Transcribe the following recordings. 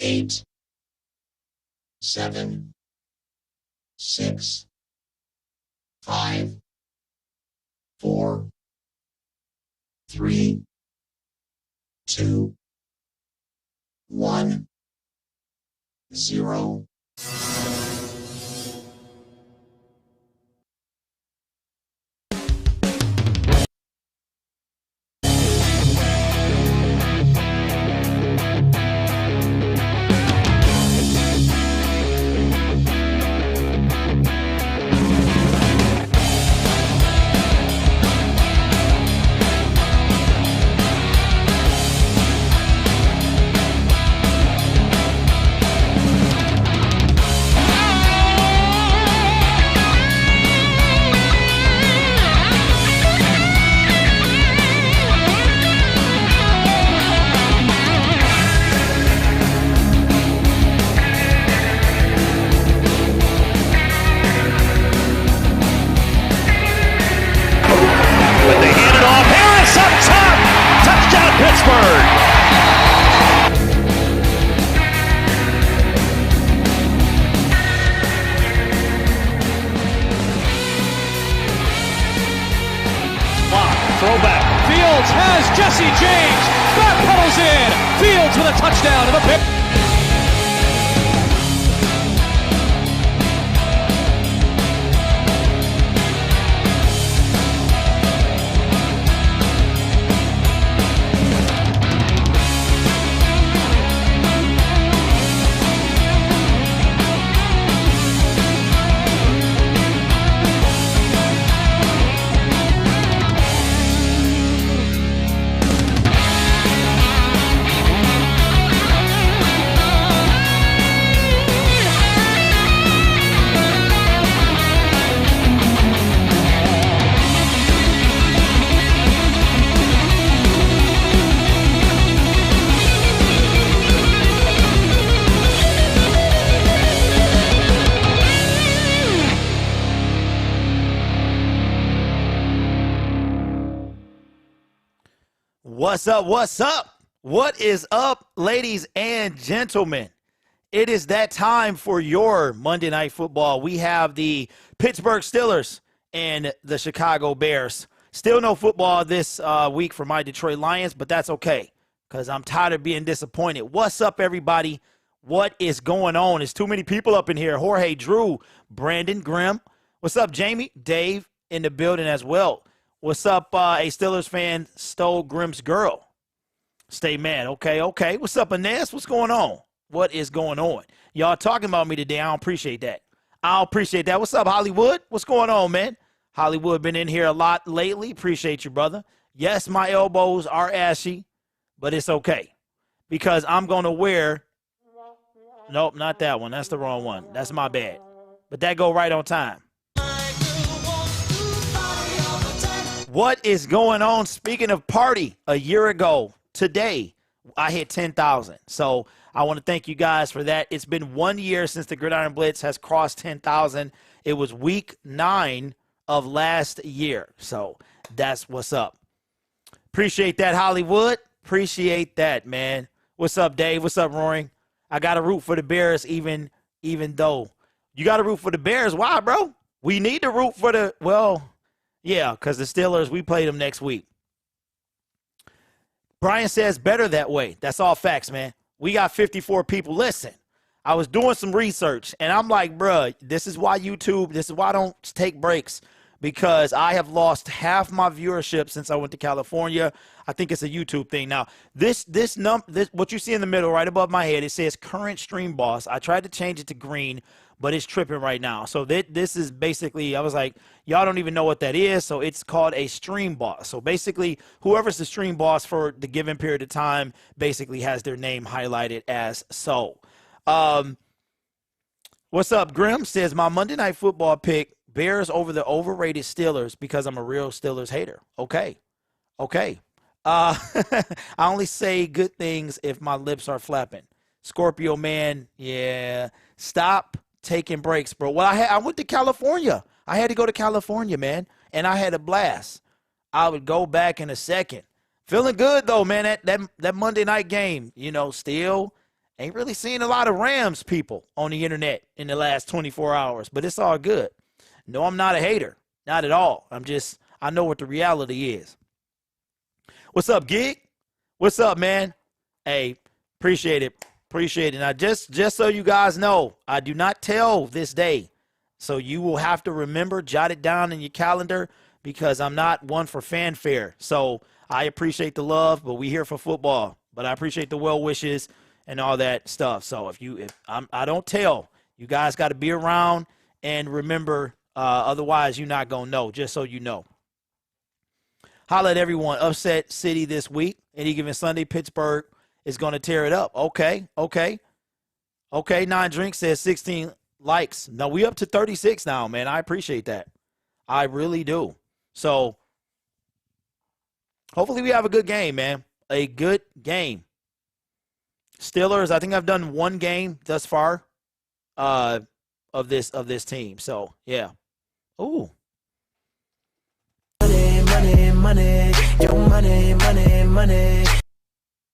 8, 7, 6, 5, 4, 3, 2, 1, 0. throwback. Fields has Jesse James. Backpedals in. Fields with a touchdown to the pick. What's up? What's up? What is up, ladies and gentlemen? It is that time for your Monday Night Football. We have the Pittsburgh Steelers and the Chicago Bears. Still no football this week for my Detroit Lions, but that's okay because I'm tired of being disappointed. What's up, everybody? What is going on? There's too many people up in here. Jorge, Drew, Brandon, Grimm. What's up, Jamie? Dave in the building as well. What's up, a Steelers fan, stole Grimm's girl? Stay mad. Okay. What's up, Inez? What's going on? What is going on? Y'all talking about me today. I don't appreciate that. What's up, Hollywood? What's going on, man? Hollywood been in here a lot lately. Appreciate you, brother. Yes, my elbows are ashy, but it's okay because I'm going to wear – nope, not that one. That's the wrong one. That's my bad. But that go right on time. What is going on? Speaking of party, a year ago today, I hit 10,000. So I want to thank you guys for that. It's been 1 year since the Gridiron Blitz has crossed 10,000. It was week 9 of last year. So that's what's up. Appreciate that, Hollywood. Appreciate that, man. What's up, Dave? What's up, Roaring? I got to root for the Bears even though. You got to root for the Bears. Why, bro? We need to root for the, well, yeah, because the Steelers, we play them next week. Brian says better that way. That's all facts, man. We got 54 people. Listen, I was doing some research, and I'm like, bruh, this is why YouTube, this is why I don't take breaks, because I have lost half my viewership since I went to California. I think it's a YouTube thing. Now, this what you see in the middle right above my head, it says current stream boss. I tried to change it to green, but it's tripping right now. So this is basically, I was like, y'all don't even know what that is. So it's called a stream boss. So basically, whoever's the stream boss for the given period of time basically has their name highlighted as so. What's up, Grim? Says, my Monday Night Football pick, Bears over the overrated Steelers because I'm a real Steelers hater. Okay. I only say good things if my lips are flapping. Scorpio man, yeah. Stop taking breaks, bro. Well, I went to California. I had to go to California, man, and I had a blast. I would go back in a second. Feeling good, though, man. That Monday night game, still ain't really seeing a lot of Rams people on the internet in the last 24 hours, but it's all good. No, I'm not a hater. Not at all. I know what the reality is. What's up, Gig? What's up, man? Hey, appreciate it. Now, just so you guys know, I do not tell this day. So you will have to remember, jot it down in your calendar, because I'm not one for fanfare. So I appreciate the love, but we here for football. But I appreciate the well wishes and all that stuff. So I don't tell, you guys got to be around and remember, otherwise you're not going to know, just so you know. Holla at everyone. Upset City this week. Any given Sunday, Pittsburgh is going to tear it up. Okay. 9 Drinks says 16 likes. No, we up to 36 now, man. I appreciate that. I really do. So hopefully we have a good game, man. A good game. Steelers, I think I've done one game thus far of this team. So, yeah. Ooh. Money, your money.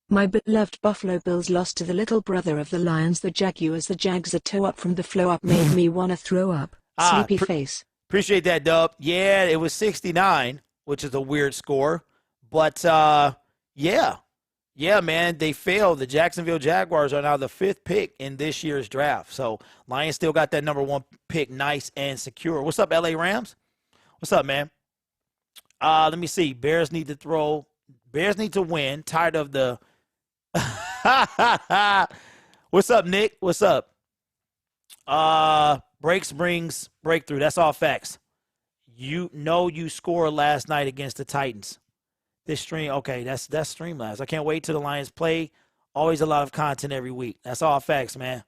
My beloved Buffalo Bills lost to the little brother of the Lions, the Jaguars. The Jags, a toe up from the flow up made me want to throw up. Sleepy face. Appreciate that, Dub. Yeah, it was 69. which is a weird score. But, yeah. Yeah, man, they failed. The Jacksonville Jaguars are now the 5th pick in this year's draft. So, Lions still got that number 1 pick nice and secure. What's up, LA Rams? What's up, man? Let me see. Bears need to throw. Bears need to win. Tired of the What's up, Nick? What's up? Breaks brings breakthrough. That's all facts. You know you scored last night against the Titans. This stream, okay, that's Streamlabs. I can't wait till the Lions play. Always a lot of content every week. That's all facts, man.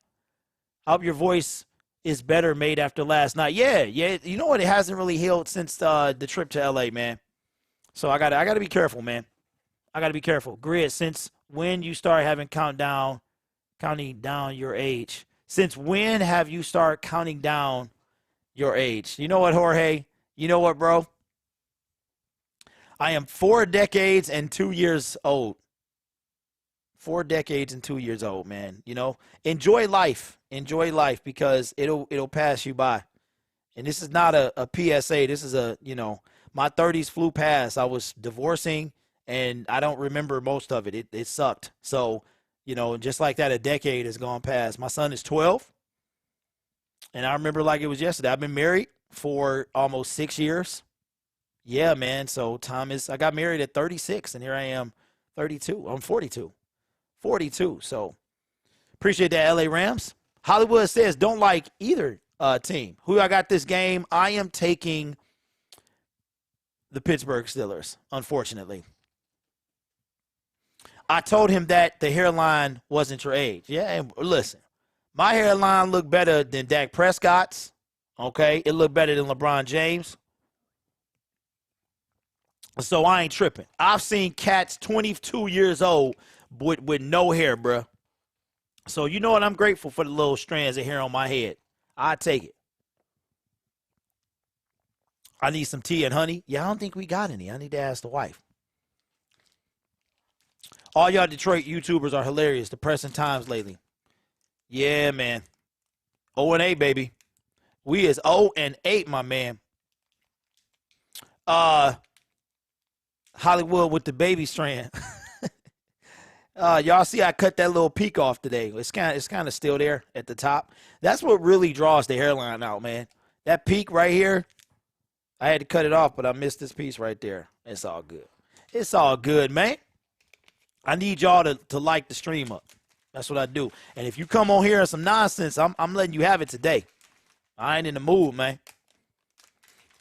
I hope your voice is better made after last night. Yeah. You know what? It hasn't really healed since the trip to LA, man. So I gotta be careful, man. I gotta be careful. Grid, since when you start having counting down your age? Since when have you started counting down your age? You know what, Jorge? You know what, bro? I am 4 decades and 2 years old. 4 decades and 2 years old, man. You know, enjoy life. Enjoy life because it'll pass you by. And this is not a PSA. This is my 30s flew past. I was divorcing, and I don't remember most of it. It sucked. So, just like that, a decade has gone past. My son is 12, and I remember like it was yesterday. I've been married for almost 6 years. Yeah, man. So I got married at 36, and here I am, 32. I'm 42. 42. So appreciate that, LA Rams. Hollywood says don't like either team. Who I got this game? I am taking the Pittsburgh Steelers, unfortunately. I told him that the hairline wasn't your age. Yeah, and listen, my hairline looked better than Dak Prescott's. Okay, it looked better than LeBron James. So I ain't tripping. I've seen cats 22 years old with no hair, bruh. So you know what? I'm grateful for the little strands of hair on my head. I take it. I need some tea and honey. Yeah, I don't think we got any. I need to ask the wife. All y'all Detroit YouTubers are hilarious. Depressing times lately. Yeah, man. 0-8, baby. We is 0-8, my man. Hollywood with the baby strand. Y'all see I cut that little peak off today. It's kind of still there at the top. That's what really draws the hairline out, man. That peak right here, I had to cut it off, but I missed this piece right there. It's all good. It's all good, man. I need y'all to like the stream up. That's what I do. And if you come on here and some nonsense, I'm letting you have it today. I ain't in the mood, man.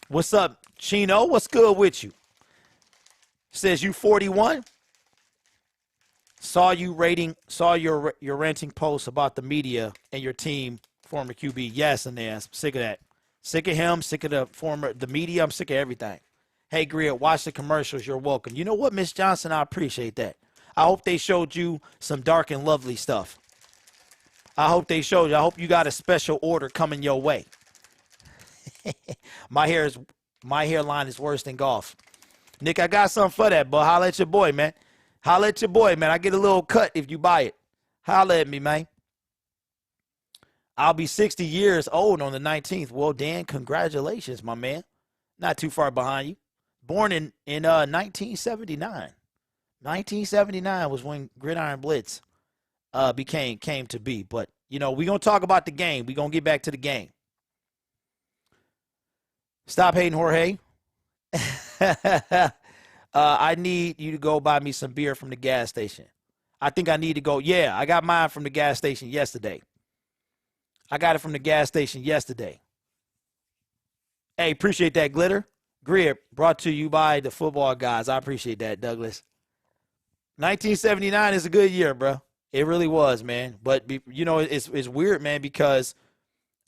What's up, Chino? What's good with you? Says you 41. Saw your ranting post about the media and your team, former QB. Yes, and I'm sick of that. Sick of him, sick of the media. I'm sick of everything. Hey, Grid, watch the commercials. You're welcome. You know what, Miss Johnson? I appreciate that. I hope they showed you some dark and lovely stuff. I hope they showed you. I hope you got a special order coming your way. My hairline is worse than golf. Nick, I got something for that, but holla at your boy, man. Holla at your boy, man. I get a little cut if you buy it. Holla at me, man. I'll be 60 years old on the 19th. Well, Dan, congratulations, my man. Not too far behind you. Born in 1979. 1979 was when Gridiron Blitz came to be. But, we're going to talk about the game. We're going to get back to the game. Stop hating, Jorge. I need you to go buy me some beer from the gas station. I think I need to go. Yeah, I got mine from the gas station yesterday. I got it from the gas station yesterday. Hey, appreciate that, Glitter. Grid brought to you by the football guys. I appreciate that, Douglas. 1979 is a good year, bro. It really was, man. But, it's weird, man, because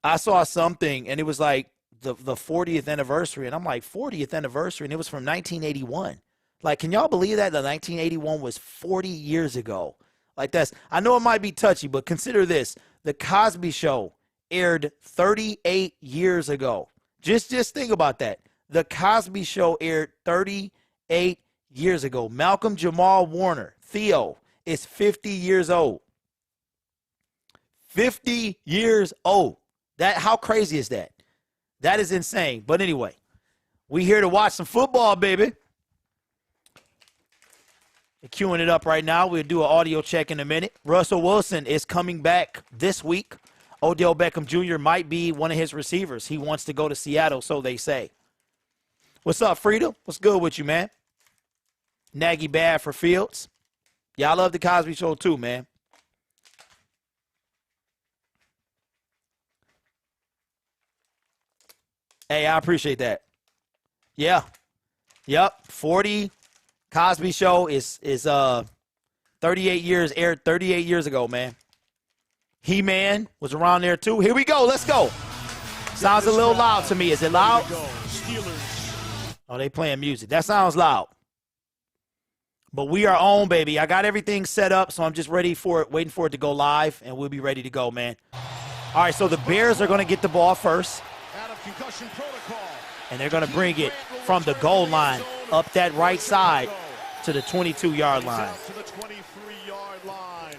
I saw something, and it was like the 40th anniversary, and I'm like, 40th anniversary, and it was from 1981. Like, can y'all believe that? The 1981 was 40 years ago. Like, I know it might be touchy, but consider this. The Cosby Show aired 38 years ago. Just think about that. The Cosby Show aired 38 years ago. Malcolm Jamal Warner, Theo, is 50 years old. 50 years old. How crazy is that? That is insane. But anyway, We here to watch some football, baby. They're queuing it up right now. We'll do an audio check in a minute. Russell Wilson is coming back this week. Odell Beckham Jr. might be one of his receivers. He wants to go to Seattle, so they say. What's up, Frida? What's good with you, man? Nagy bad for Fields. Yeah, I love the Cosby Show too, man. Hey, I appreciate that. Yeah. Yep. 40 Cosby Show is 38 years, aired 38 years ago, man. He-Man was around there too. Here we go. Let's go. Sounds a little loud to me. Is it loud? Oh, they playing music. That sounds loud. But we are on, baby. I got everything set up, so I'm just ready for it, waiting for it to go live, and we'll be ready to go, man. All right, so the Bears are going to get the ball first. And they're going to bring it from the goal line up that right side to the 22-yard line.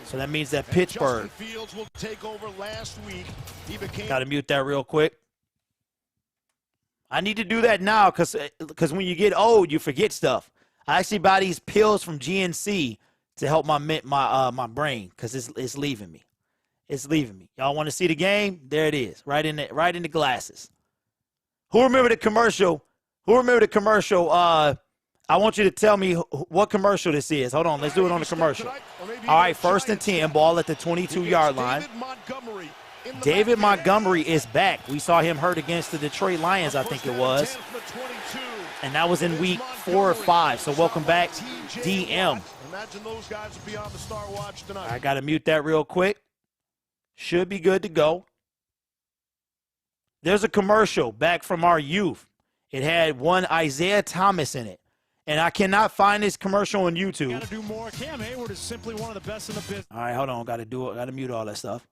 So that means that Pittsburgh. Got to mute that real quick. I need to do that now because when you get old, you forget stuff. I actually buy these pills from GNC to help my brain because it's leaving me. It's leaving me. Y'all want to see the game? There it is, right in the glasses. Who remember the commercial? Who remember the commercial? I want you to tell me what commercial this is. Hold on, let's do it on the commercial. All right, 1st and 10, ball at the 22-yard line. David Montgomery is back. We saw him hurt against the Detroit Lions, I think it was. And that was in week 4 or 5. So welcome back, DM. I got to mute that real quick. Should be good to go. There's a commercial back from our youth. It had one Isaiah Thomas in it. And I cannot find this commercial on YouTube. Got to do more. Cam Hayward is simply one of the best in the business. All right, hold on. Got to mute all that stuff.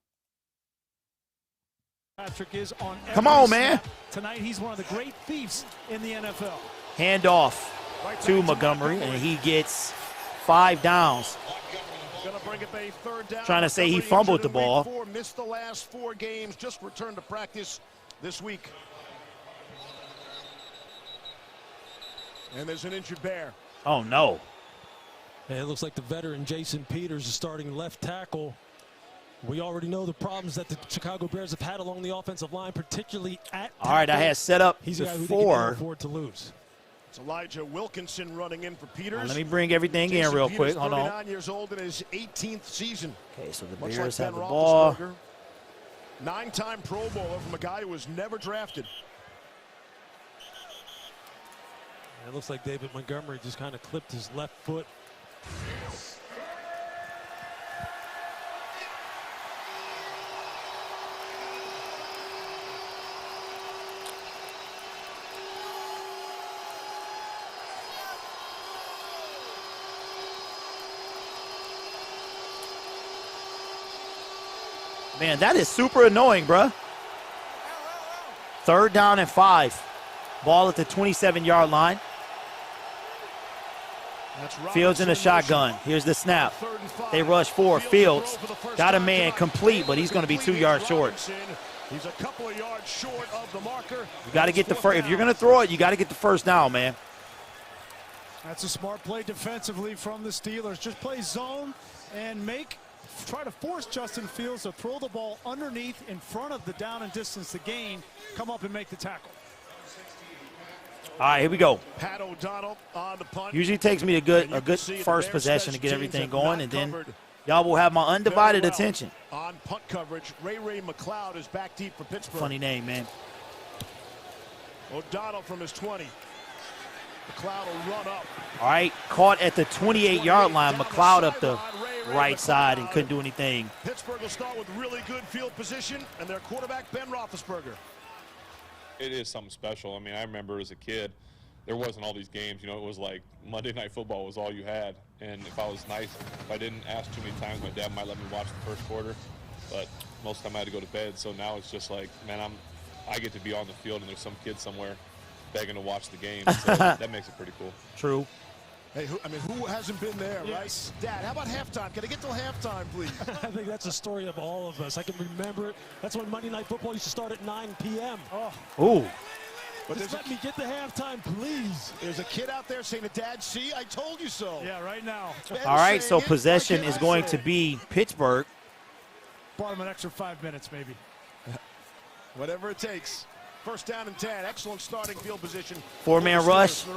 Patrick is on. Come on, man. Tonight he's one of the great thieves in the NFL. Hand off to Montgomery, and he gets 5 downs. Trying to say he fumbled the ball. Missed the last 4 games. Just returned to practice this week. And there's an injured Bear. Oh, no. And it looks like the veteran Jason Peters is starting left tackle. We already know the problems that the Chicago Bears have had along the offensive line, particularly at tackle. All right, I had set up He's a guy who they before. can't afford to lose. It's Elijah Wilkinson running in for Peters. Let me bring everything in real quick. Hold on. 39 years old in his 18th season. Okay, so the Much Bears like have Ben the ball. 9-time Pro Bowler from a guy who was never drafted. And it looks like David Montgomery just kind of clipped his left foot. Man, that is super annoying, bruh. 3rd down and 5. Ball at the 27-yard line. Fields in a shotgun. Here's the snap. They rush 4. Fields got a man complete, but he's going to be 2 yards short. He's a couple of yards short of the marker. You got to get the first. If you're going to throw it, you got to get the 1st down, man. That's a smart play defensively from the Steelers. Just play zone and try to force Justin Fields to throw the ball underneath in front of the down and distance to gain, come up and make the tackle. All right, here we go. Pat O'Donnell on the punt. Usually takes me a good first possession to get everything going, and then y'all will have my undivided attention. On punt coverage, Ray McLeod is back deep for Pittsburgh. Funny name, man. O'Donnell from his 20. McLeod will run up. All right, caught at the 28-yard line. McLeod up the right side and couldn't do anything. Pittsburgh will start with really good field position and their quarterback Ben Roethlisberger. It is something special. I mean, I remember as a kid, there wasn't all these games. You know, it was like Monday Night Football was all you had. And if I was nice, if I didn't ask too many times, my dad might let me watch the first quarter. But most of the time I had to go to bed. So now it's just like, man, I get to be on the field and there's some kid somewhere begging to watch the game. So that makes it pretty cool. True. Hey, who hasn't been there, right? Dad, how about halftime? Can I get till halftime, please? I think that's a story of all of us. I can remember it. That's when Monday Night Football used to start at 9 p.m. Ooh. But just let me get the halftime, please. There's a kid out there saying to Dad, see, I told you so. Yeah, right now. All right, so possession is going to be Pittsburgh. Bought him an extra 5 minutes, maybe. Whatever it takes. First down and 10. Excellent starting field position. Four-man rush.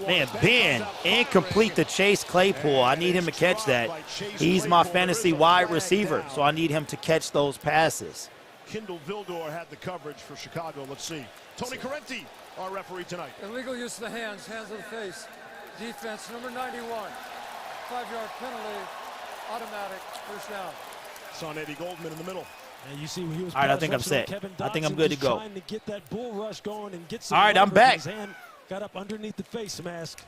Man, Ben, incomplete to Chase Claypool. I need him to catch that. He's my fantasy wide receiver, so I need him to catch those passes. Kendall Vildor had the coverage for Chicago. Let's see. Tony Correnti, our referee tonight. Illegal use of the hands of the face. Defense, number 91. 5-yard penalty, automatic, first down. Son Eddie Goldman in the middle. And you see he was all right, I think I'm set. I think I'm good to go. Trying to get that bull rush going and get some all right, I'm back. His hand got up underneath the face mask.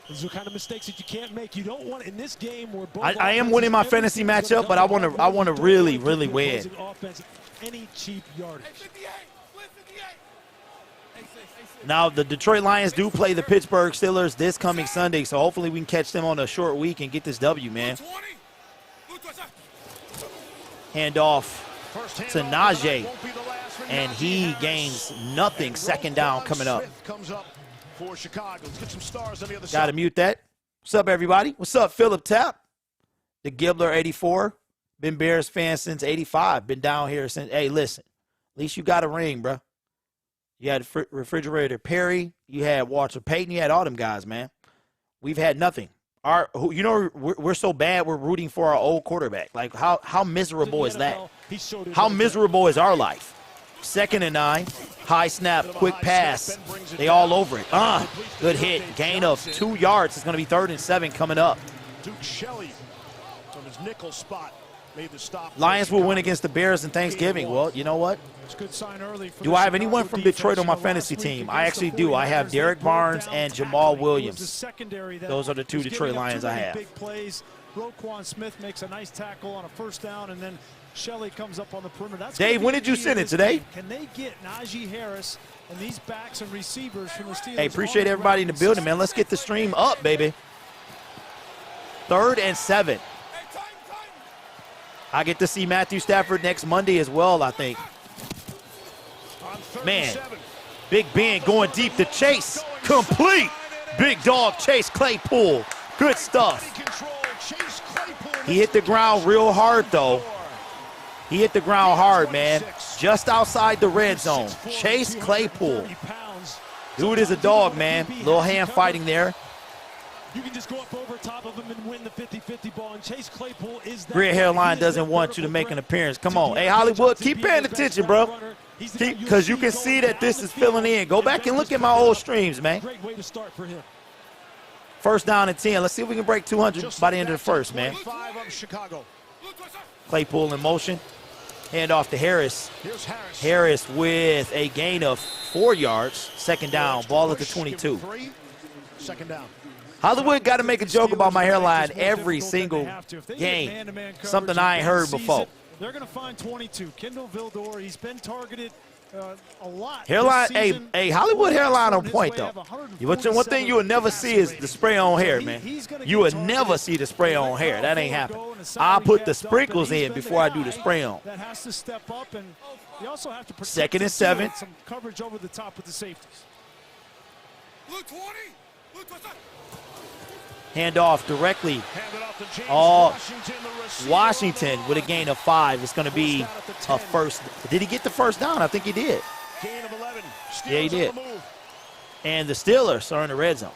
These are the kind of mistakes that you can't make. You don't want in this game where both I am winning my fantasy matchup, but I want to really win. Any cheap yardage. Now the Detroit Lions do play the Pittsburgh Steelers this coming Sunday, so hopefully we can catch them on a short week and get this W, man. Hand off to Najee, and he gains nothing. Second down coming up. Got to mute that. What's up, everybody? What's up, Philip Tapp? The Gibbler 84. Been Bears fan since 85. Been down here since. Hey, listen. At least you got a ring, bro. You had Refrigerator Perry. You had Walter Payton. You had all them guys, man. We've had nothing. We're so bad we're rooting for our old quarterback. Like, how miserable is that? How miserable is our life? 2nd and 9. High snap, quick pass. They all over it. Good hit. Gain of 2 yards. It's going to be 3rd and 7 coming up. Duke Shelley from his nickel spot made the stop. Lions will win against the Bears in Thanksgiving. Well, you know what? It's a good sign early. Do I have anyone from Detroit on my fantasy team? I actually do. I have Derek Barnes and Jamal Williams. Those are the 2 Detroit Lions I have. Big plays. Roquan Smith makes a nice tackle on a first down, and then Shelley comes up on the perimeter. Dave, when did you send it today? Can they get Najee Harris and these backs and receivers from the Steelers? Hey, appreciate everybody in the building, man. Let's get the stream up, baby. 3rd and 7. I get to see Matthew Stafford next Monday as well, I think. Man, Big Ben going deep to Chase. Complete. Big dog Chase Claypool. Good stuff. He hit the ground real hard, though. He hit the ground hard, man. Just outside the red zone. Chase Claypool. Dude is a dog, man. Little hand fighting there. You can just go up over top of him and win the 50-50 ball, and Chase Claypool is that. Grid Hairline doesn't want you to make an appearance. Come on. Hey, Hollywood, keep paying attention, bro. Because you can see that this is filling in. Go back and look at my old streams, man. Great way to start for him. 1st down and 10. Let's see if we can break 200 by the end of the first, man. Claypool in motion. Hand off to Harris. Harris with a gain of 4 yards. 2nd down. Ball at the 22. 2nd down. Hollywood got to make a joke about my hairline every single game. Something I ain't heard before. They're going to find 22. Kendall Vildor, he's been targeted a lot. Hairline, hey, Hollywood hairline on point, though. One thing you will never see is the spray on hair, man. You will never see the spray on hair. That ain't happening. I'll put the sprinkles in before I do the spray on. That has to step up, and you also have to protect 2nd and 7. Some coverage over the top with the safeties. Hand off directly. Washington with a gain of 5. It's going to be a first. Did he get the first down? I think he did. Gain of 11. Yeah, he did. And the Steelers are in the red zone.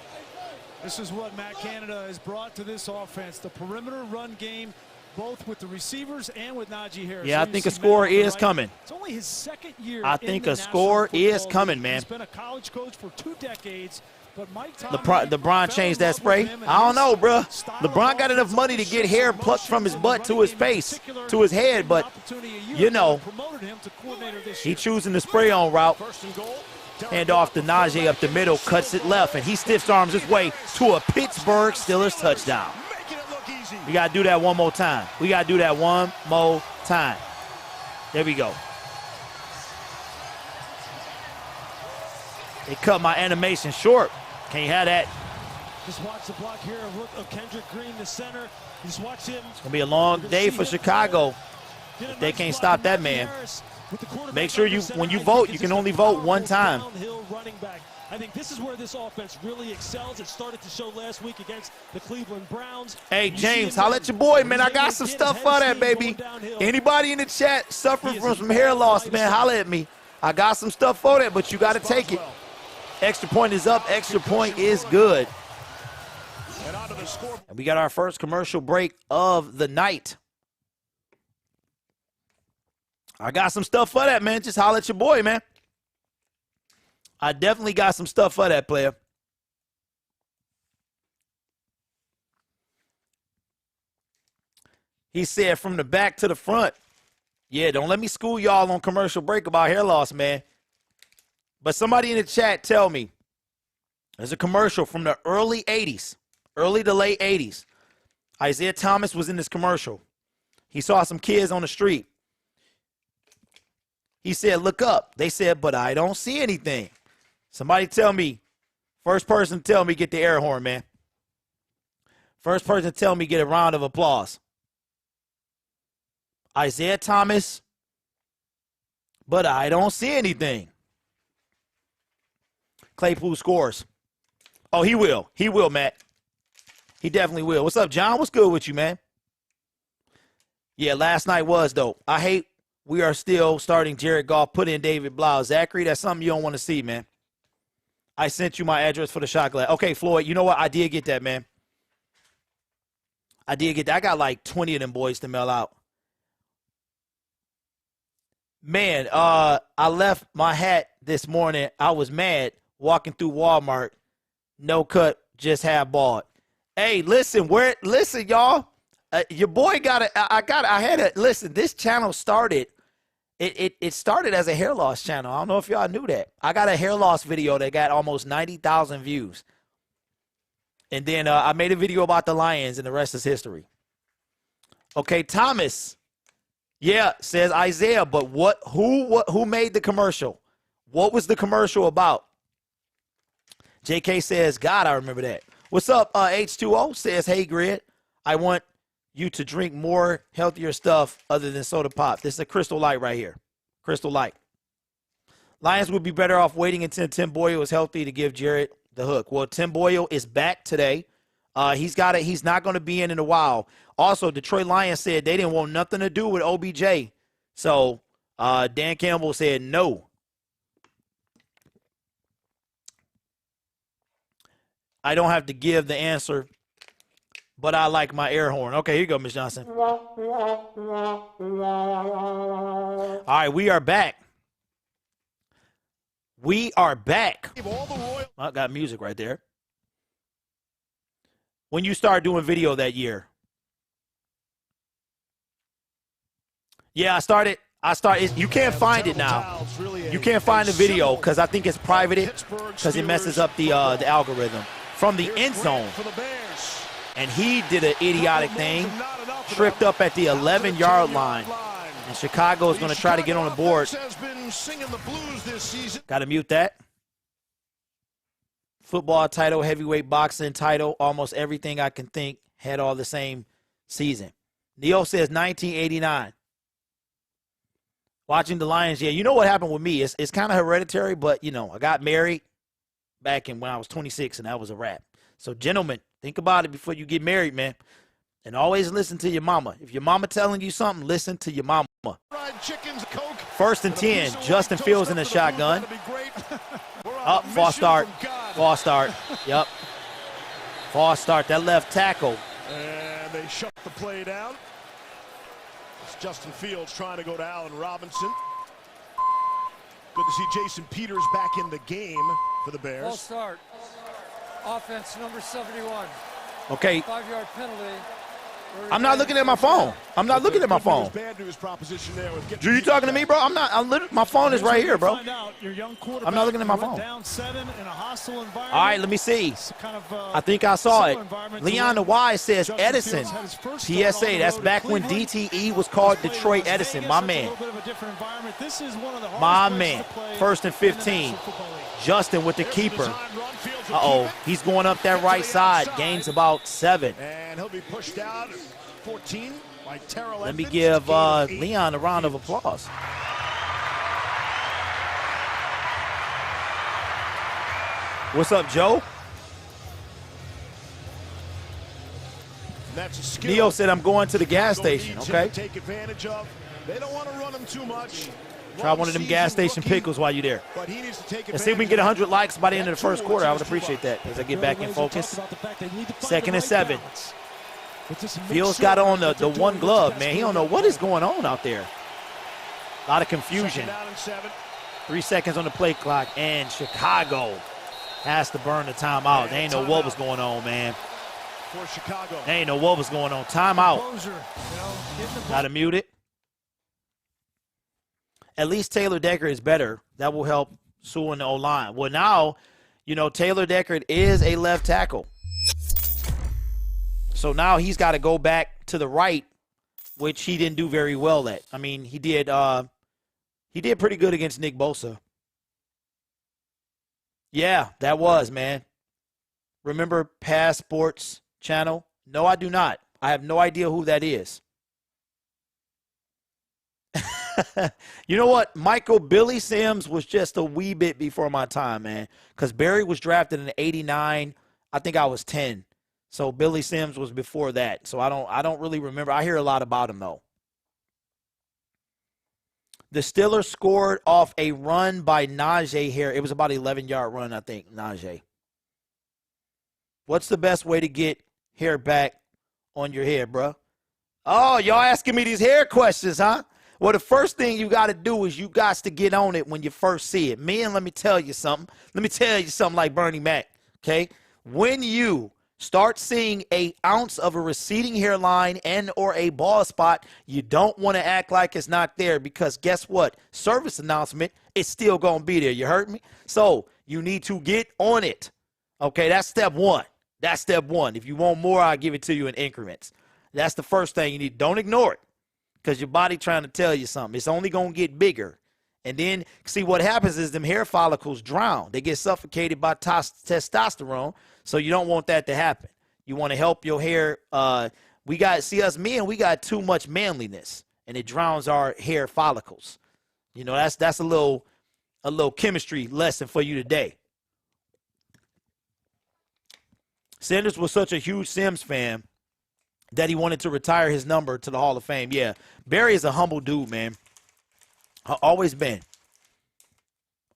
This is what Matt Canada has brought to this offense. The perimeter run game, both with the receivers and with Najee Harris. Yeah, I think a score is coming. It's only his 2nd year. I think a score is coming, man. He's been a college coach for 2 decades. But LeBron changed that spray. I don't know, bro. LeBron got enough money to get hair plucked from his butt to his face, to his head, but, you know, he choosing the spray on route. Hand off to Najee up the middle, cuts it left, and he stiff arms his way to a Pittsburgh Steelers touchdown. We got to do that one more time. We got to do that one more time. There we go. They cut my animation short. Can't have that. Just watch the block here of Kendrick Green, the center. Just watch him. It's going to be a long day for Chicago if they can't stop that man. Make sure when you vote, you can only vote one time. I think this is where this offense really excels. It started to show last week against the Cleveland Browns. Hey, James, holla at your boy, man. I got some stuff for that, baby. Anybody in the chat suffering from some hair loss, man, holla at me. I got some stuff for that, but you got to take it. Extra point is up. Extra point is good. And we got our first commercial break of the night. I got some stuff for that, man. Just holla at your boy, man. I definitely got some stuff for that, player. He said from the back to the front. Yeah, don't let me school y'all on commercial break about hair loss, man. But somebody in the chat tell me. There's a commercial from the early 80s, early to late 80s. Isaiah Thomas was in this commercial. He saw some kids on the street. He said, look up. They said, but I don't see anything. Somebody tell me, first person tell me get the air horn, man. First person tell me get a round of applause. Isaiah Thomas, but I don't see anything. Claypool scores. Oh, he will. He will, Matt. He definitely will. What's up, John? What's good with you, man? Yeah, last night was dope. I hate we are still starting Jared Goff, put in David Blau. Zachary, that's something you don't want to see, man. I sent you my address for the shot glass. Okay, Floyd, you know what? I did get that, man. I did get that. I got like 20 of them boys to mail out. Man, I left my hat this morning. I was mad walking through Walmart. No cut, just half bald. Hey, listen, listen, y'all. Your boy listen, this channel started. It started as a hair loss channel. I don't know if y'all knew that. I got a hair loss video that got almost 90,000 views. And then I made a video about the Lions, and the rest is history. Okay, Thomas. Yeah, says Isaiah, but who made the commercial? What was the commercial about? JK says, God, I remember that. What's up, H2O? Says, hey, Grid, I want you to drink more healthier stuff other than soda pop. This is a Crystal Light right here. Crystal Light. Lions would be better off waiting until Tim Boyle is healthy to give Jared the hook. Well, Tim Boyle is back today. He's not going to be in a while. Also, Detroit Lions said they didn't want nothing to do with OBJ. So Dan Campbell said no. I don't have to give the answer, but I like my air horn. Okay, here you go, Ms. Johnson. All right, we are back. We are back. I got music right there. When you start doing video that year. Yeah, I started. You can't find it now. You can't find the video because I think it's privated because it messes up the algorithm. From the end zone. And he did an idiotic thing. Tripped up at the 11-yard line. And Chicago is going to try to get on the board. Got to mute that. Football title, heavyweight boxing title, almost everything I can think had all the same season. Neo says 1989. Watching the Lions, yeah, you know what happened with me. It's kind of hereditary, but, you know, I got married back when I was 26, and that was a wrap. So, gentlemen, think about it before you get married, man. And always listen to your mama. If your mama telling you something, listen to your mama. First and 10, Justin Fields in the shotgun. Up, false start. False start. Yep. False start. That left tackle. And they shut the play down. It's Justin Fields trying to go to Allen Robinson. Good to see Jason Peters back in the game for the Bears. False start. Offense number 71. Okay. 5-yard penalty. I'm not looking at my phone. I'm not looking at my phone. Drew, you talking to me, bro? I'm not. My phone is right here, bro. I'm not looking at my phone. All right, let me see. I think I saw it. Leon the Wise says Edison. PSA, that's back when DTE was called Detroit Edison. My man. My man. First and 15. Justin with the keeper. Uh-oh. He's going up that right side. Gains about 7. And he'll be pushed out at 14 by Terrell. Let me give Leon a round of applause. What's up, Joe? That's a skill. Neo said I'm going to the gas station, okay? Take advantage of. They don't want to run him too much. Try one of them gas station pickles while you're there. But he needs to take Let's see if we can get 100 likes by the end of the first quarter. I would appreciate that as I get back in focus. 2nd and 7. Fields got on the one glove, man. He don't know what is going on out there. A lot of confusion. 3 seconds on the play clock, and Chicago has to burn the timeout. They ain't know what was going on, man. For Chicago. They ain't know what was going on. Timeout. Got to mute it. At least Taylor Deckard is better. That will help Sewell in the O-line. Well, now, you know, Taylor Deckard is a left tackle. So now he's got to go back to the right, which he didn't do very well at. I mean, he did pretty good against Nick Bosa. Yeah, that was, man. Remember Pass Sports Channel? No, I do not. I have no idea who that is. You know what? Billy Sims was just a wee bit before my time, man. Because Barry was drafted in '89. I think I was 10. So Billy Sims was before that. So I don't really remember. I hear a lot about him, though. The Steelers scored off a run by Najee here. It was about an 11-yard run, I think, Najee. What's the best way to get hair back on your head, bro? Oh, y'all asking me these hair questions, huh? Well, the first thing you got to do is you got to get on it when you first see it. Let me tell you something. Let me tell you something like Bernie Mac, okay? When you start seeing an ounce of a receding hairline and or a bald spot, you don't want to act like it's not there because guess what? Service announcement is still going to be there. You heard me? So you need to get on it, okay? That's step one. That's step one. If you want more, I'll give it to you in increments. That's the first thing you need. Don't ignore it. Because your body trying to tell you something. It's only going to get bigger. And then, see, what happens is them hair follicles drown. They get suffocated by testosterone, so you don't want that to happen. You want to help your hair. Us men, we got too much manliness, and it drowns our hair follicles. You know, that's a little chemistry lesson for you today. Sanders was such a huge Sims fan that he wanted to retire his number to the Hall of Fame. Yeah, Barry is a humble dude, man. Always been.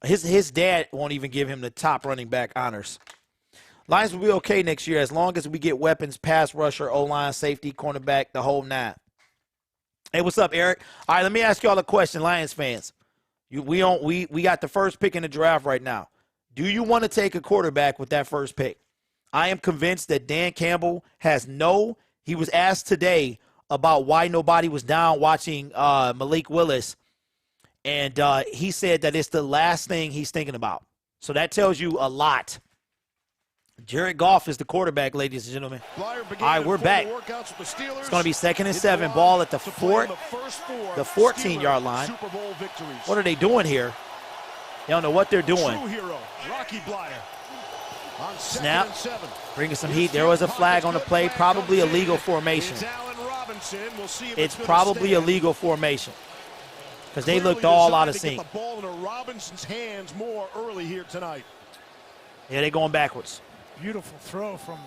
His dad won't even give him the top running back honors. Lions will be okay next year as long as we get weapons, pass rusher, O-line, safety, cornerback, the whole nine. Hey, what's up, Eric? All right, let me ask y'all a question, Lions fans. We got the first pick in the draft right now. Do you want to take a quarterback with that first pick? I am convinced that Dan Campbell he was asked today about why nobody was down watching Malik Willis, and he said that it's the last thing he's thinking about. So that tells you a lot. Jared Goff is the quarterback, ladies and gentlemen. All right, we're back. It's going to be 2nd and 7, ball at the 14-yard line. What are they doing here? They don't know what they're doing. Snap, bringing some heat. There was a flag on the play, probably a legal formation. It's probably a legal formation because they looked all out of sync. Yeah, they're going backwards. Beautiful throw from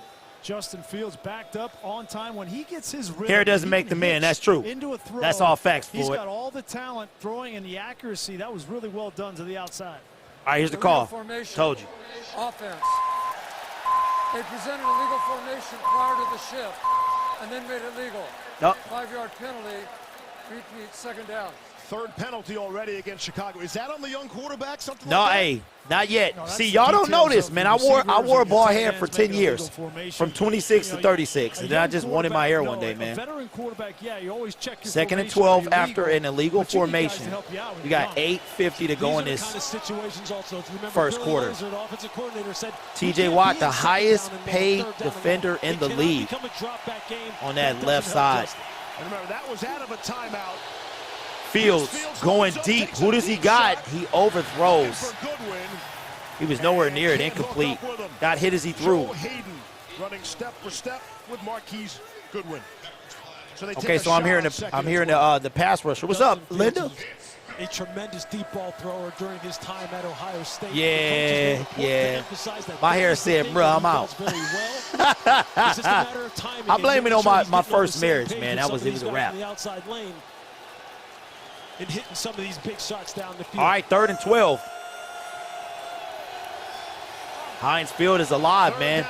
Justin Fields, backed up on time. When he gets his rhythm, hair doesn't make the man. That's true. Into a throw, that's all facts, Floyd. He's got all the talent throwing and the accuracy. That was really well done to the outside. All right, here's the call. Told you. Offense. They presented a legal formation prior to the shift and then made it legal. Nope. 5-yard penalty. Repeat, 2nd down. Third penalty already against Chicago. Is that on the young quarterback? Something no, like that? Hey, not yet. No, see, y'all don't know this, man. I wore a ball hair for 10 years, from 26 to 36, and then I just wanted my hair one day, man. Veteran quarterback, yeah, you always check your 2nd and 12 after an illegal formation. We got 8:50 to go in this first quarter. T.J. Watt, the highest paid defender in the league on that left side. And remember, that was out of a timeout. Fields going deep. Who does he got? He overthrows. He was nowhere near it. Incomplete. Got hit as he threw. Running step for step with Marquise Goodwin. Okay, so I'm hearing the pass rusher. What's up, Linda? a tremendous deep ball thrower during his time at Ohio State. Yeah, yeah. My hair said, bro, I'm out. I blame it on my first marriage, man. It was a wrap. And hitting some of these big shots down the field. All right, 3rd and 12. Heinz Field is alive, man.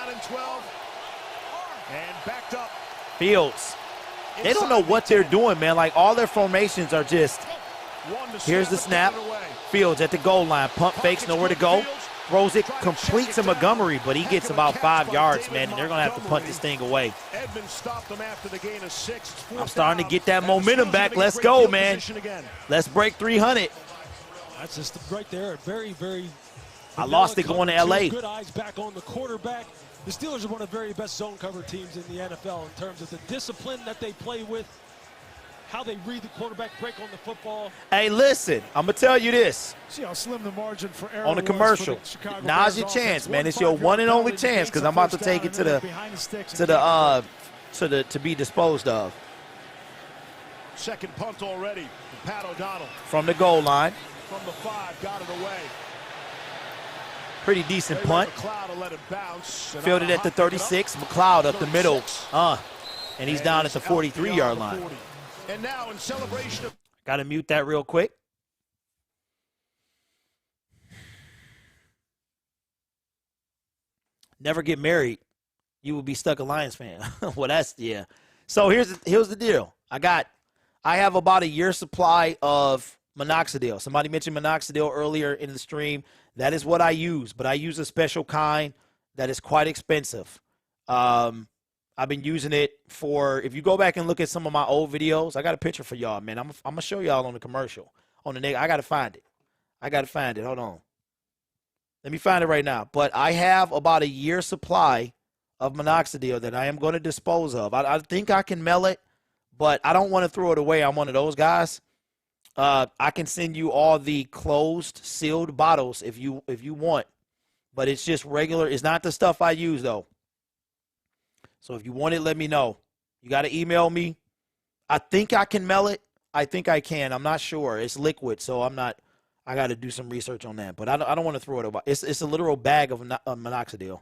And backed up. Fields. They don't know what they're doing, man. Like, all their formations are just, here's the snap. Fields at the goal line. Pump fakes, nowhere to go. Throws it complete to Montgomery, but he gets about 5 yards, man, and they're going to have to punt this thing away. I'm starting to get that momentum back. Let's go, man. Let's break 300. That's just right there. Very, very. I lost it going to L.A. Good eyes back on the quarterback. The Steelers are one of the very best zone cover teams in the NFL in terms of the discipline that they play with, how they read the quarterback, break on the football. Hey, listen, I'm going to tell you this. See how slim the margin for error on the commercial. Now's your chance, man. It's your one and only chance because I'm about to take it to be disposed of. Second punt already. Pat O'Donnell. From the goal line. From the 5, got it away. Pretty decent punt. Fielded at the 36. McLeod up the middle. And he's down at the 43-yard line. And now in celebration of got to mute that real quick. Never get married. You will be stuck a Lions fan. Well, that's, yeah. So here's the deal. I have about a year's supply of minoxidil. Somebody mentioned minoxidil earlier in the stream. That is what I use, but I use a special kind that is quite expensive. I've been using it for, if you go back and look at some of my old videos, I got a picture for y'all, man. I'm going to show y'all on the commercial. On the I got to find it. Hold on. Let me find it right now. But I have about a year's supply of minoxidil that I am going to dispose of. I think I can mail it, but I don't want to throw it away. I'm one of those guys. I can send you all the closed, sealed bottles if you want, but it's just regular. It's not the stuff I use, though. So if you want it, let me know. You got to email me. I think I can mail it. I think I can. I'm not sure. It's liquid, so I'm not. I got to do some research on that, but I don't want to throw it away. It's a literal bag of minoxidil.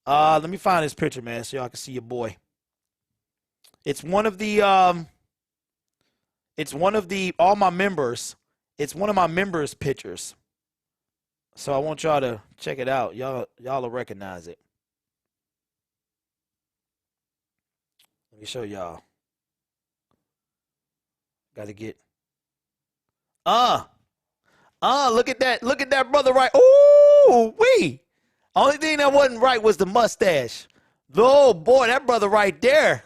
Let me find this picture, man, so y'all can see your boy. It's one of the all my members. It's one of my members' pictures. So I want y'all to check it out. Y'all will recognize it. Let me show y'all. Got to get. Look at that. Look at that brother right. Ooh, wee. Only thing that wasn't right was the mustache. Oh boy, that brother right there.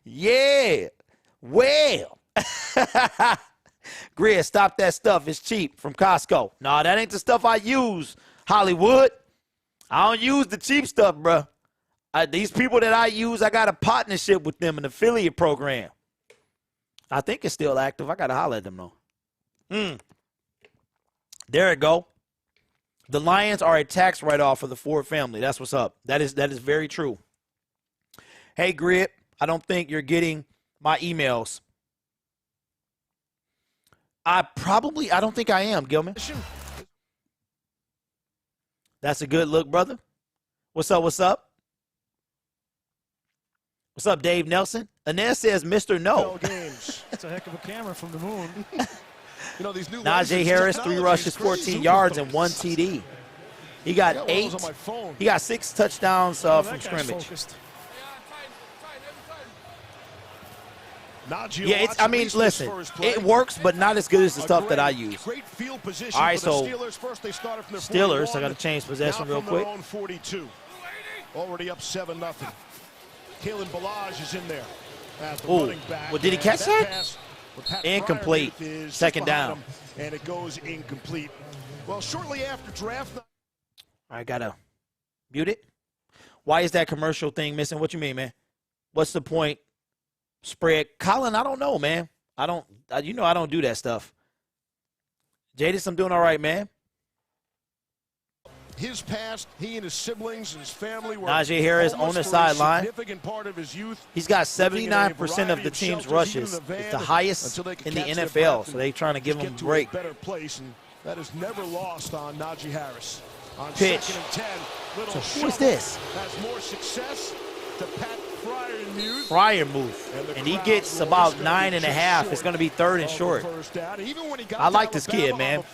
Yeah. Well. Grid, stop that stuff. It's cheap from Costco. No, that ain't the stuff I use, Hollywood. I don't use the cheap stuff, bruh. These people that I use, I got a partnership with them, an affiliate program. I think it's still active. I got to holler at them, though. There it go. The Lions are a tax write-off for the Ford family. That's what's up. That is very true. Hey, Grid, I don't think you're getting my emails. I don't think I am, Gilman. That's a good look, brother. What's up, what's up? What's up, Dave Nelson? Inez says, Mr. No. That's a heck of a camera from the moon. You know, these new Najee Harris, 3 rushes, 14 yards, and 1 TD. He got 8. He got 6 touchdowns from scrimmage. Yeah, I mean, listen, it works, but not as good as the stuff that I use. All right, so Steelers, I got to change possession real quick. Already up 7-0. Kalen Ballage is in there. Well, did he catch that? Incomplete. Second down. And it goes incomplete. Well, shortly after draft. All right, got to mute it. Why is that commercial thing missing? What you mean, man? What's the point? Spread. Colin, I don't know, man. I don't do that stuff. Jadis, I'm doing all right, man. his past, he and his siblings and his family were Najee Harris on the sideline. significant part of his youth. He's got 79% of the team's rushes. It's the highest in the NFL, so they're trying to give him a break. Better place, and that is never lost on Najee Harris. On Pitch. 2nd and 10, little So who is this? has more success to Pat Fryermuth. Fryermuth. And he gets about 9.5. It's going to be 3rd and short. I like this kid, man.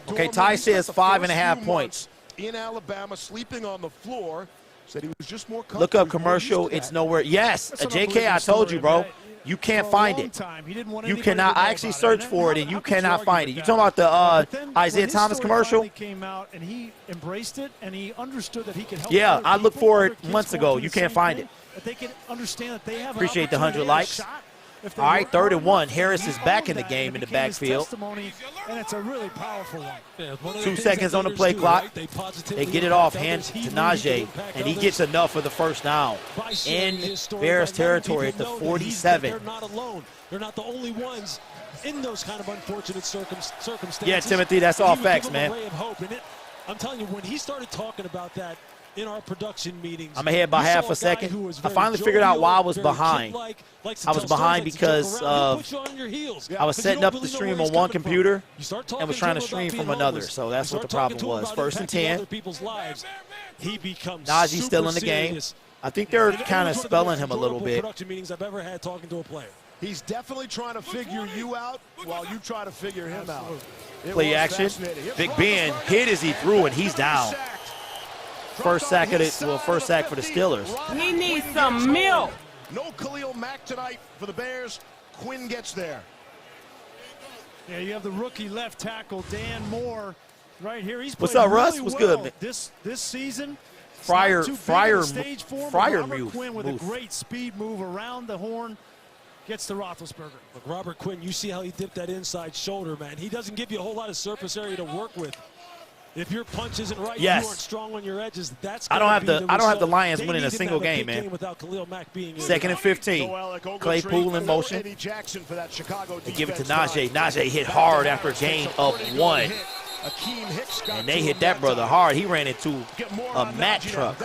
Okay, Ty says 5.5 points. In Alabama, sleeping on the floor, said he was just more Look up commercial. It's nowhere. Yes, JK, I told you, bro. You can't find it. You cannot. I actually searched for it, and you cannot find it. You talking about the Isaiah Thomas commercial? Came out and he embraced it, and he understood that he could help. Yeah, I looked for it months ago. You can't find it. They can understand that they have. Appreciate the 100 likes. All right, 3rd and 1. Harris is back in the game in the backfield. And it's a really powerful one. 2 seconds on the play clock. They get it off, hands to Najee, and he gets enough for the first down. In Bears territory at the 47. They're not alone. They're not the only ones in those kind of unfortunate circumstances. Yeah, Timothy, that's all facts, man. I'm telling you, when he started talking about that in our production meetings, I'm ahead by half a second. I finally figured out why I was behind. I was behind because I was setting up the stream on one computer and was trying to stream from another. So that's what the problem was. 1st and 10. Najee's still in the game. I think they're kind of spelling him a little bit. He's definitely trying to figure you out while you try to figure him out. Play action. Big Ben hit as he threw, and he's down. First sack of the, well, first sack for the Steelers. He needs some milk. No Khalil Mack tonight for the Bears. Quinn gets there. Yeah, you have the rookie left tackle Dan Moore right here. He's What's up, Russ? really What's well good, man? This season. Fryermuth. Robert Quinn with a great speed move around the horn. Gets to Roethlisberger. Look, Robert Quinn, you see how he dipped that inside shoulder, man. He doesn't give you a whole lot of surface area to work with. If your punch isn't right, yes. You aren't strong on your edges. That's I don't have the Lions winning a single game, man. 2nd and 15. Claypool in motion. They give it to Najee. Najee hit hard after a gain of 1. And they hit that brother hard. He ran into a Mack truck.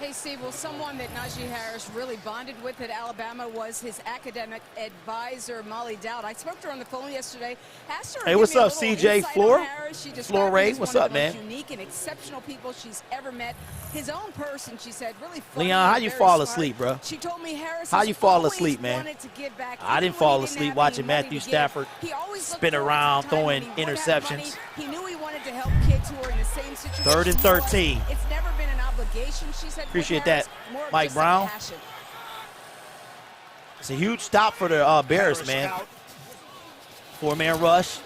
Hey, Steve, well, someone that Najee Harris really bonded with at Alabama was his academic advisor, Molly Dowd. I spoke to her on the phone yesterday. Asked her hey, what's up, CJ Floor? Ray, what's up, man? Unique and exceptional people she's ever met. His own person, she said, really funny. Leon, how you fall asleep, bro? She told me Harris how you fall asleep, man? I didn't fall asleep watching Matthew Stafford spin around, throwing interceptions. He knew he wanted to help kids who are in the same situation. 3rd and 13. It's never been an obligation, she said. Appreciate that, Mike Brown. It's a huge stop for the Bears, man. 4-man rush.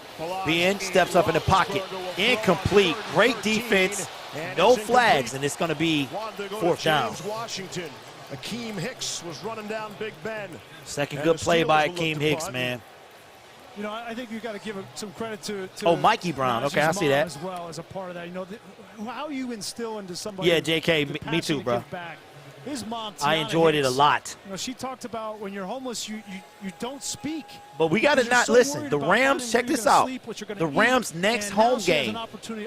Ben steps up in the pocket. Incomplete. Great defense. No flags, and it's going to be 4th down. Akeem Hicks was running down Big Ben. Second good play by Akeem Hicks, man. You know, I think you got to give some credit to oh, Mikey Brown. Okay, I see that. As well as a part of that. You know, how you instill into somebody. Yeah, JK, me too, bro. His mom, I enjoyed it a lot. You know, she talked about when you're homeless, you don't speak. But we got to not listen. The Rams, check this out. The Rams' next home game.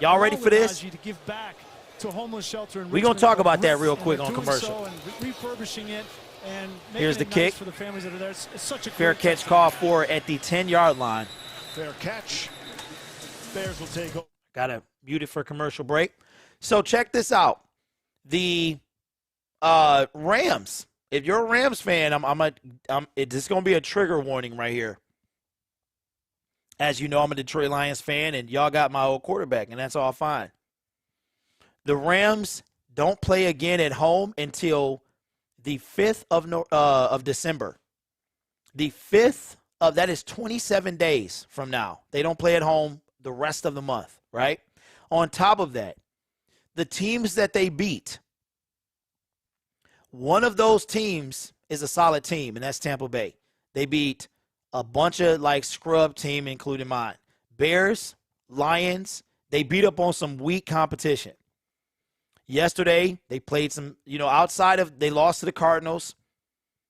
Y'all ready for this? We're going to talk about that real quick on commercial. Refurbishing it. And here's the kick. For the families that are there. It's such a fair catch call for at the 10-yard line. Fair catch. Bears will take over. Got to mute it for commercial break. So check this out. The Rams. If you're a Rams fan, it's going to be a trigger warning right here. As you know, I'm a Detroit Lions fan, and y'all got my old quarterback, and that's all fine. The Rams don't play again at home until the 5th of December. The 5th of, that is 27 days from now. They don't play at home the rest of the month, right? On top of that, the teams that they beat, one of those teams is a solid team, and that's Tampa Bay. They beat a bunch of, like, scrub team, including mine. Bears, Lions, they beat up on some weak competition. Yesterday, they played some, you know, outside of, they lost to the Cardinals,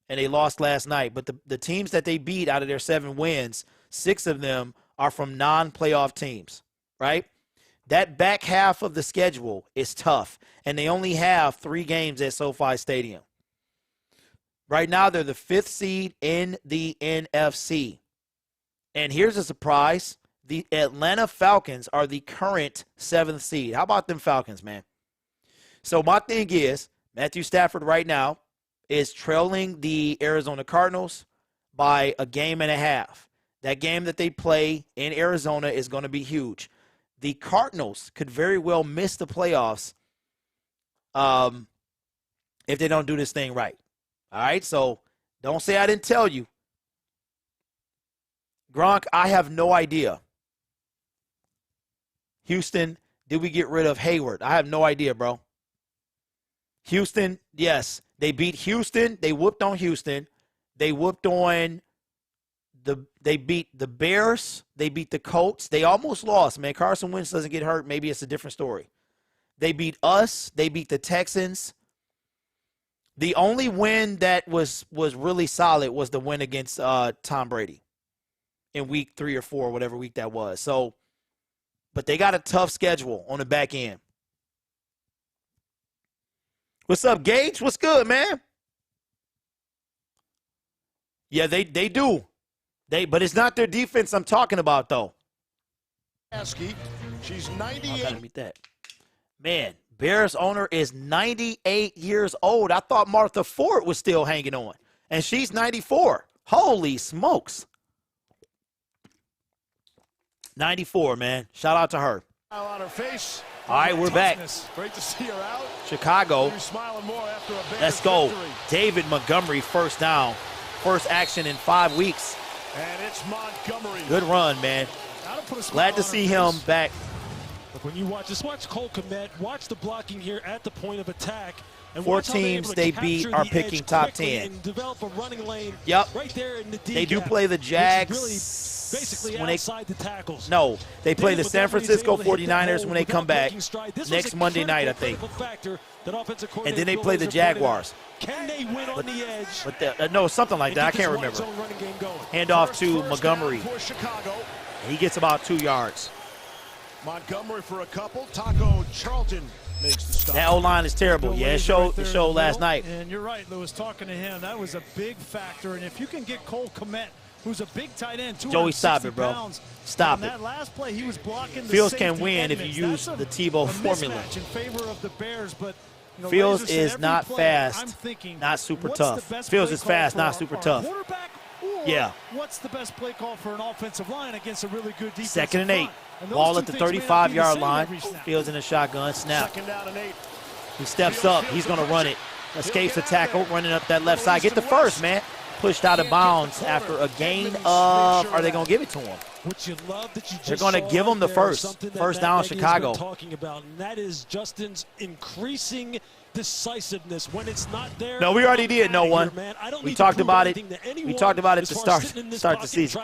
and they lost last night. But the teams that they beat out of their 7 wins, 6 of them are from non-playoff teams, right? That back half of the schedule is tough, and they only have 3 games at SoFi Stadium. Right now, they're the 5th seed in the NFC. And here's a surprise. The Atlanta Falcons are the current 7th seed. How about them Falcons, man? So my thing is, Matthew Stafford right now is trailing the Arizona Cardinals by a game and a half. That game that they play in Arizona is going to be huge. The Cardinals could very well miss the playoffs if they don't do this thing right. All right, so don't say I didn't tell you. Gronk, I have no idea. Houston, did we get rid of Hayward? I have no idea, bro. Houston, yes. They beat Houston. They whooped on Houston. They whooped on they beat the Bears. They beat the Colts. They almost lost, man. Carson Wentz doesn't get hurt. Maybe it's a different story. They beat us. They beat the Texans. The only win that was really solid was the win against Tom Brady in week 3 or 4, whatever week that was. So, but they got a tough schedule on the back end. What's up, Gage? What's good, man? Yeah, they do. But it's not their defense I'm talking about, though. She's 98. I gotta meet that. Man, Bears owner is 98 years old. I thought Martha Ford was still hanging on, and she's 94. Holy smokes. 94, man. Shout out to her. On her face. All right, we're back. Great to see her out. Chicago. Let's go. David Montgomery, first down. First action in 5 weeks. And it's Montgomery. Good run, man. Glad to see him back. Look, when you watch Cole Kmet, watch the blocking here at the point of attack. And 4 teams they beat are picking top 10. And develop a running lane Yep. right there in the D they do gap, play the Jags. really basically when outside the tackles. No, they play the San Francisco Montgomery is able to hit 49ers when they come back next Monday night, I think. And then they play the Jaguars. Can they win on the edge? But no, something like that. I can't remember. Hand off to Montgomery. He gets about 2 yards. Montgomery for a couple. Taco Charlton makes the stop. That O-line is terrible. Yeah, it showed last night. And you're right, Lewis, talking to him. That was a big factor. And if you can get Cole Kmet, who's a big tight end, 260 Joey, stop it, bro. pounds, Stop it. that last play, he was blocking the Fields safety can win if you Edmonds. use the Tebow formula. Mismatch in favor of the Bears, but you know, Fields Razor said is every not play, fast, I'm thinking, not super what's tough. the best Fields play is call fast, for not our super tough. quarterback, or Yeah. what's the best play call for an offensive line against a really good defense? 2nd and 8. Ball at the 35-yard line. Fields in a shotgun. Snap. 2nd down and 8. He steps up. He's going to run it. Escapes the tackle. Running up that left side. Get the first, man. Pushed out of bounds after a gain of. Are they going to give it to him? What you love that you just They're going to give him the first. First down, Chicago. Talking about, and that is Justin's increasing decisiveness when it's not there. No, we already did. No one. We talked about it. We talked about it to start the season.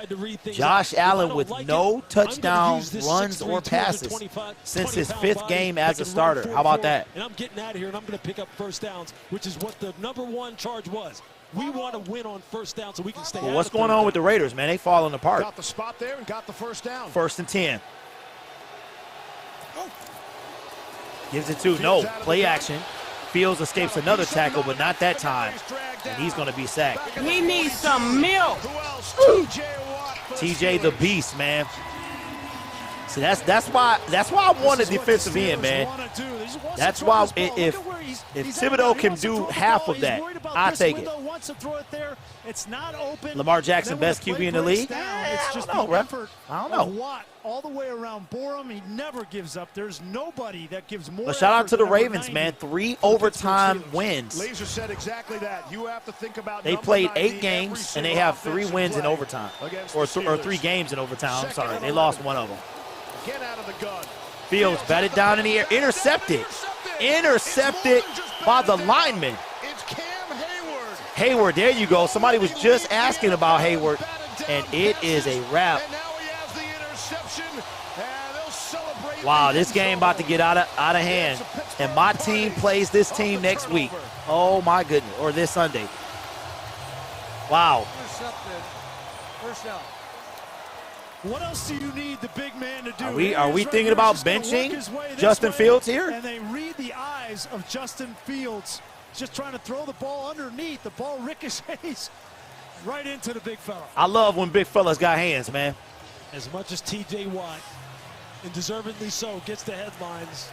Josh Allen with no touchdown runs or passes since his 5th game as a starter. How about that? And I'm getting out of here and I'm going to pick up first downs, which is what the #1 charge was. We want to win on first down so we can stay. Well, what's going on with the Raiders, man? They falling apart. Got the spot there and got the first down. 1st and 10. Gives it to no play action. Fields escapes another tackle, but not that time. And he's going to be sacked. He needs some milk. TJ the Beast, man. See, that's why I want a defensive end, man. That's why if Thibodeau can do half of that, I'll take it. Lamar Jackson, best QB in the league? It's just the effort. I don't know. Watt all the way around Borum. He never gives up. There's nobody that gives more. But shout out to the effort than Ravens, man. 3 overtime wins. Laser said exactly that. You have to think about. They played 8 games and they have 3 wins in overtime, or 3 games in overtime. I'm sorry, they lost 1 of them. Get out of the gun. Fields batted down in the air, intercepted by the lineman. It's Cam Hayward. Hayward, there you go. Somebody was just asking about Hayward, and it is a wrap. And now he has the interception, and they'll celebrate. Wow, this game about to get out of hand. And my team plays this team next week. Oh my goodness, or this Sunday. Wow. Intercepted. First down. What else do you need the big man to do? Are we thinking about benching Justin Fields here? And they read the eyes of Justin Fields. Just trying to throw the ball underneath. The ball ricochets right into the big fella. I love when big fellas got hands, man. As much as T.J. Watt, and deservedly so, gets the headlines,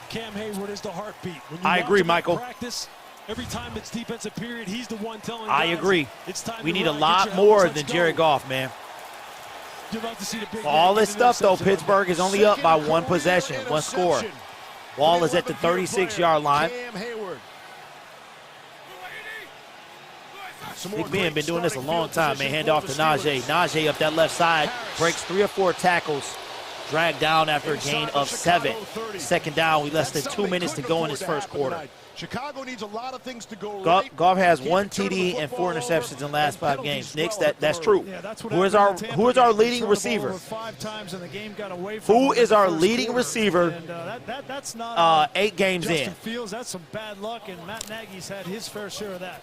Cam Hayward is the heartbeat. When you I agree, Michael. Practice, every time it's defensive period, he's the one telling I guys, agree. It's time we to need a ride, lot more than Jared Goff, man. You're about to see the big For all man this get stuff, though, interception. Pittsburgh is only up by one possession, one score. Ball is at the 36-yard line. Cam Hayward. Big Ben been doing this a long time, man. Hand off to Najee. Najee up that left side, breaks 3 or 4 tackles, dragged down after a gain of 7. Second down, we less than 2 minutes to go in this first quarter. Chicago needs a lot of things to go right. Goff has 1 TD and 4 interceptions in the last 5 games. Knicks, that's true. Who is our leading receiver? Who is our leading receiver 8 games in? Fields, that's some bad luck, and Matt Nagy's had his fair share of that.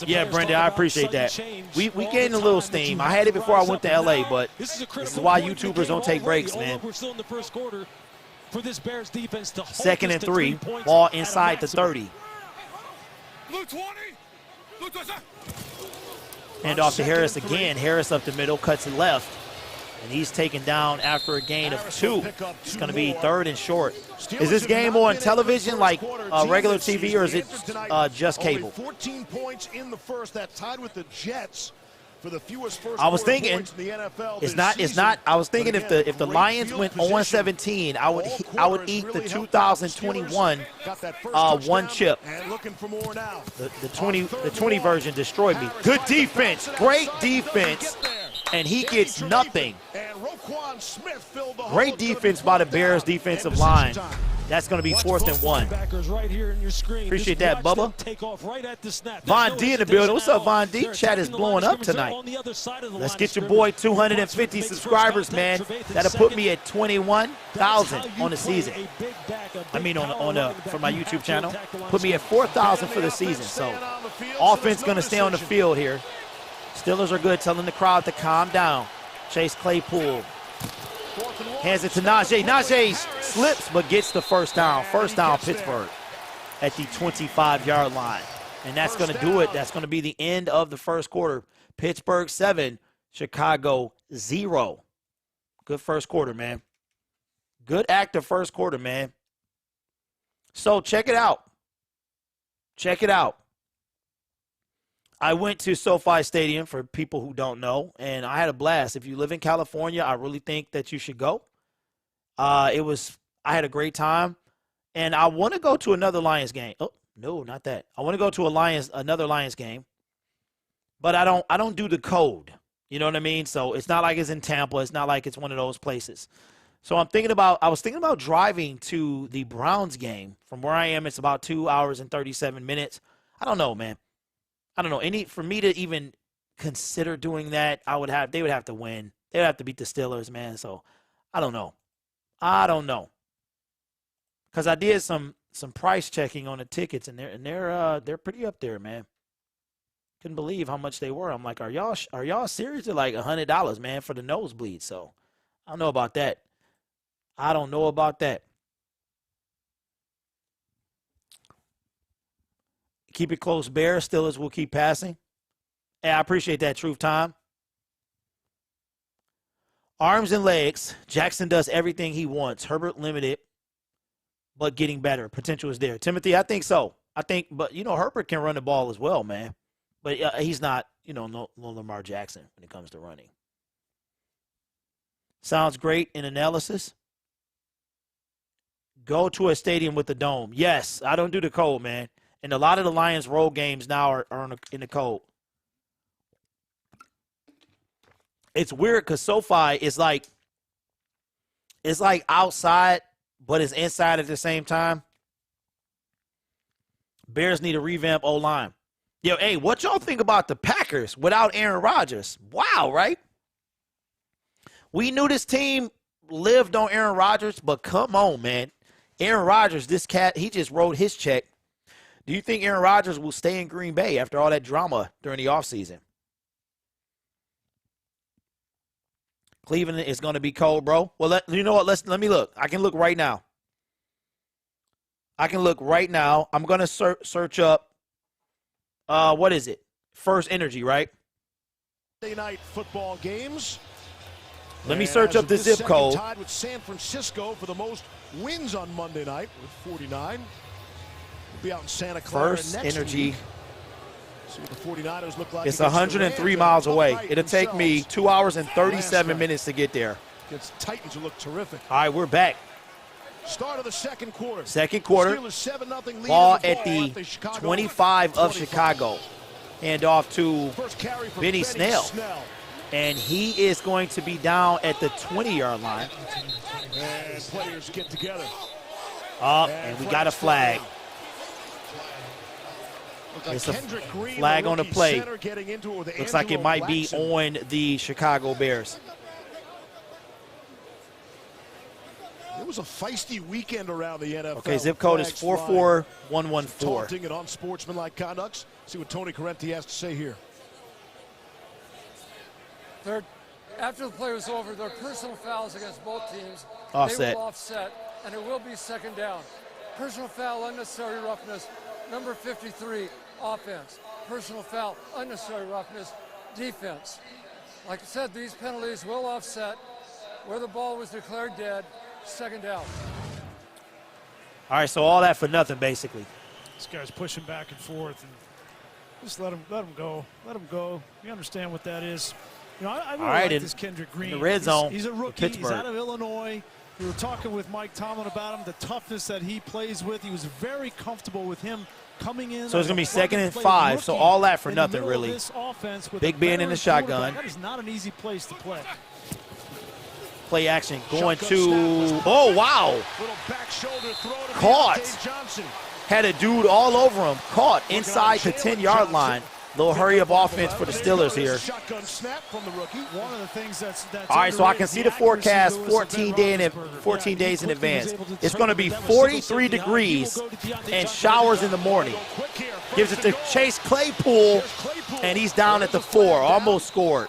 Yeah, Brendan, I appreciate that. We gained a little steam. I had it before I went to L.A., but this is why YouTubers don't take breaks, man. We're still in the first quarter for this Bears defense to hold 2nd and 3, ball inside the 30. Hand off to Harris again. Harris up the middle, cuts it left. And he's taken down after a gain of 2. It's going to be 3rd and short. Is this game on television like regular TV, or is it just cable? 14 points in the first. That tied with the Jets for the fewest first I was thinking points in the NFL it's not. I was thinking if the Lions went 0-17, I would eat the 2021 one chip. And looking for more now. The 20 version destroyed me. Good defense, great defense. And he gets nothing. Great defense by the Bears defensive line. That's going to be 4th and 1. Appreciate that, Bubba. Von D in the building. What's up, Von D? Chat is blowing up tonight. Let's get your boy 250 subscribers, man. That'll put me at 21,000 on the season. I mean, for my YouTube channel. Put me at 4,000 for the season. So, offense going to stay on the field here. Steelers are good, telling the crowd to calm down. Chase Claypool hands it to Najee. Najee slips but gets the first down. First down, Pittsburgh at the 25-yard line. And that's going to do it. That's going to be the end of the first quarter. Pittsburgh 7, Chicago 0. Good first quarter, man. Good active first quarter, man. So check it out. Check it out. I went to SoFi Stadium, for people who don't know, and I had a blast. If you live in California, I really think that you should go. I had a great time, and I want to go to another Lions game. Oh, no, not that. I want to go to another Lions game, but I don't do the code. You know what I mean? So it's not like it's in Tampa. It's not like it's one of those places. So I was thinking about driving to the Browns game. From where I am, it's about 2 hours and 37 minutes. I don't know, man. I don't know. For me to even consider doing that, they would have to win. They would have to beat the Steelers, man. So I don't know. Because I did some price checking on the tickets, and they're pretty up there, man. Couldn't believe how much they were. I'm like, are y'all serious? They're like $100, man, for the nosebleed. So I don't know about that. Keep it close, Bears. Steelers will keep passing. Hey, I appreciate that, Truth Time. Arms and legs. Jackson does everything he wants. Herbert limited, but getting better. Potential is there. Timothy, I think so. But, Herbert can run the ball as well, man. But he's not, no Lamar Jackson when it comes to running. Sounds great in analysis. Go to a stadium with a dome. Yes, I don't do the cold, man. And a lot of the Lions road games now are in the cold. It's weird because SoFi is like outside, but it's inside at the same time. Bears need a revamp O-line. Yo, hey, what y'all think about the Packers without Aaron Rodgers? Wow, right? We knew this team lived on Aaron Rodgers, but come on, man. Aaron Rodgers, this cat, he just wrote his check. Do you think Aaron Rodgers will stay in Green Bay after all that drama during the offseason? Cleveland is going to be cold, bro. Well, you know what? Let me look. I can look right now. I'm going to search up, what is it? First Energy, right? Monday night football games. Let me search up the zip code. Tied with San Francisco for the most wins on Monday night with 49. We'll be out in Santa Clara First next Energy. week. See what the 49ers look like. It's 103 miles away. It'll take me 2 hours and 37 minutes to get there. Against Titans, who look terrific. All right, we're back. Start of the second quarter. Second quarter. Steelers 7-0 lead Ball the at the 25 of Chicago. Hand off to Benny Snell. And he is going to be down at the 20-yard line. And players get together. And we got a flag. It's a flag on the play. Looks like it might be on the Chicago Bears. It was a feisty weekend around the NFL. Okay, zip code is 44114. Taunting and unsportsmanlike conducts. See what Tony Correnti has to say here. After the play was over, there are personal fouls against both teams. Offset. They will offset, and it will be second down. Personal foul, unnecessary roughness, number 53, offense. Personal foul, unnecessary roughness, defense. Like I said, these penalties will offset where the ball was declared dead, second down. All right, so all that for nothing, basically. This guy's pushing back and forth, and just let him go. Let him go. You understand what that is. You know, I really like this Kendrick Green. In the red zone. He's a rookie. He's out of Illinois. We were talking with Mike Tomlin about him, the toughness that he plays with. He was very comfortable with him coming in. So it's going to be 2nd and 5, so all that for nothing, really. Big Ben in the shotgun. That is not an easy place to play. Play action going to, oh, wow. Caught. Had a dude all over him. Caught inside the 10-yard line. Little hurry-up offense for the Steelers here. All right, so I can see the forecast 14 days in advance. It's going to be 43 degrees and showers in the morning. Gives it to Chase Claypool, and he's down at the 4, almost scored.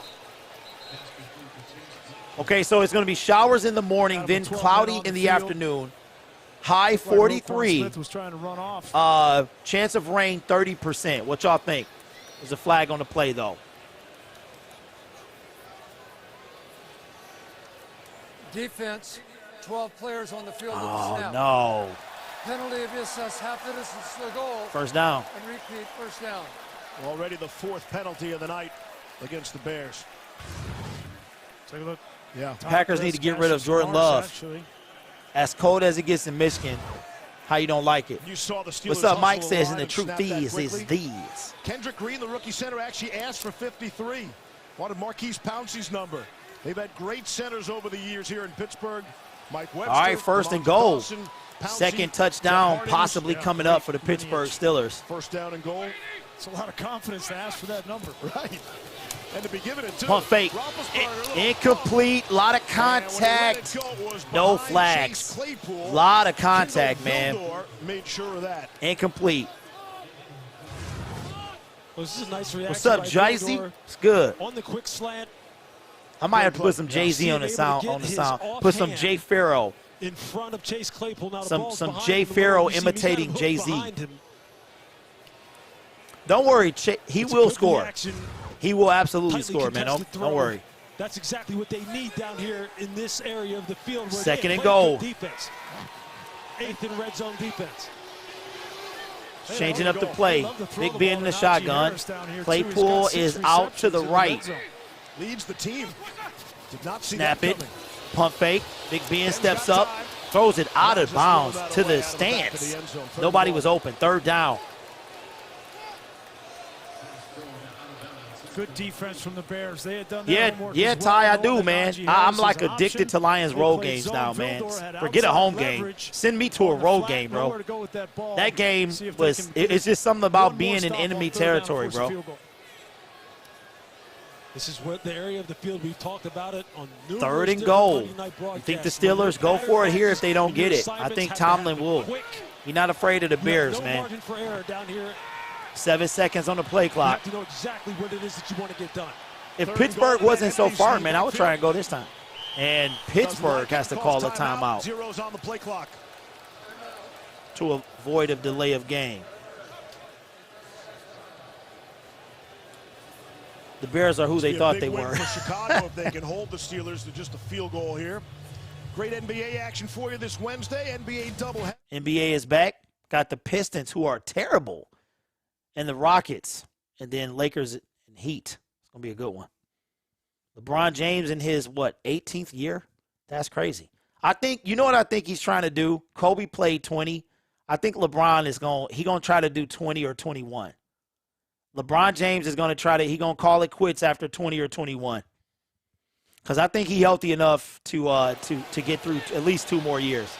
Okay, so it's going to be showers in the morning, then cloudy in the afternoon. High 43. Chance of rain 30%. What y'all think? There's a flag on the play, though. Defense, 12 players on the field. Oh, no. Penalty if you assess half the distance to the goal. First down. And repeat, first down. Already the 4th penalty of the night against the Bears. Take a look. Yeah. Packers need to get rid of Jordan Love. As cold as it gets in Michigan, how you don't like it? You saw the Steelers. What's up, Mike says, and the truth is these. Kendrick Green, the rookie center, actually asked for 53. Wanted Marquise Pouncey's number. They've had great centers over the years here in Pittsburgh. Mike Webster. All right, first and goal. Second touchdown possibly coming up for the Pittsburgh Steelers. First down and goal. It's a lot of confidence to ask for that number. Right. And to be given it to pump fake. Incomplete. A lot of contact. No flags. A lot of contact, man. Made sure of that. Incomplete. Well, this is a nice reaction. What's up, Jay-Z? It's good. On the quick slant. I might have to put some Jay-Z on the sound. Put some Jay Farrow. In front of Chase Claypool. Now some Jay Farrow imitating Jay-Z. Don't worry, he will score. He will absolutely score, man. Don't worry. That's exactly what they need down here in this area of the field. Where second and goal. Defense. 8th in red zone defense. Changing up the play. Big Ben in the shotgun. Claypool is out to the right. Leads the team. Did not see snap it. Pump fake. Big Ben steps up. Throws it out of bounds to the stands. Nobody was open. Third down. Good defense from the Bears. They had done that. Yeah, Ty, I do, man. I'm like addicted to Lions road games now, man. Forget a home game. Send me to a road game, bro. That game was, it's just something about being in enemy territory, bro. This is what the area of the field we've talked about it on numerous 3rd and goal. You think the Steelers go for it here if they don't get it? I think Tomlin will. He's not afraid of the Bears, man. 7 seconds on the play clock. You have to know exactly what it is that you want to get done. If Pittsburgh wasn't so far, man, I would try and go this time. And Pittsburgh has to call a timeout. Zeros on the play clock. To avoid a delay of game. The Bears are who they thought they were. For Chicago, if they can hold the Steelers to just a field goal here. Great NBA action for you this Wednesday. NBA doubleheader. NBA is back. Got the Pistons, who are terrible, and the Rockets, and then Lakers and Heat. It's going to be a good one. LeBron James in his, 18th year? That's crazy. I think, you know what I think he's trying to do? Kobe played 20. I think LeBron is going to try to do 20 or 21. LeBron James is going to he's going to call it quits after 20 or 21. Because I think he's healthy enough to get through at least 2 more years.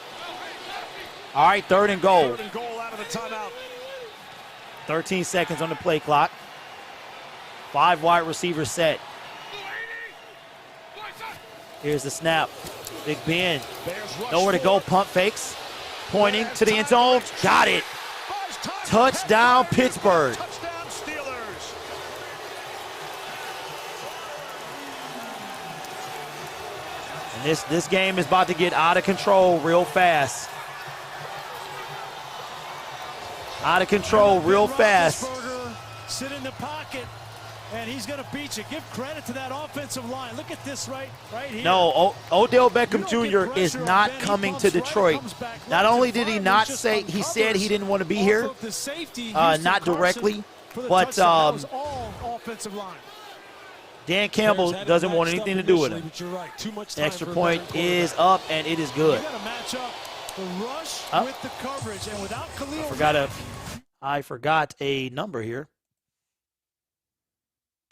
All right, 3rd and goal. 3rd and goal out of the timeout. 13 seconds on the play clock. 5 wide receivers set. Here's the snap. Big Ben. Nowhere to go. Pump fakes. Pointing to the end zone. Got it. Touchdown, Pittsburgh. Touchdown, Steelers. And this game is about to get out of control real fast. Out of control real fast. Sit in the pocket, and he's going to beat you. Give credit to that offensive line. Look at this right here. No, Odell Beckham Jr. is not coming to Detroit. Not only did he not say, he said he didn't want to be here, not directly, but Dan Campbell doesn't want anything to do with him. The extra point is up, and it is good. I forgot a number here.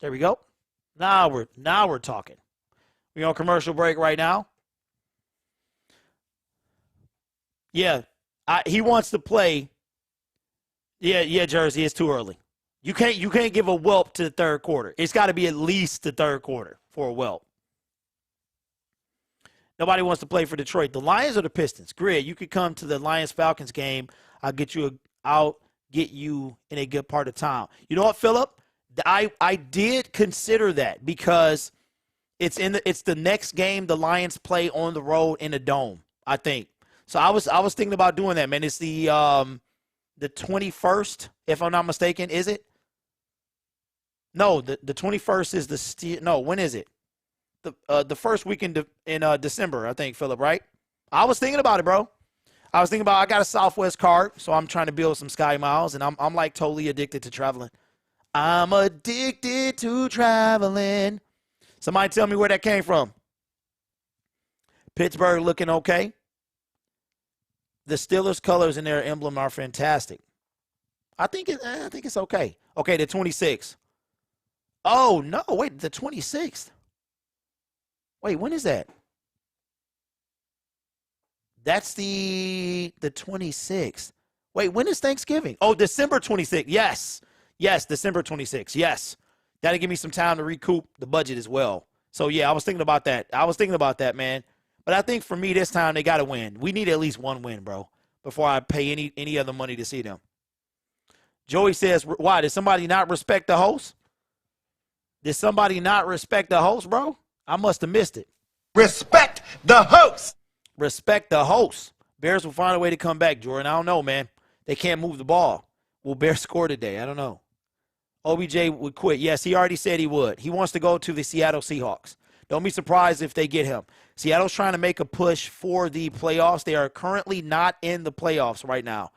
There we go. Now we're talking. We're on commercial break right now. Yeah, he wants to play. Yeah, Jersey, it's too early. You can't give a whelp to the 3rd quarter. It's got to be at least the 3rd quarter for a whelp. Nobody wants to play for Detroit. The Lions or the Pistons? Grid, you could come to the Lions-Falcons game. I'll get you in a good part of town. You know what, Phillip? I did consider that because it's the next game the Lions play on the road in a dome, I think. So I was thinking about doing that, man. It's the 21st, if I'm not mistaken, is it? No, the 21st is no, when is it? The first weekend in December, I think, Phillip, right? I was thinking about it, bro. I got a Southwest card, so I'm trying to build some Sky Miles, and I'm like totally addicted to traveling. I'm addicted to traveling. Somebody tell me where that came from. Pittsburgh looking okay. The Steelers colors in their emblem are fantastic. I think it's okay. Okay, the 26th. Oh, no, wait, the 26th. Wait, when is that? That's the 26th. Wait, when is Thanksgiving? Oh, December 26th. Yes. Yes, December 26th. Yes. That'll give me some time to recoup the budget as well. So, yeah, I was thinking about that. Man. But I think for me this time they got to win. We need at least one win, bro, before I pay any other money to see them. Joey says, why? Did somebody not respect the host? Did somebody not respect the host, bro? I must have missed it. Respect the host. Respect the host. Bears will find a way to come back, Jordan. I don't know, man. They can't move the ball. Will Bears score today? I don't know. OBJ would quit. Yes, he already said he would. He wants to go to the Seattle Seahawks. Don't be surprised if they get him. Seattle's trying to make a push for the playoffs. They are currently not in the playoffs right now.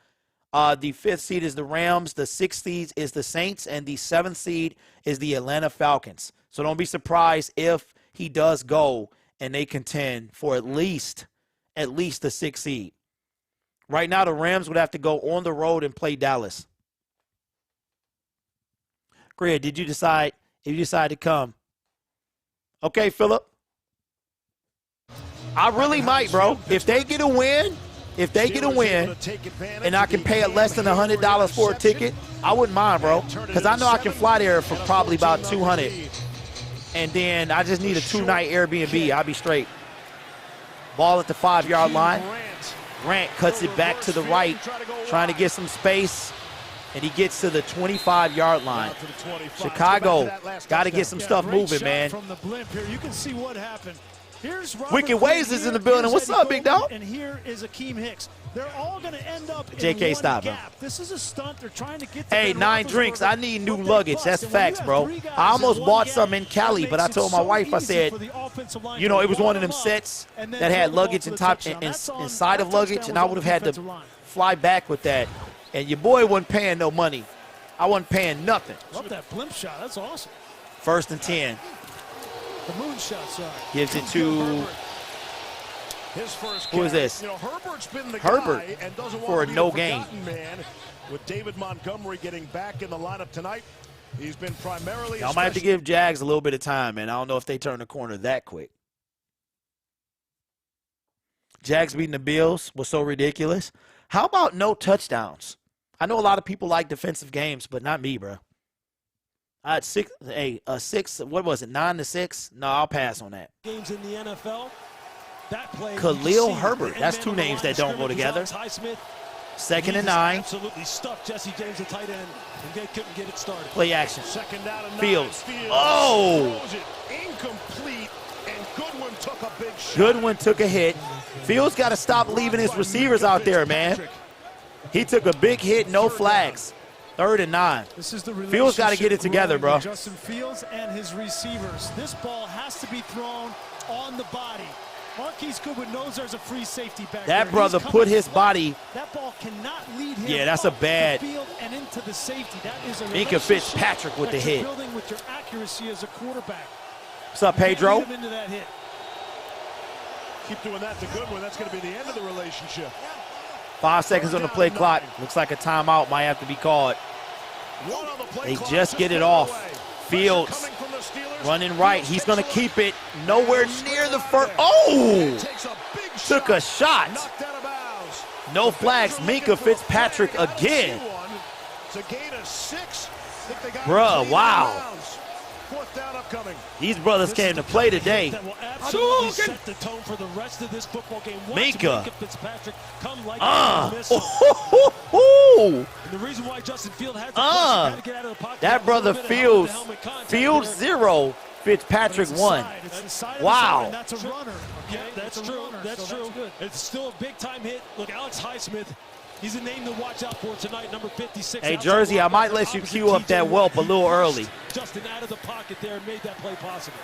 The 5th seed is the Rams. The 6th seed is the Saints. And the 7th seed is the Atlanta Falcons. So don't be surprised if he does go and they contend for at least the 6th seed. Right now, the Rams would have to go on the road and play Dallas. Greg, did you decide if you decide to come? Okay, Phillip. I really might, bro. If they get a win, and I can pay it less than $100 for a ticket, I wouldn't mind, bro. Because I know I can fly there for probably about $200. And then I just need a 2-night Airbnb. I'll be straight. Ball at the 5-yard line. Grant cuts it back to the right, trying to get some space. And he gets to the 25-yard line. Chicago got to get some stuff moving, man. From the blimp here, you can see what happened. Here's Robert Wicked Ways is in the building. What's up, big dog? And here is Akeem Hicks. They're all going to end up in JK, one stop, gap. man. This is a stunt. They're trying to get to Hey, Ben 9 drinks. I need new luggage. That's facts, bro. I almost bought some in Cali, but I told my wife, I said, you know, it was one of them sets that had luggage inside of luggage, and I would have had to fly back with that. And your boy wasn't paying no money. I wasn't paying nothing. Love that blimp shot. That's awesome. 1st and 10. The moonshot side. Gives it to his first who is this? You know, Herbert's been the Herbert guy and doesn't for want a to be no the gain. forgotten man. With David Montgomery getting back in the lineup tonight, he's been primarily. Y'all might have to give Jags a little bit of time, man. I don't know if they turn the corner that quick. Jags beating the Bills was so ridiculous. How about no touchdowns? I know a lot of people like defensive games, but not me, bro. I had 6, what was it, 9-6? No, I'll pass on that. Games in the NFL. That play, Khalil Herbert. That's 2 names that don't go together. 2nd and 9. Absolutely stuffed Jesse James, the tight end, and they couldn't get it started. Play action. 2nd down and 9. Fields. Fields. Oh! Incomplete, and Goodwin took a big shot. Goodwin took a hit. Fields got to stop leaving his receivers out there, man. He took a big hit, no flags. 3rd and 9. This is the Fields got to get it together, bro. Justin Fields and his receivers. This ball has to be thrown on the body. Marquise Goodwin knows there's a free safety back that there. brother put his body. That ball cannot lead him. Yeah, that's a bad. The field and into the safety. That is a Minka Fitzpatrick with the hit. Building with your accuracy as a quarterback. What's up, Pedro? Get him into that hit. Keep doing that to Goodwin. That's going to be the end of the relationship. 5 seconds on the play clock. Looks like a timeout might have to be called. They just get it off. Fields running right. He's going to keep it nowhere near the first. Oh! Took a shot. No flags. Minka Fitzpatrick again. Bruh, wow. These brothers came to play today. That will absolutely set the tone for the rest of this football game. Minka Fitzpatrick come like and the reason why Justin Fields had to get out of the pocket. That brother Fields 0, Fitzpatrick 1. Wow. That's a runner. Okay, that's true. That's true. It's still a big time hit. Look, Alex Highsmith. He's a name to watch out for tonight, number 56. Hey, Jersey, I might let you cue up that whelp a little early. Justin out of the pocket there and made that play possible.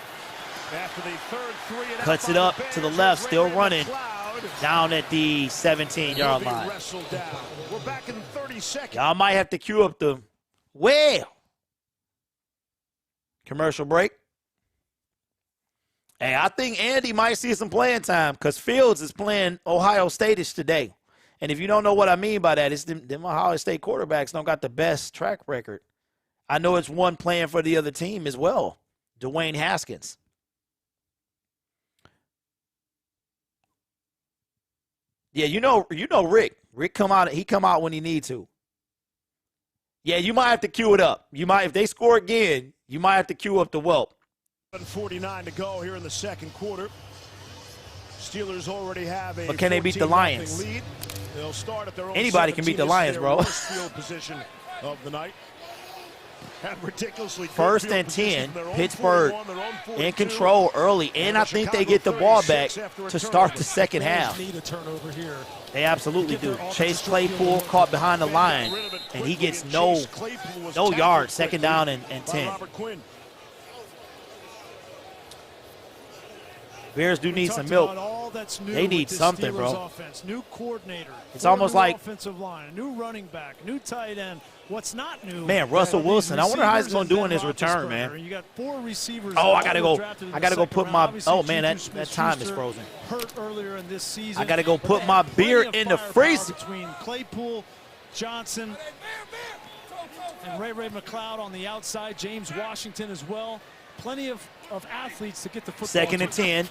After the third 3 and Cuts it up to the left, still running. Down at the 17-yard line. We're back in 30 seconds. Y'all might have to cue up the commercial break. Hey, I think Andy might see some playing time because Fields is playing Ohio State-ish today. And if you don't know what I mean by that, it's them Ohio State quarterbacks don't got the best track record. I know it's one playing for the other team as well, Dwayne Haskins. Yeah, you know Rick. Rick come out. He come out when he need to. Yeah, you might have to cue it up. You might, if they score again, you might have to cue up the whelp. 7:49 to go here in the second quarter. Steelers already have a. But can they beat the Lions? Lead. They'll start at their own. Anybody can beat the Lions, bro. Field position of the night. Ridiculously 1st and 10, Pittsburgh in control early, and I think they get the ball back to start the second half. They absolutely do. Chase Claypool caught behind the line, and he gets no yards, 2nd down and 10. Bears do need some milk. They need something, bro. New coordinator. It's almost like offensive line, a new running back, new tight end. What's not new? Man, Russell Wilson. I wonder how he's going to do in his return, man. You got 4 receivers. Oh, I got to go put my. Oh man, that time is frozen. Hurt earlier in this season. I got to go put my beer in the freezer. Between Claypool, Johnson, and Ray McLeod on the outside, James Washington as well. Plenty of athletes to get the football. 2nd and 10.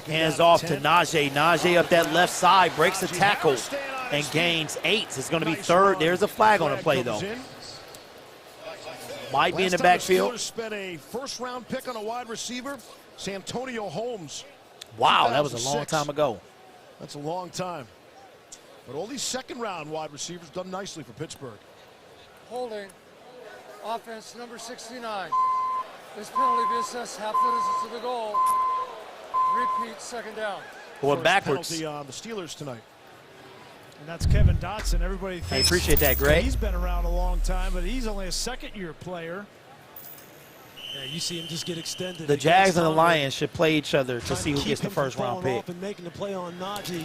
Hands off to Najee. Najee up that left side, breaks the tackle, and gains 8. It's going to be 3rd. There's a flag on the play, though. Might be in the backfield. Steelers spent a 1st-round pick on a wide receiver, Santonio Holmes. Wow, that was a long time ago. That's a long time. But all these 2nd-round wide receivers done nicely for Pittsburgh. Holding. Offense number 69. This penalty be assessed half the distance to the goal. Repeat, second down. Going backwards. Penalty on the Steelers tonight. And that's Kevin Dotson. Everybody thinks I appreciate that, Greg. He's been around a long time, but he's only a second-year player. Yeah, you see him just get extended. The Jags and the Lions should play each other to see who gets the first-round pick.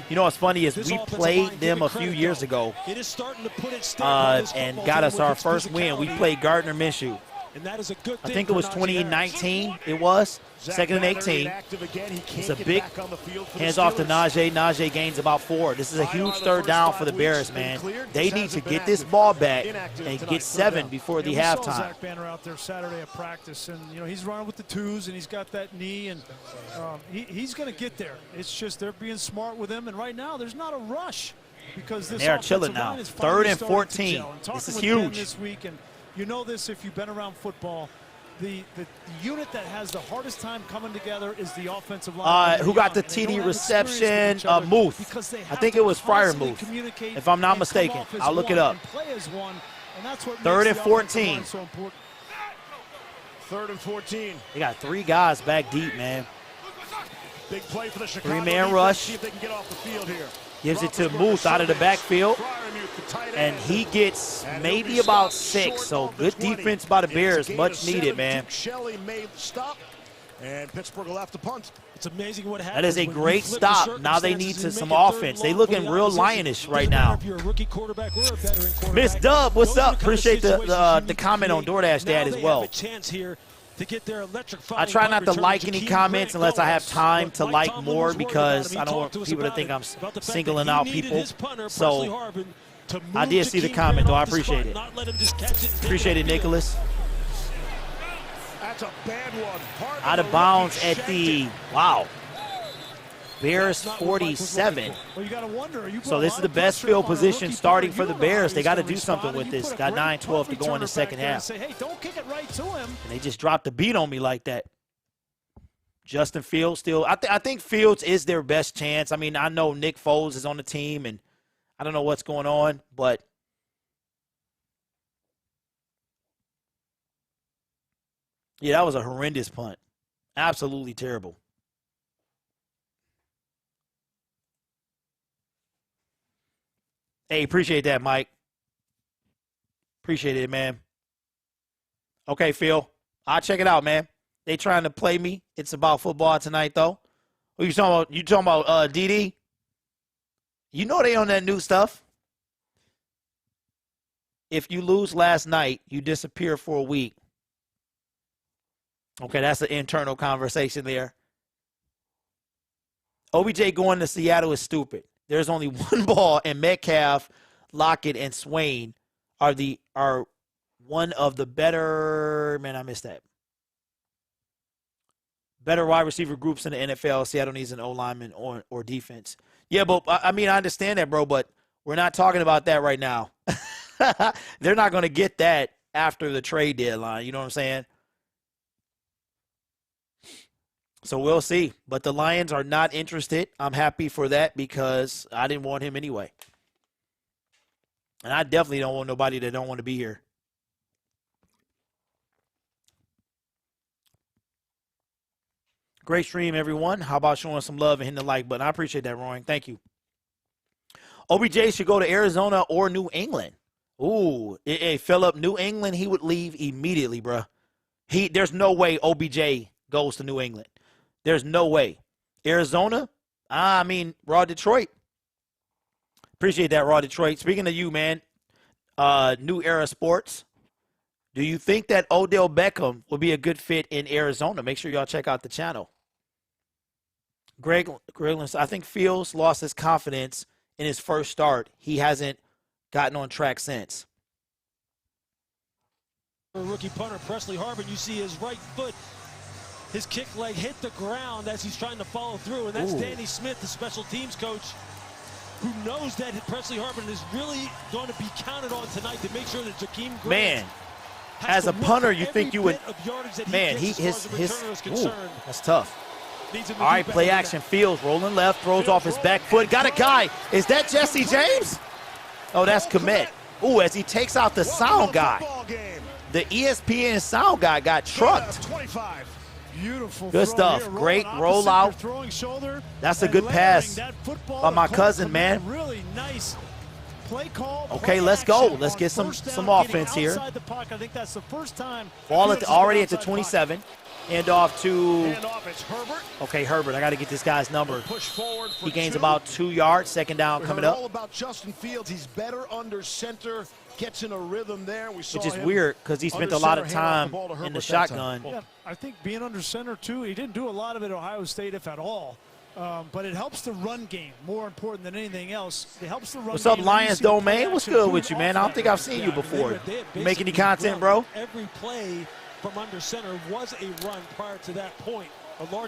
You know what's funny is we played them a few years ago and got us our first win. We played Gardner Minshew. And that is a good thing. I think it was 2019. It was second and 18. It's a big hands off to Najee. Najee gains about 4. This is a huge third down for the Bears, man. They need to get this ball back and get 7 before the halftime. Zach Banner out there Saturday at practice, and you know he's running with the 2s, and he's got that knee, and he's going to get there. It's just they're being smart with him, and right now there's not a rush because this they're chilling now. 3rd and 14. This is huge. This week, and you know this if you've been around football. The unit that has the hardest time coming together is the offensive line. Who got the TD reception? Muth. I think it was Freiermuth, if I'm not mistaken. I'll look it up. 3rd and 14. 3rd and 14. They got 3 guys back deep, man. Big play for the Chicago 3-man rush. See if they can get off the field here. Gives it to Muth out of the backfield, and he gets maybe about 6. So good defense by the Bears, much needed, man. Shelley made the stop, and Pittsburgh will have to punt. It's amazing what happens. That is a great stop. Now they need some offense. They looking real lionish right now. Miss Dub, what's up? Appreciate the comment on DoorDash Dad as well. I try not to like any comments unless I have time to like more because I don't want people to think I'm singling out people. So I did see the comment, though. I appreciate it. Appreciate it, Nicholas. That's a bad one. Out of bounds at the, wow, Bears 47. So this is the best field position starting for the Bears. They got to do something with this. Got 9-12 to go in the second half. Hey, don't kick it right to him. And they just dropped the beat on me like that. Justin Fields still, I think Fields is their best chance. I mean, I know Nick Foles is on the team, and I don't know what's going on, but yeah, that was a horrendous punt. Absolutely terrible. Hey, appreciate that, Mike. Appreciate it, man. Okay, Phil. I'll check it out, man. They trying to play me. It's about football tonight, though. What you talking about? You talking about DD? You know they on that new stuff. If you lose last night, you disappear for a week. Okay, that's an internal conversation there. OBJ going to Seattle is stupid. There's only one ball, and Metcalf, Lockett, and Swain are one of the better, man, I missed that. Better wide receiver groups in the NFL. Seattle needs an O-lineman or defense. Yeah, but, I mean, I understand that, bro, but we're not talking about that right now. They're not going to get that after the trade deadline. You know what I'm saying? So we'll see. But the Lions are not interested. I'm happy for that because I didn't want him anyway. And I definitely don't want nobody that don't want to be here. Great stream, everyone. How about showing some love and hitting the like button? I appreciate that, Roy. Thank you. OBJ should go to Arizona or New England. Ooh, hey, Philip, New England, he would leave immediately, bro. There's no way OBJ goes to New England. There's no way. Arizona? I mean, Raw Detroit. Appreciate that, Raw Detroit. Speaking of you, man, New Era Sports, do you think that Odell Beckham would be a good fit in Arizona? Make sure y'all check out the channel. Greg, I think Fields lost his confidence in his first start. He hasn't gotten on track since. Rookie punter Presley Harvin, you see his right foot, his kick leg hit the ground as he's trying to follow through, and that's Danny Smith, the special teams coach, who knows that Presley Harvin is really going to be counted on tonight to make sure that Jakeem Grant, man, as a punter, you think you would, man, that's tough. All right, play action, Fields, rolling left, throws off his back foot, got a guy. Is that Jesse James? Oh, that's Komet. Ooh, as he takes out the sound guy. The ESPN sound guy got trucked. Beautiful. Good stuff. Here, Great rolling rollout. throwing shoulder. That's a good pass by my cousin, man. Really nice play call. Okay, let's go. Let's get some offense here. The pocket. I think that's the first time. Ball already at the 27. Hand off to. Hand off, it's Herbert. Okay, Herbert. I got to get this guy's number. Push forward for He gains 2. about 2 yards. Second down coming up. All about Justin Fields. He's better under center. Gets in a rhythm there. We saw Which is him weird because he spent a lot of time in the shotgun. Yeah, I think being under center too. He didn't do a lot of it at Ohio State, if at all. But it helps the run game more important than anything else. It helps the run What's game. up, Lions Domain? What's good with you, man? I don't think I've seen you before. You make any content, bro? Every play from under center was a run prior to that point.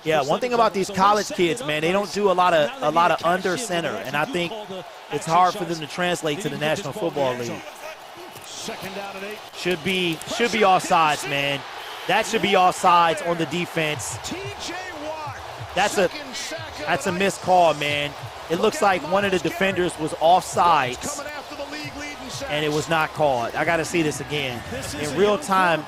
Yeah, one thing about these college kids, man, they don't do a lot of under center, and I think it's hard for them to translate to the National Football League. Second down and 8. Should be offsides, man. That should be offsides on the defense. That's a missed call, man. It looks like one of the defenders was offsides, and it was not called. I got to see this again in real time.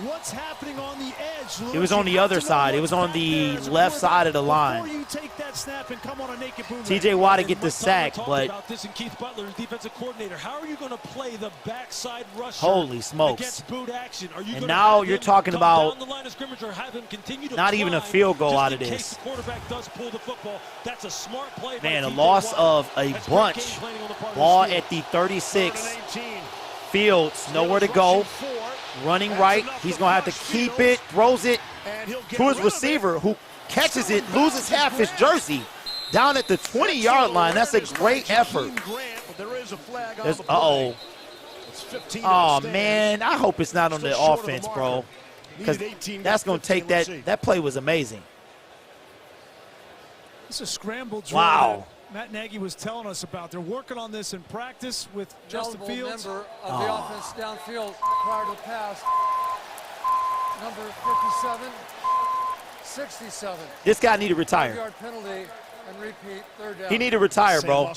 What's happening on the edge? It was on the other side. It was on the left side of the line. TJ Watt to get the sack, but Keith Butler, defensive coordinator, how are you going to play the backside rusher? Holy smokes! Against boot action? Are you and now you're talking about not even a field goal out of this. The quarterback does pull the football. That's a smart play. Man, a loss of a bunch. Ball at the 36. Fields nowhere to go. Running right, he's going to have to keep it, throws it to his receiver, who catches it, loses half his jersey down at the 20-yard line. That's a great effort. Uh-oh. Oh, man, I hope it's not on the offense, bro, because that's going to take that. That play was amazing. It's a scramble drill. Wow. Matt Nagy was telling us about. They're working on this in practice with Justin Fields. Member of the offense downfield prior to the pass. Number 57, 67. This guy need to retire. 5-yard penalty and repeat, third down. He need to retire, bro.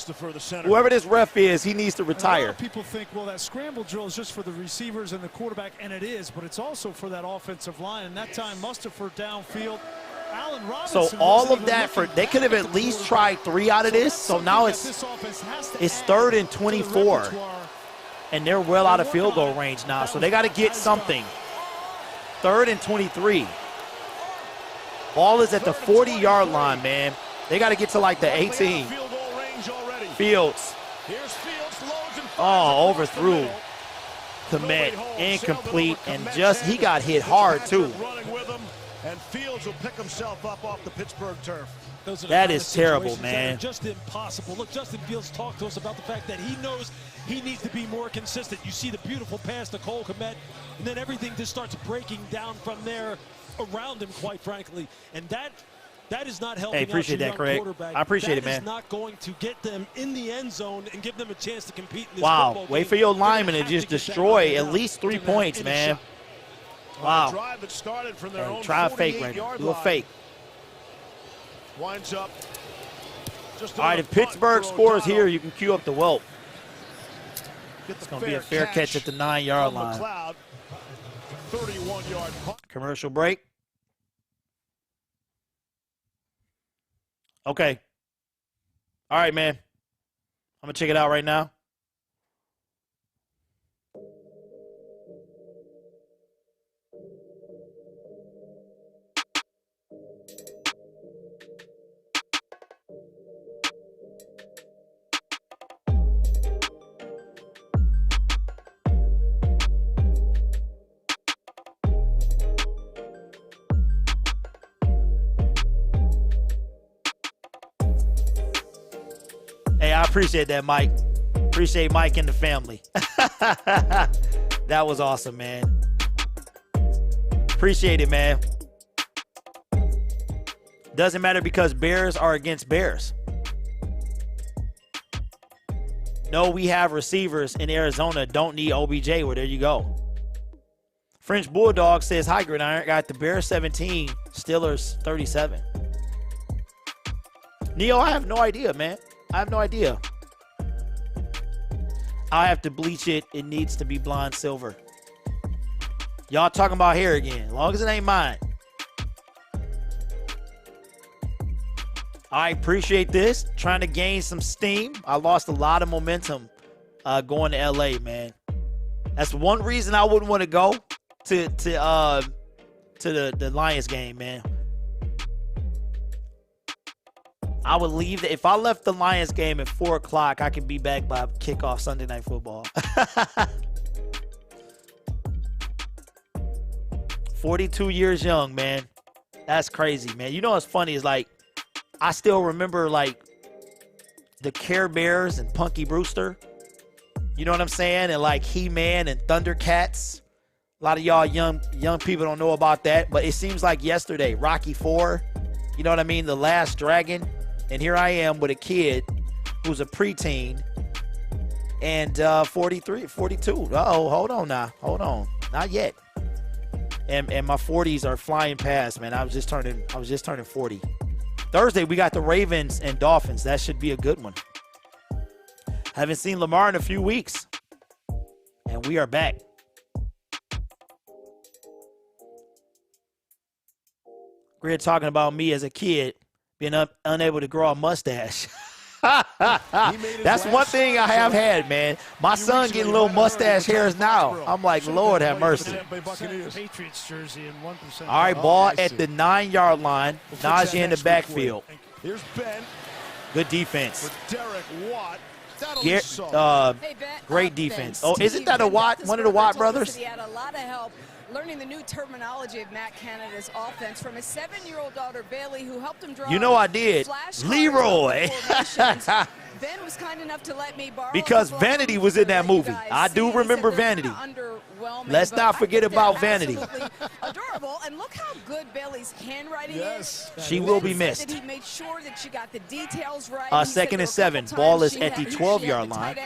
Whoever this ref is, he needs to retire. A lot of people think, well, that scramble drill is just for the receivers and the quarterback, and it is, but it's also for that offensive line. And that time, Mustipher downfield. So all of that they could have at least tried 3 out of this. So now it's 3rd and 24, and they're well out of field goal range now. So they got to get something. 3rd and 23. Ball is at the 40-yard line, man. They got to get to like the 18. Fields. Oh, overthrew. Komet, incomplete, and he got hit hard too. And Fields will pick himself up off the Pittsburgh turf. That is terrible, man. Just impossible. Look, Justin Fields talked to us about the fact that he knows he needs to be more consistent. You see the beautiful pass to Cole Kmet, and then everything just starts breaking down from there around him, quite frankly. And that is not helping. Hey, appreciate that, Craig. I appreciate it, man. That is not going to get them in the end zone and give them a chance to compete in this wow, football wait game. for your lineman to just destroy at least 3 points, man. Wow. Drive that started from their own try a fake right now. Do a fake. Winds up. All right, if Pittsburgh scores here, you can cue up the Whelp. It's going to be a fair catch at the 9-yard line. 31-yard commercial break. Okay. All right, man. I'm going to check it out right now. Hey, I appreciate that, Mike. Appreciate Mike and the family. That was awesome, man. Appreciate it, man. Doesn't matter because Bears are against Bears. No, we have receivers in Arizona. Don't need OBJ. Well, there you go. French Bulldog says, hi, Gridiron. Got the Bears 17, Steelers 37. Neo, I have no idea, man. I have no idea. I have to bleach it. It needs to be blonde silver. Y'all talking about hair again. As long as it ain't mine. I appreciate this. Trying to gain some steam. I lost a lot of momentum going to LA, man. That's one reason I wouldn't want to go to the Lions game, man. I would leave. If I left the Lions game at 4 o'clock, I could be back by kickoff Sunday Night Football. 42 years young, man. That's crazy, man. You know what's funny is, like, I still remember, like, the Care Bears and Punky Brewster. You know what I'm saying? And, like, He-Man and Thundercats. A lot of y'all young people don't know about that, but it seems like yesterday. Rocky IV, you know what I mean? The Last Dragon. And here I am with a kid who's a preteen and 42. Uh-oh, hold on now. Hold on. Not yet. And my 40s are flying past, man. I was just turning 40. Thursday, we got the Ravens and Dolphins. That should be a good one. Haven't seen Lamar in a few weeks. And we are back. We're talking about me as a kid being unable to grow a mustache. That's one thing I have had, man. My son getting little mustache hairs now. I'm like, Lord have mercy. Patriots jersey and 1%. All right, ball at the 9-yard line. Najee in the backfield. Here's Ben. Good defense. Derek Watt. Great defense. Oh, isn't that one of the Watt brothers? He had a lot of help learning the new terminology of Matt Canada's offense from his 7-year-old daughter, Bailey, who helped him draw. You know I did. Leroy. Ben was kind enough to let me borrow. Because Vanity was in that movie. I do remember Vanity. Let's not forget about Vanity. Adorable, and look how good Bailey's handwriting is. She will be missed. He made sure that she got the details right. 2nd and 7. Ball is at the 12-yard line.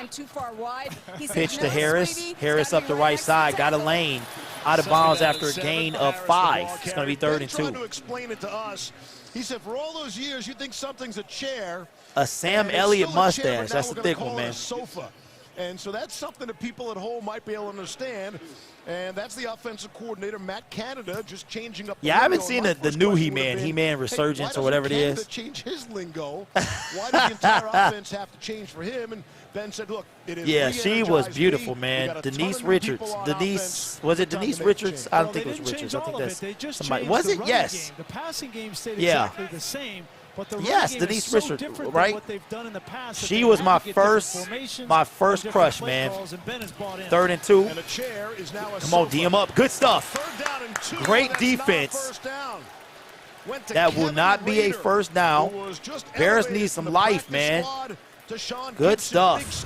Pitch to Harris. Harris up the right side. Got a lane. Out of bounds after a gain of 5. It's going to be 3rd and 2. To explain it to us, he said, for all those years, you think something's a chair. A Sam Elliott mustache. That's the thick one, man. Sofa. And so that's something that people at home might be able to understand. And that's the offensive coordinator, Matt Canada, just changing up. Yeah, I haven't seen the new He-Man Resurgence or whatever it is. Change his lingo. Why does the entire offense have to change for him? And Ben said, look, it is. Yeah, she was beautiful, man. Denise Richards. Was it Denise Richards? I don't think it was Richards. I think that's somebody. Was it? Yes. The passing game stayed exactly the same. But the Denise Richards, right? What they've done in the past. She was my first crush, man. 3rd and 2. Come on, D him up. Good stuff. Great defense. That will not be a first down. Bears need some life, man. Good stuff.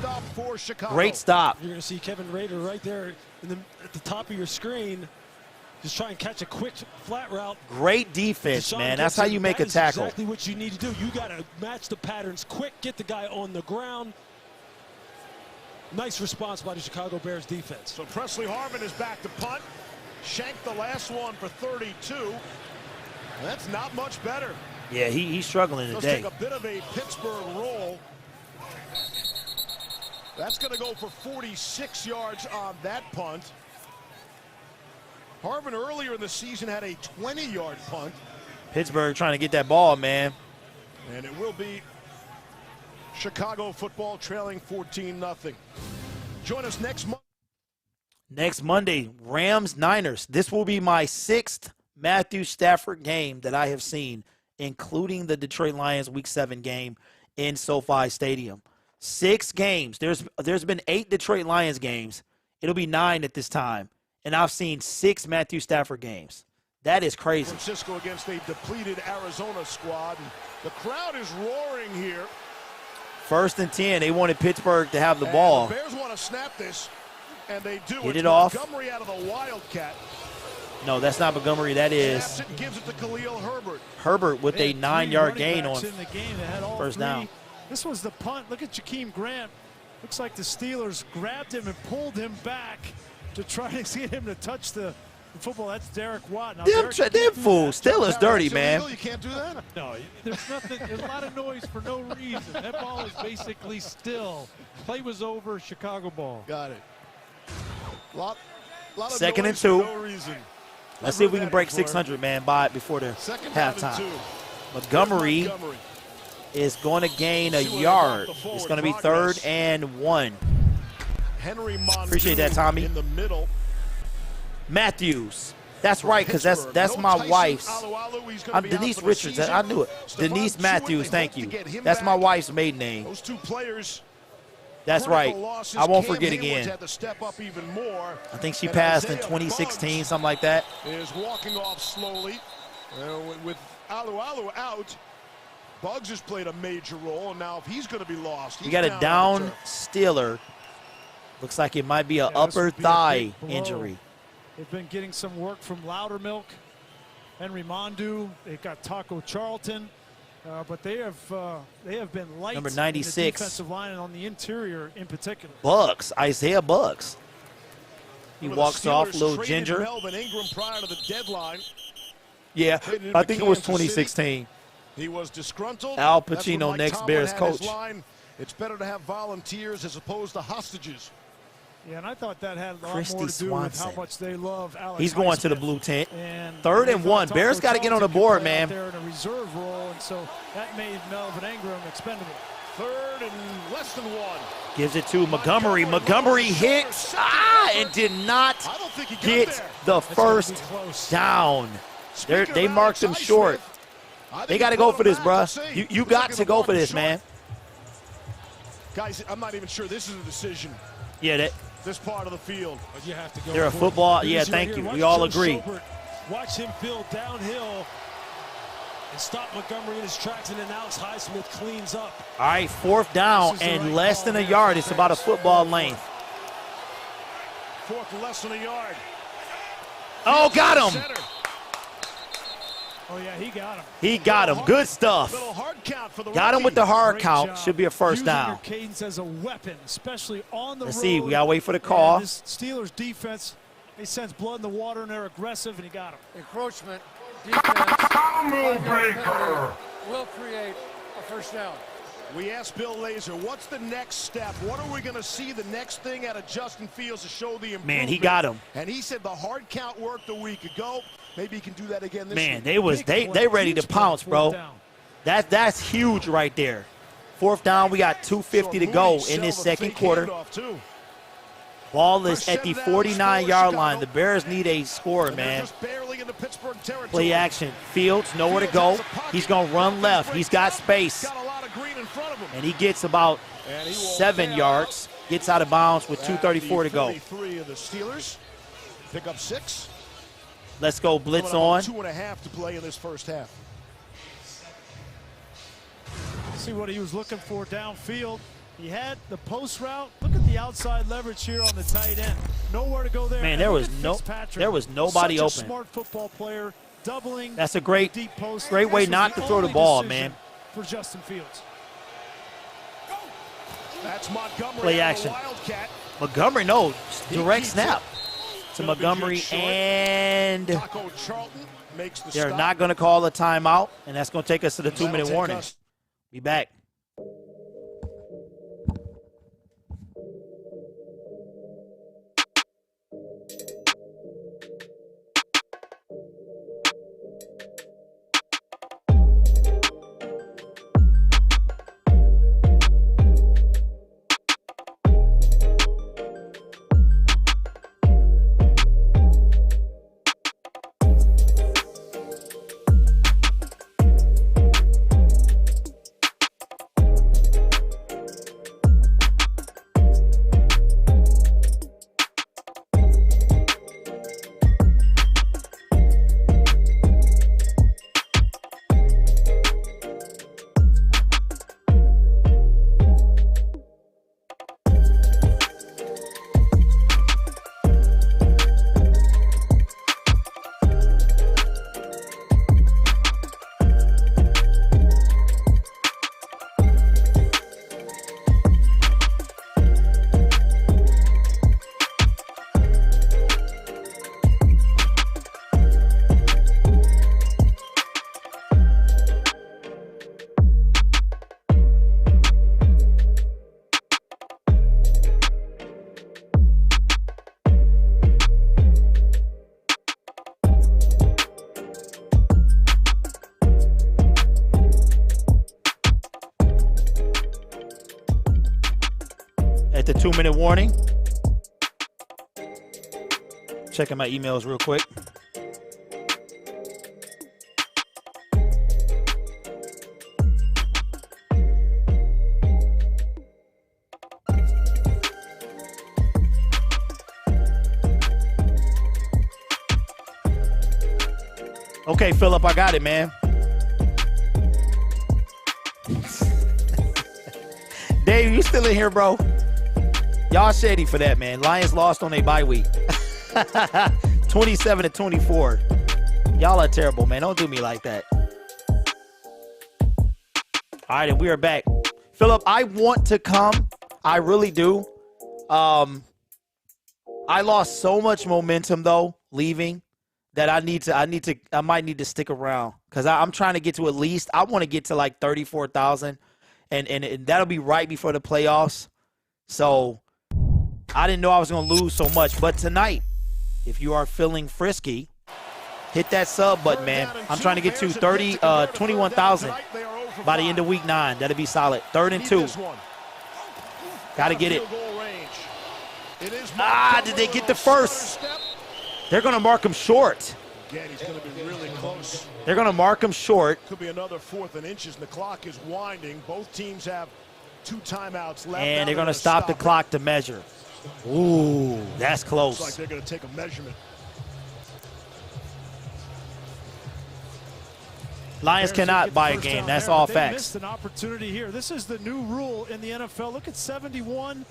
Great stop. You're going to see Kevin Rader right there at the top of your screen. Just try and catch a quick flat route. Great defense, man. That's how you make a tackle. Exactly what you need to do. You got to match the patterns quick, get the guy on the ground. Nice response by the Chicago Bears defense. So Presley Harvin is back to punt. Shanked the last one for 32. That's not much better. Yeah, he's struggling today. Let's take a bit of a Pittsburgh roll. That's going to go for 46 yards on that punt. Harvin earlier in the season had a 20-yard punt. Pittsburgh trying to get that ball, man. And it will be Chicago football trailing 14-0. Join us next month. Next Monday, Rams-Niners. This will be my 6th Matthew Stafford game that I have seen, including the Detroit Lions Week 7 game in SoFi Stadium. 6 games. There's been 8 Detroit Lions games. It'll be 9 at this time. And I've seen 6 Matthew Stafford games. That is crazy. Francisco against a depleted Arizona squad. And the crowd is roaring here. 1st and 10. They wanted Pittsburgh to have the ball. The Bears want to snap this, and they do. Get it off. Montgomery out of the Wildcat. No, that's not Montgomery. That is gives it to Khalil Herbert. Herbert with a 9-yard gain on first down. This was the punt. Look at Jakeem Grant. Looks like the Steelers grabbed him and pulled him back to try to get him to touch the football. That's Derek Watt. Now, them fools. Still is dirty, man. You can't do that. No, there's nothing. There's a lot of noise for no reason. That ball is basically still. Play was over. Chicago ball. Got it. Lot of 2nd and 2. No reason. Let's see if we can break 600, man, by before the halftime. Montgomery is going to gain a yard. It's going to be 3rd and 1. Appreciate that, Tommy. In the middle. Matthews. That's right, because that's my wife's. I'm Denise Richards. I knew it. Denise Matthews, thank you. That's my wife's maiden name. Those 2 players. That's right. I won't forget again. Had to step up even more. I think she passed in 2016, something like that. Is walking off slowly. With Alu out, Bugs has played a major role, and now if he's going to be lost, we got a down Steeler. Looks like it might be an upper thigh injury. They've been getting some work from Loudermilk, Henry Mondu. They've got Taco Charlton, but they have been light. Number in 96. the defensive line and on the interior in particular. Bucks, Isaiah Bucks. He walks off, little ginger. Melvin Ingram prior to the deadline. Yeah, I think it was 2016. He was disgruntled. Al Pacino, next Bears coach. It's better to have volunteers as opposed to hostages. Yeah, and I thought that had a lot Christy more to do with Swanson. how much they love Alex. He's going to the Highsmith. blue tent. And 3rd and 1. Bears got to get on the board, man. They're in a reserve role, and so that made Melvin Ingram expendable. 3rd and less than 1. Gives it to Montgomery. Montgomery hits and did not get the first down. They marked him short. They got to go for this, bruh. You got to go for this, man. Guys, I'm not even sure this is a decision. Yeah, this part of the field. But you have to go. They're a football. Yeah, thank you. We all agree. Watch him build downhill and stop Montgomery in his tracks, and then Alex Highsmith cleans up. All right, 4th down and less than a yard. It's about a football length. 4th and less than a yard. Oh, got him. Oh, yeah, he got him. He got him. Good stuff. Got him with the hard count. Should be a 1st down. Your cadence as a weapon, especially on the road. Let's see. We got to wait for the call. And this Steelers defense, they sense blood in the water, and they're aggressive, and he got him. Encroachment, defense, will create a 1st down. We asked Bill Lazor, what's the next step? What are we going to see the next thing out of Justin Fields to show the improvement? Man, he got him. And he said the hard count worked a week ago. Maybe he can do that again this week. Man, they ready to pounce, bro. That's huge right there. 4th down, we got 2:50 to go in this 2nd quarter. Ball is at the 49-yard line. The Bears need a score, man. Play action. Fields, nowhere to go. He's going to run left. He's got space. And he gets about 7 yards. Gets out of bounds with 2:34 to go. 33 of the Steelers. Pick up 6. Let's go blitz on. 2.5 to play in this 1st half. See what he was looking for downfield. He had the post route. Look at the outside leverage here on the tight end. Nowhere to go there. Man, there was nobody open. Such a smart football player, doubling. That's a great post. way not to throw the ball, man. For Justin Fields. That's Montgomery. Play action. Montgomery, no, direct snap to Montgomery, and they're not going to call a timeout, and that's going to take us to the 2-minute warning. Be back. 4-minute warning. Checking my emails real quick. Okay, Philip, I got it, man. Dave, you still in here, bro? Y'all shady for that, man. Lions lost on a bye week. 27-24. Y'all are terrible, man. Don't do me like that. All right, and we are back. Philip, I want to come. I really do. I lost so much momentum, though, leaving, that I might need to stick around, because I'm trying to get to at least, I want to get to like 34,000, and that'll be right before the playoffs. So I didn't know I was going to lose so much. But tonight, if you are feeling frisky, hit that sub button, man. I'm trying to get to 21,000 by the end of week 9. That'll be solid. 3rd and 2. Got to get it. Did they get the first? They're going to mark him short. Again, he's going to be really close. They're going to mark him short. Could be another 4th and inches, and the clock is winding. Both teams have 2 timeouts left. And they're going to stop the clock to measure. Ooh, that's close. Looks like they're going to take a measurement. Lions cannot buy a game. That's all they facts. Missed an opportunity here. This is the new rule in the NFL. Look at 71.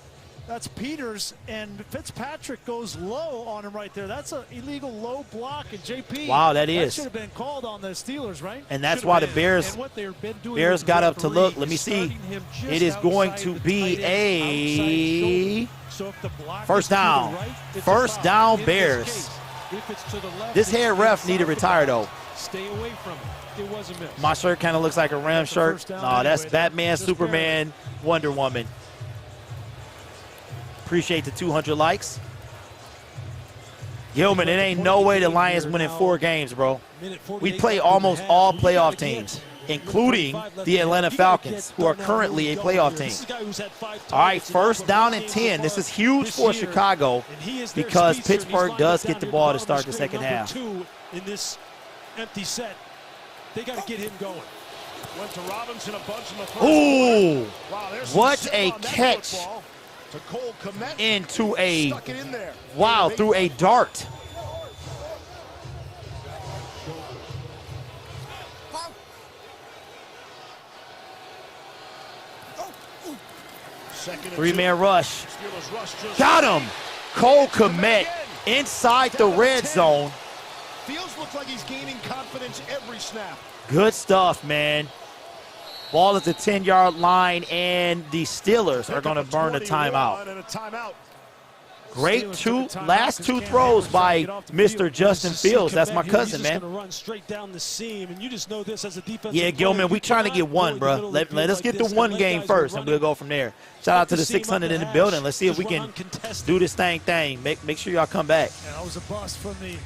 That's Peters, and Fitzpatrick goes low on him right there. That's an illegal low block, and JP. Wow, that is. That should have been called on the Steelers, right? And that's why the Bears got up to look. Let me see. It is going to be a first down. First down, Bears. This head ref need to retire, though. Stay away from it. It was a miss. My shirt kind of looks like a Ram shirt. No, that's Batman, Superman, Wonder Woman. Appreciate the 200 likes. Gilman, it ain't no way the Lions winning 4 games, bro. We play almost all playoff teams, including the Atlanta Falcons, who are currently a playoff team. All right, first down and 10. This is huge for Chicago because Pittsburgh does get the ball to start the second half. In this empty set, they got to get him going. Went to Robinson a bunch in the first. Ooh, wow, what a catch into a, wow, through a dart. Three-man rush. Got him. Cole Kmet inside the red zone. Fields looks like he's gaining confidence every snap. Good stuff, man. Ball at the 10-yard line, and the Steelers are going to burn a timeout. Great last two throws by Mr. Justin Fields. That's my cousin, man. Run straight down the seam, and you just know this as a defensive yeah, Gilman, we trying to get one, bro. Let us get the one game first, and we'll go from there. Shout out to the 600 in the building. Let's see if we can do this thing. Make sure y'all come back.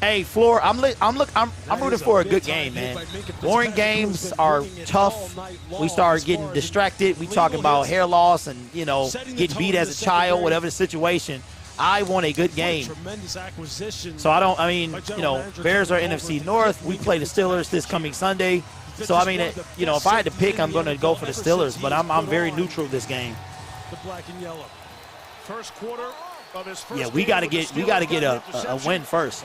Hey, Floor, I'm rooting for a good game, man. Boring games are tough. We start getting distracted. We talking about hair loss and, you know, getting beat as a child, whatever the situation. I want a good game. So Bears are NFC North. We play the Steelers this coming Sunday. So, I mean, if I had to pick, I'm going to go for the Steelers, but I'm very neutral this game. The black and yellow. First quarter of his first we got to get a win first.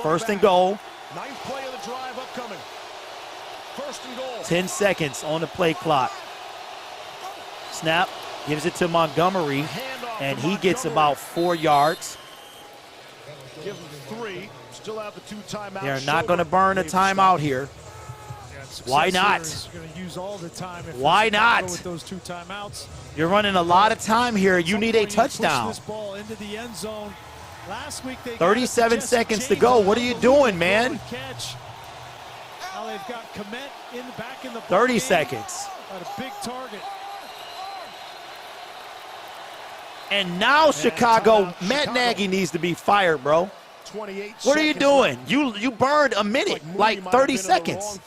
First and goal. Ninth play of the drive upcoming. First and goal. 10 seconds on the play clock. Snap. Gives it to Montgomery. And he gets about 4 yards. Give him 3. Still have the 2 timeouts. They're not going to burn a timeout here. Why not? Why not? With those 2 timeouts. You're running a lot of time here. You need a touchdown. 37 seconds to go. What are you doing, man? 30 seconds. A big target. And now Chicago, Matt Nagy needs to be fired, bro. What are you doing? You burned a minute, like 30 seconds.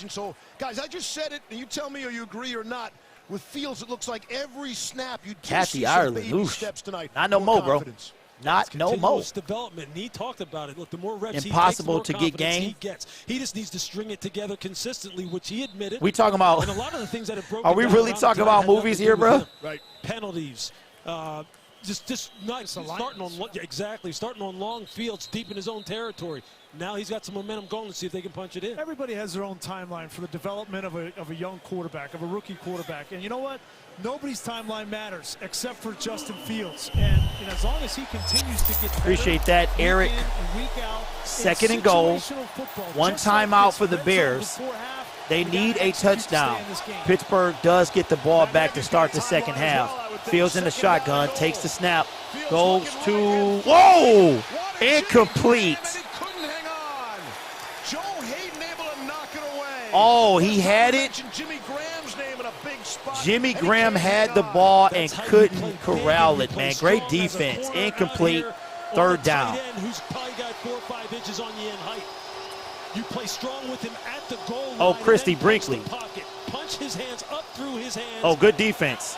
So, guys, I just said it, and you tell me or you agree or not. With Fields, it looks like every snap you Kathy Ireland, oof. steps tonight. Not no more, bro. Confidence. Not no more. Development, and he talked about it. Look, the more reps Impossible he takes, the more to get game. he gets. He just needs to string it together consistently, which he admitted. We talking about? And a lot of the things that have broken Are we really talking about movies here, bro? Right. Penalties. Just not starting on starting on long fields deep in his own territory. Now he's got some momentum going to see if they can punch it in. Everybody has their own timeline for the development of a young quarterback, of a rookie quarterback. And you know what? Nobody's timeline matters except for Justin Fields. And as long as he continues to get better, appreciate that, Eric. Week in and week out, Second and goal. One timeout for the Bears. They need a touchdown. Pittsburgh does get the ball back to start the second half. Fields in the shotgun, takes the snap, goes to, whoa, incomplete. Oh, he had it. Jimmy Graham had the ball and couldn't corral it, man. Great defense. Incomplete. Third down. Who's probably got 4 or 5 inches on you in height. You play strong with him at the goal line. Oh, Christy Brinkley. Punch his hands up through his hands. Oh, good defense.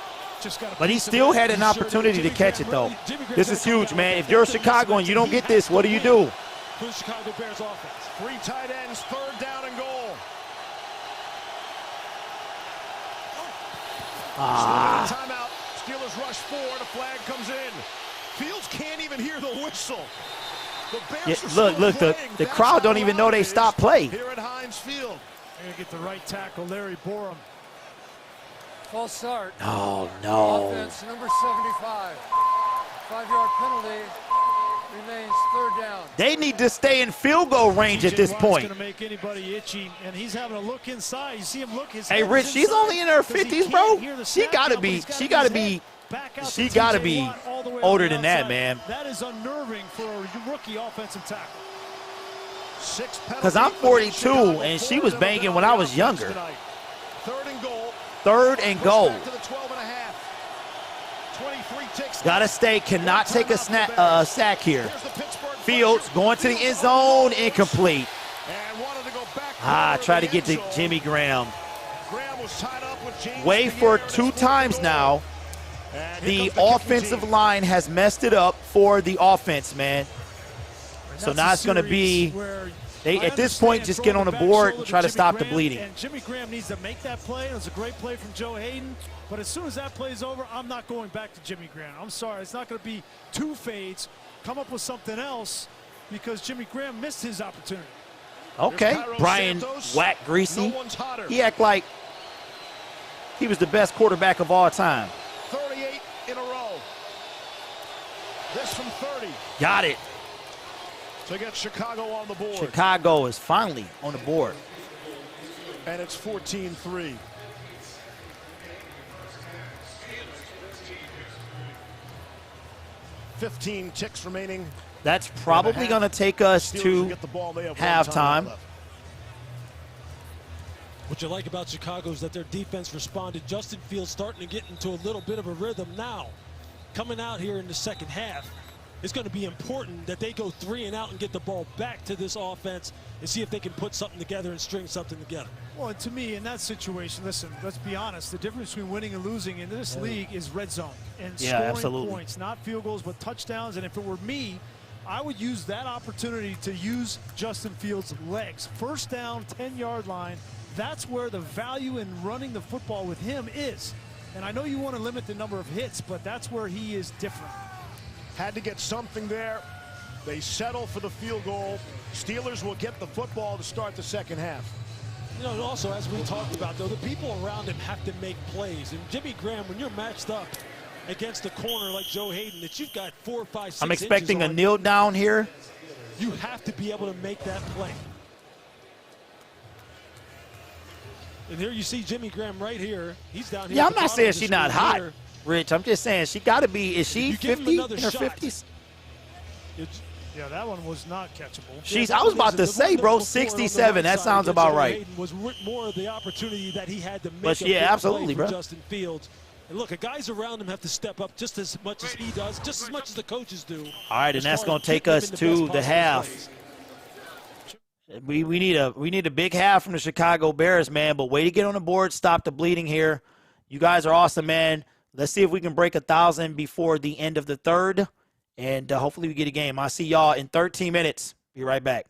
But he still had an opportunity to catch it, though. This is huge, man. If you're Chicago and you don't get this, what do you do? For the Chicago Bears offense. 3 tight ends, third down and goal. Timeout. Steelers rush 4. The flag comes in. Fields can't even hear the whistle. The Bears look, the crowd don't even know they stopped play. Here at Heinz Field. They're going to get the right tackle, Larry Borum. False start. Oh, no. Offense, number 75. 5-yard penalty. Remains third down. They need to stay in field goal range at this point. Going to make anybody itchy, and he's having a look inside. You see him look. Hey, Rich, she's only in her 50s, bro. She gotta be older than that, man. That is unnerving for a rookie offensive tackle. Because I'm 42, and she was banging when I was younger. Third and goal. Gotta stay, cannot take a sack here. Fields going to the end zone, incomplete. Try to get to Jimmy Graham. Way for 2 times now. The offensive line has messed it up for the offense, man. So now it's going to be, they at this point just get on the board and try to stop the bleeding. And Jimmy Graham needs to make that play. It was a great play from Joe Hayden. But as soon as that play is over, I'm not going back to Jimmy Graham. I'm sorry. It's not going to be 2 fades. Come up with something else because Jimmy Graham missed his opportunity. Okay, Brian Whack Greasy. He act like he was the best quarterback of all time. 38 in a row. This from 30. Got it. To get Chicago on the board. Chicago is finally on the board. And it's 14-3. $15 ticks remaining. That's probably going to take us to halftime. What you like about Chicago is that their defense responded. Justin Fields starting to get into a little bit of a rhythm now. Coming out here in the second half, it's going to be important that they go 3 and out and get the ball back to this offense and see if they can put something together and string something together. Well, to me, in that situation, listen, let's be honest. The difference between winning and losing in this league is red zone and scoring points, not field goals, but touchdowns. And if it were me, I would use that opportunity to use Justin Fields' legs. First down, 10-yard line. That's where the value in running the football with him is. And I know you want to limit the number of hits, but that's where he is different. Had to get something there. They settle for the field goal. Steelers will get the football to start the second half. You know, also, as we talked about, though, the people around him have to make plays. And Jimmy Graham, when you're matched up against a corner like Joe Hayden, that you've got 4, 5, 6 I'm expecting inches a kneel down here. You have to be able to make that play. And here you see Jimmy Graham right here. He's down here. Yeah, I'm not saying she's not hot, Rich. I'm just saying she got to be. Is she 50 in her 50s? Yeah, that one was not catchable. She's. I was about to say, bro, 67. That sounds about right. Was more of the opportunity that he had to make. But yeah, absolutely, bro. Justin Fields. And look, the guys around him have to step up just as much as he does, just as much as the coaches do. All right, and that's going to take us to the half. We need a big half from the Chicago Bears, man. But way to get on the board, stop the bleeding here. You guys are awesome, man. Let's see if we can break 1,000 before the end of the third, and hopefully we get a game. I'll see y'all in 13 minutes. Be right back.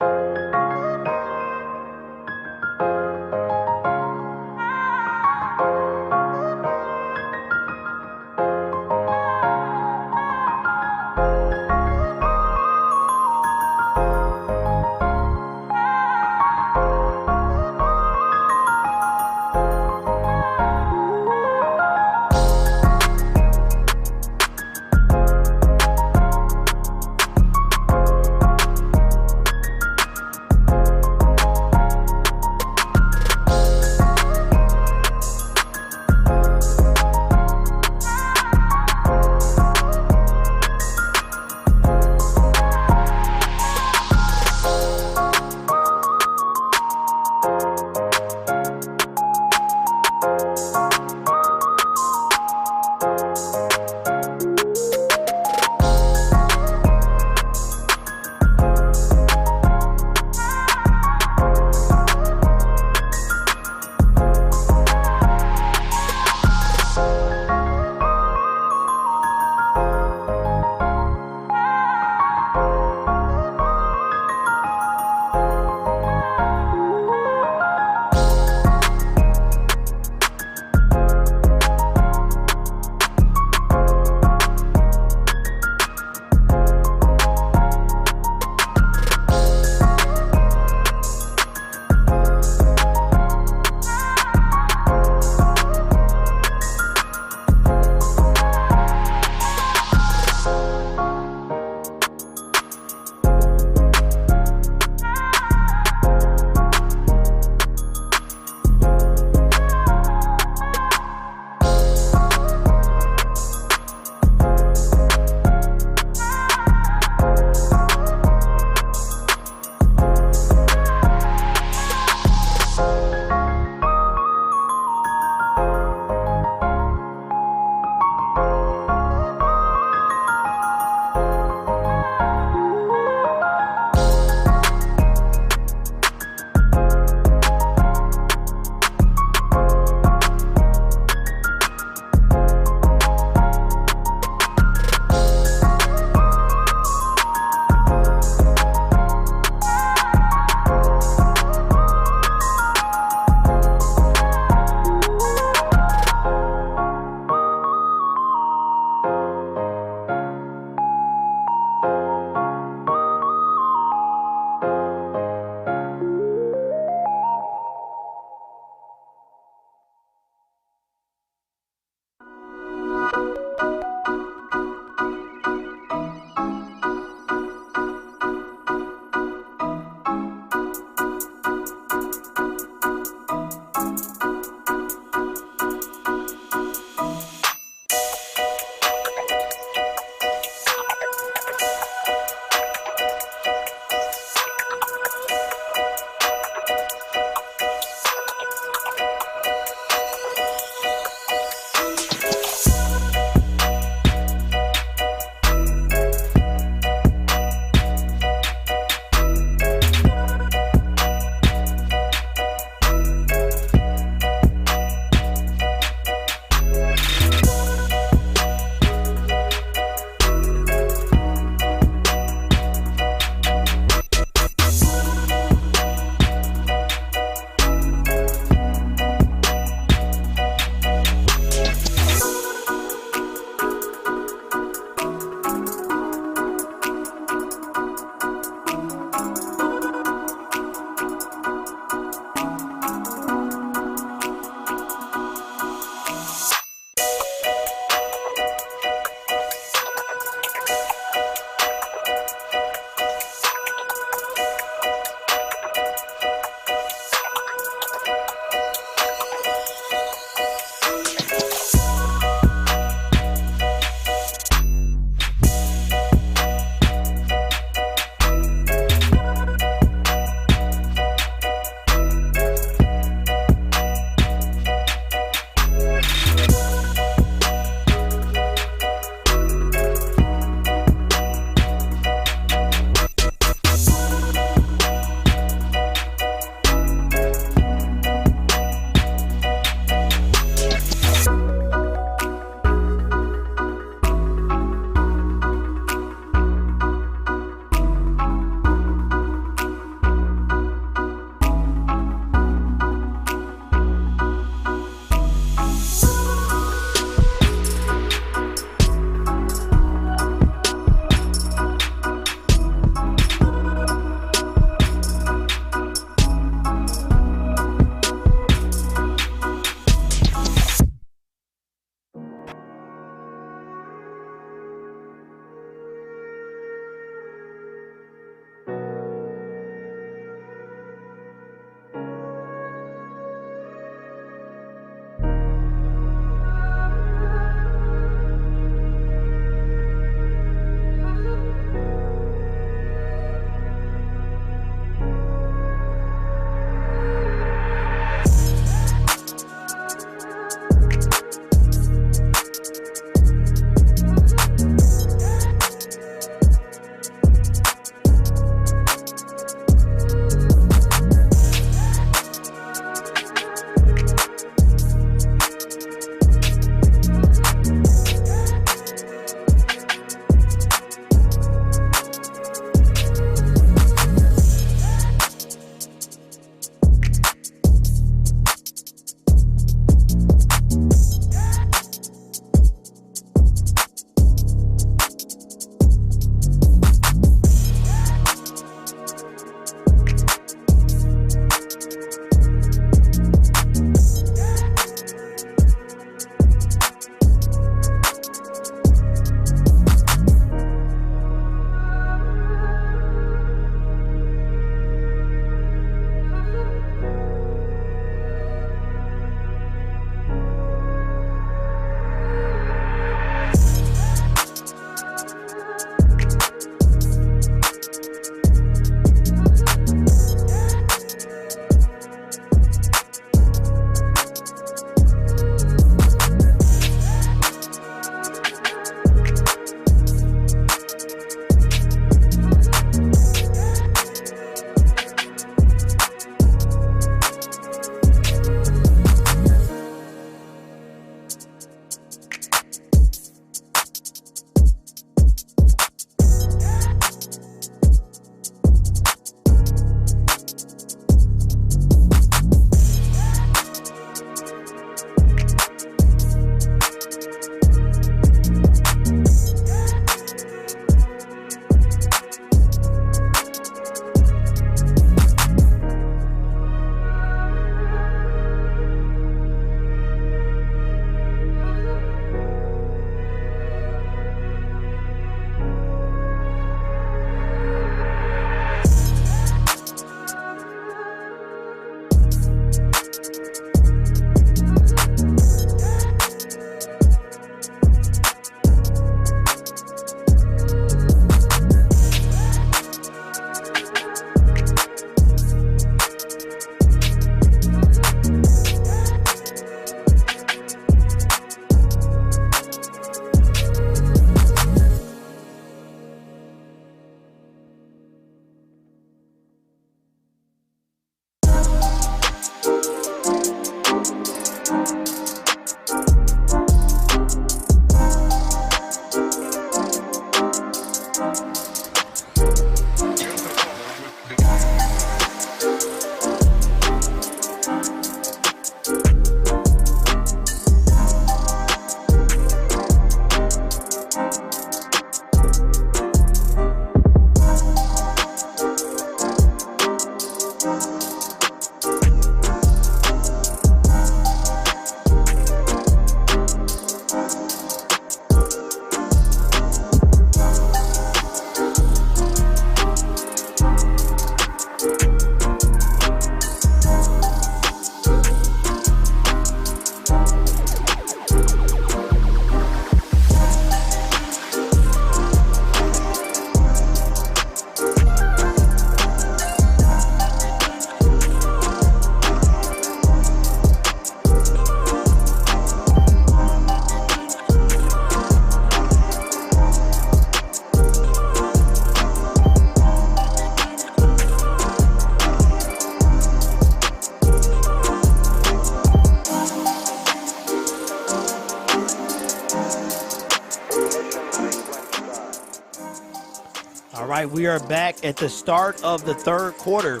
right, we are back at the start of the third quarter.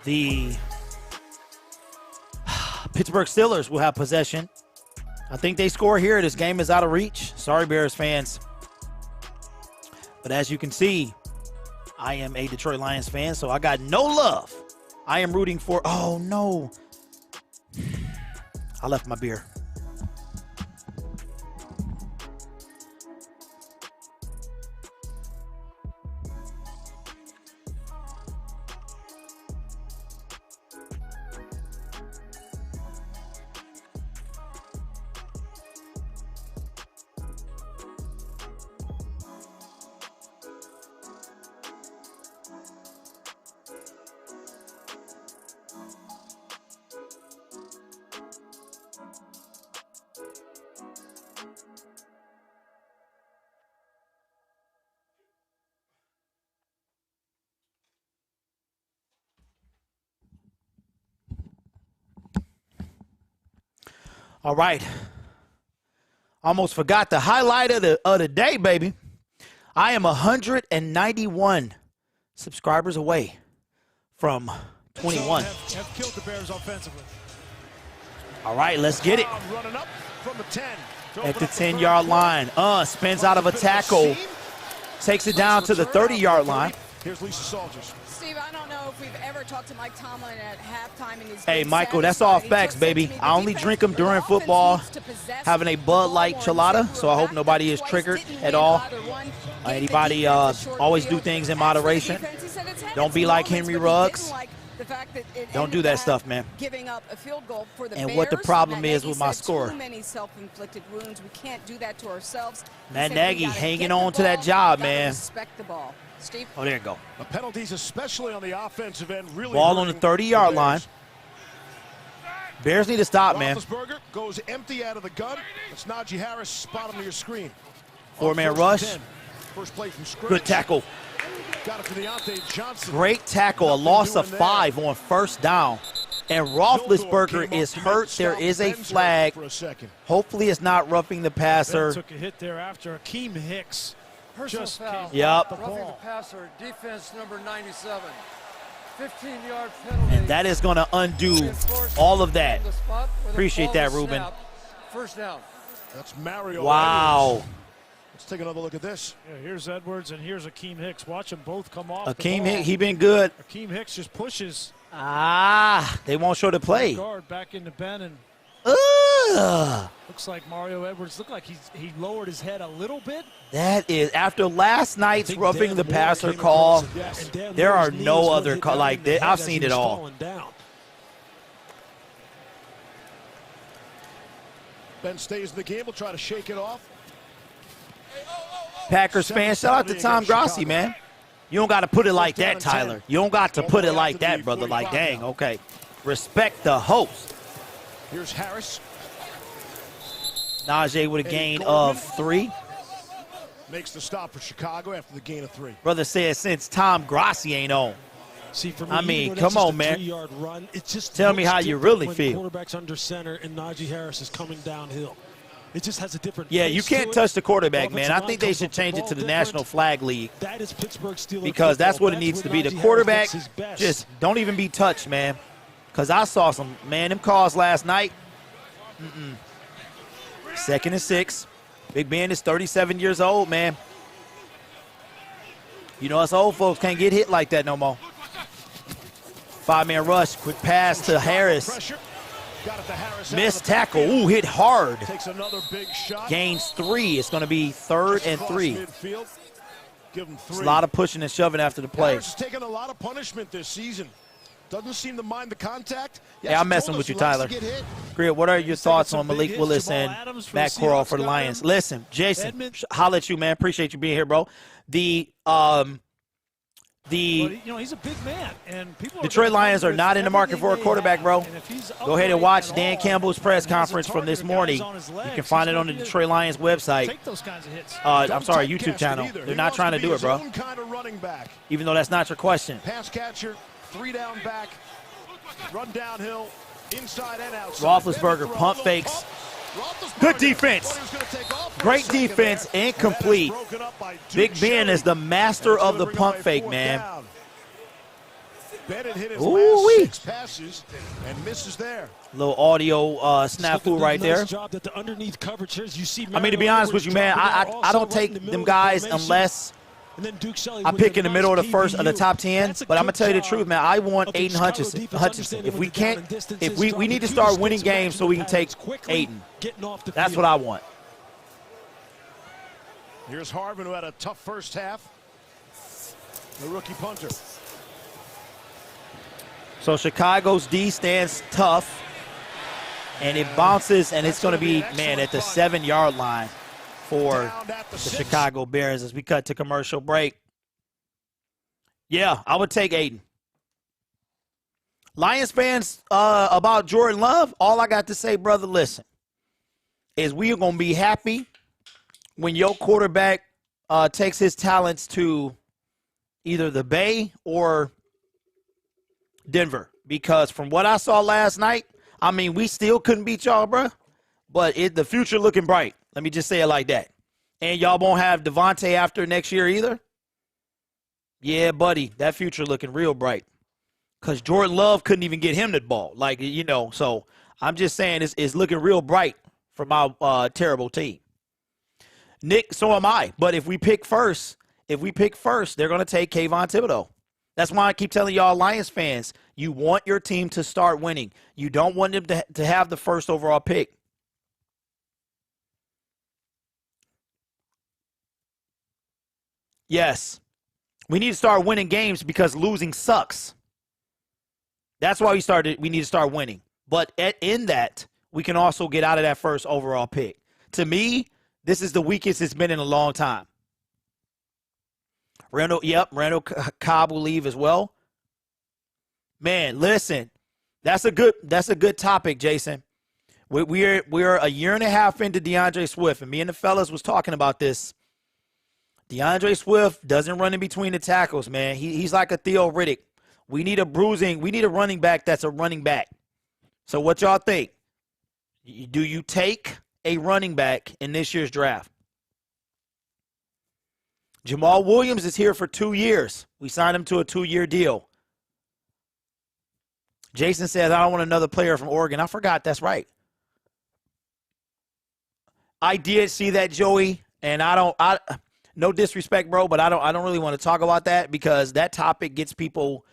The Pittsburgh Steelers will have possession. I think they score here. This game is out of reach. Sorry, Bears fans. But as you can see, I am a Detroit Lions fan, so I got no love. I am rooting for, oh no. I left my beer. All right. Almost forgot the highlight of the day, baby. I am 191 subscribers away from 21. Have killed the Bears offensively. All right, let's get it. Running up from the 10. At the 10-yard line. Spins out of a tackle. Takes it down to the 30-yard line. Here's Lisa Salters. Steve, I don't know if we've ever talked to Mike Tomlin at halftime. And Hey, Michael, that's all facts, baby. I only drink them during football, having a Bud Light Chelada, so I hope nobody is triggered at all. Anybody always do things in moderation. Don't be like Henry Ruggs. Don't do that stuff, man. Giving up a field goal for the And Bears. what the problem Matt is Nagy with my said score. Too many self-inflicted wounds. We can't do that to ourselves. Matt He said we Nagy gotta hanging get the on to that ball, job, gotta man. Respect the ball. Steve? Oh, there you go. The penalties, especially on the offensive end, really Ball on the 30-yard line. Bears need to stop, man. Roethlisberger goes empty out of the gun. It's Najee Harris, bottom of your screen. Four-man rush. First play from scrimmage. Good tackle. Got it to Deontay Johnson. Great tackle. A loss of 5 on first down. And Roethlisberger is hurt. There is a flag. Hopefully it's not roughing the passer. Took a hit there after Akeem Hicks. Personal foul. Yep. Roughing the passer, defense number 97. 15-yard penalty. And that is going to undo all of that. Appreciate that, Ruben. First down. That's Mario. Wow. Edwards. Let's take another look at this. Yeah, here's Edwards and here's Akeem Hicks. Watch them both come off. Akeem Hicks, he been good. Akeem Hicks just pushes. They won't show the play. Guard back into Ben and looks like Mario Edwards looked like he lowered his head a little bit. That is, after last night's roughing the passer call, there are no other call like that. I've seen it all. Ben stays in the game. We'll try to shake it off. Packers fans, shout out to Tom Grossi, man. You don't got to put it like that, Tyler. You don't got to put it like that, brother. Like, dang, okay. Respect the host. Here's Harris. Najee with a gain of 3. Makes the stop for Chicago after the gain of 3. Brother says since Tom Grossi ain't on. See, for me, I mean, come on, man. Run, it just tell me how you really when feel. The quarterback's under center and Najee Harris is coming downhill. It just has a different. Yeah, you can't touch the quarterback, man. I think they should change it to the National Flag League. That is Pittsburgh Steelers because that's what it football. needs to That's be. The where Najee quarterback Harris looks his best. just don't even be touched, man. Because I saw some, man, them calls last night. 2nd and 6. Big Ben is 37 years old, man. You know, us old folks can't get hit like that no more. 5-man rush, quick pass to Harris. Missed tackle. Ooh, hit hard. Takes another big shot. Gains 3. It's going to be 3rd and 3. Give him 3. It's a lot of pushing and shoving after the play. Harris has taken a lot of punishment this season. Doesn't seem to mind the contact. Yeah, I'm messing with you, Tyler. Grid, what are your thoughts on Malik Willis and Matt Corral for the Lions? Listen, Jason, holla at you, man. Appreciate you being here, bro. You know, he's a big man, and people Detroit Lions are not in the market for a quarterback, bro. Go ahead and watch Dan Campbell's press conference from this morning. You can find it on the Detroit Lions website. Take those kinds of hits. I'm sorry, YouTube channel. They're not trying to do it, bro. Even though that's not your question. Pass catcher, 3 down back, run downhill, inside and outside. Roethlisberger pump fakes Good defense. Great defense, incomplete. Big Ben is the master of the pump fake, man. Bennett hit his last 6 passes and misses there. Little audio snafu right there. I mean, to be honest with you, man, I don't take them guys unless I pick in the middle of the first of the top 10. But I'm gonna tell you the truth, man. I want Aiden Hutchinson. If we can't, we need to start winning games so we can take Aiden. That's what I want. Here's Harvin, who had a tough first half. The rookie punter. So Chicago's D stands tough, and it bounces, and it's going to be, man, at the 7-yard line for the Chicago Bears as we cut to commercial break. Yeah, I would take Aiden. Lions fans, about Jordan Love, all I got to say, brother, listen, is we are going to be happy when your quarterback takes his talents to either the Bay or Denver, because from what I saw last night, I mean, we still couldn't beat y'all, bro. But the future looking bright. Let me just say it like that. And y'all won't have Devontae after next year either. Yeah, buddy, that future looking real bright. Because Jordan Love couldn't even get him the ball. Like, you know, so I'm just saying it's looking real bright for my terrible team. Nick, so am I. But if we pick first, they're going to take Kayvon Thibodeau. That's why I keep telling y'all Lions fans, you want your team to start winning. You don't want them to have the first overall pick. Yes, we need to start winning games because losing sucks. That's why we need to start winning. But in that, we can also get out of that first overall pick. To me, this is the weakest it's been in a long time. Randall Cobb will leave as well. Man, listen, that's a good topic, Jason. We're a year and a half into DeAndre Swift, and me and the fellas was talking about this. DeAndre Swift doesn't run in between the tackles, man. He's like a Theo Riddick. We need a running back that's a running back. So what y'all think? Do you take a running back in this year's draft? Jamal Williams is here for 2 years. We signed him to a 2-year deal. Jason says, I don't want another player from Oregon. I forgot. That's right. I did see that, Joey, and no disrespect, bro, but I don't really want to talk about that because that topic gets people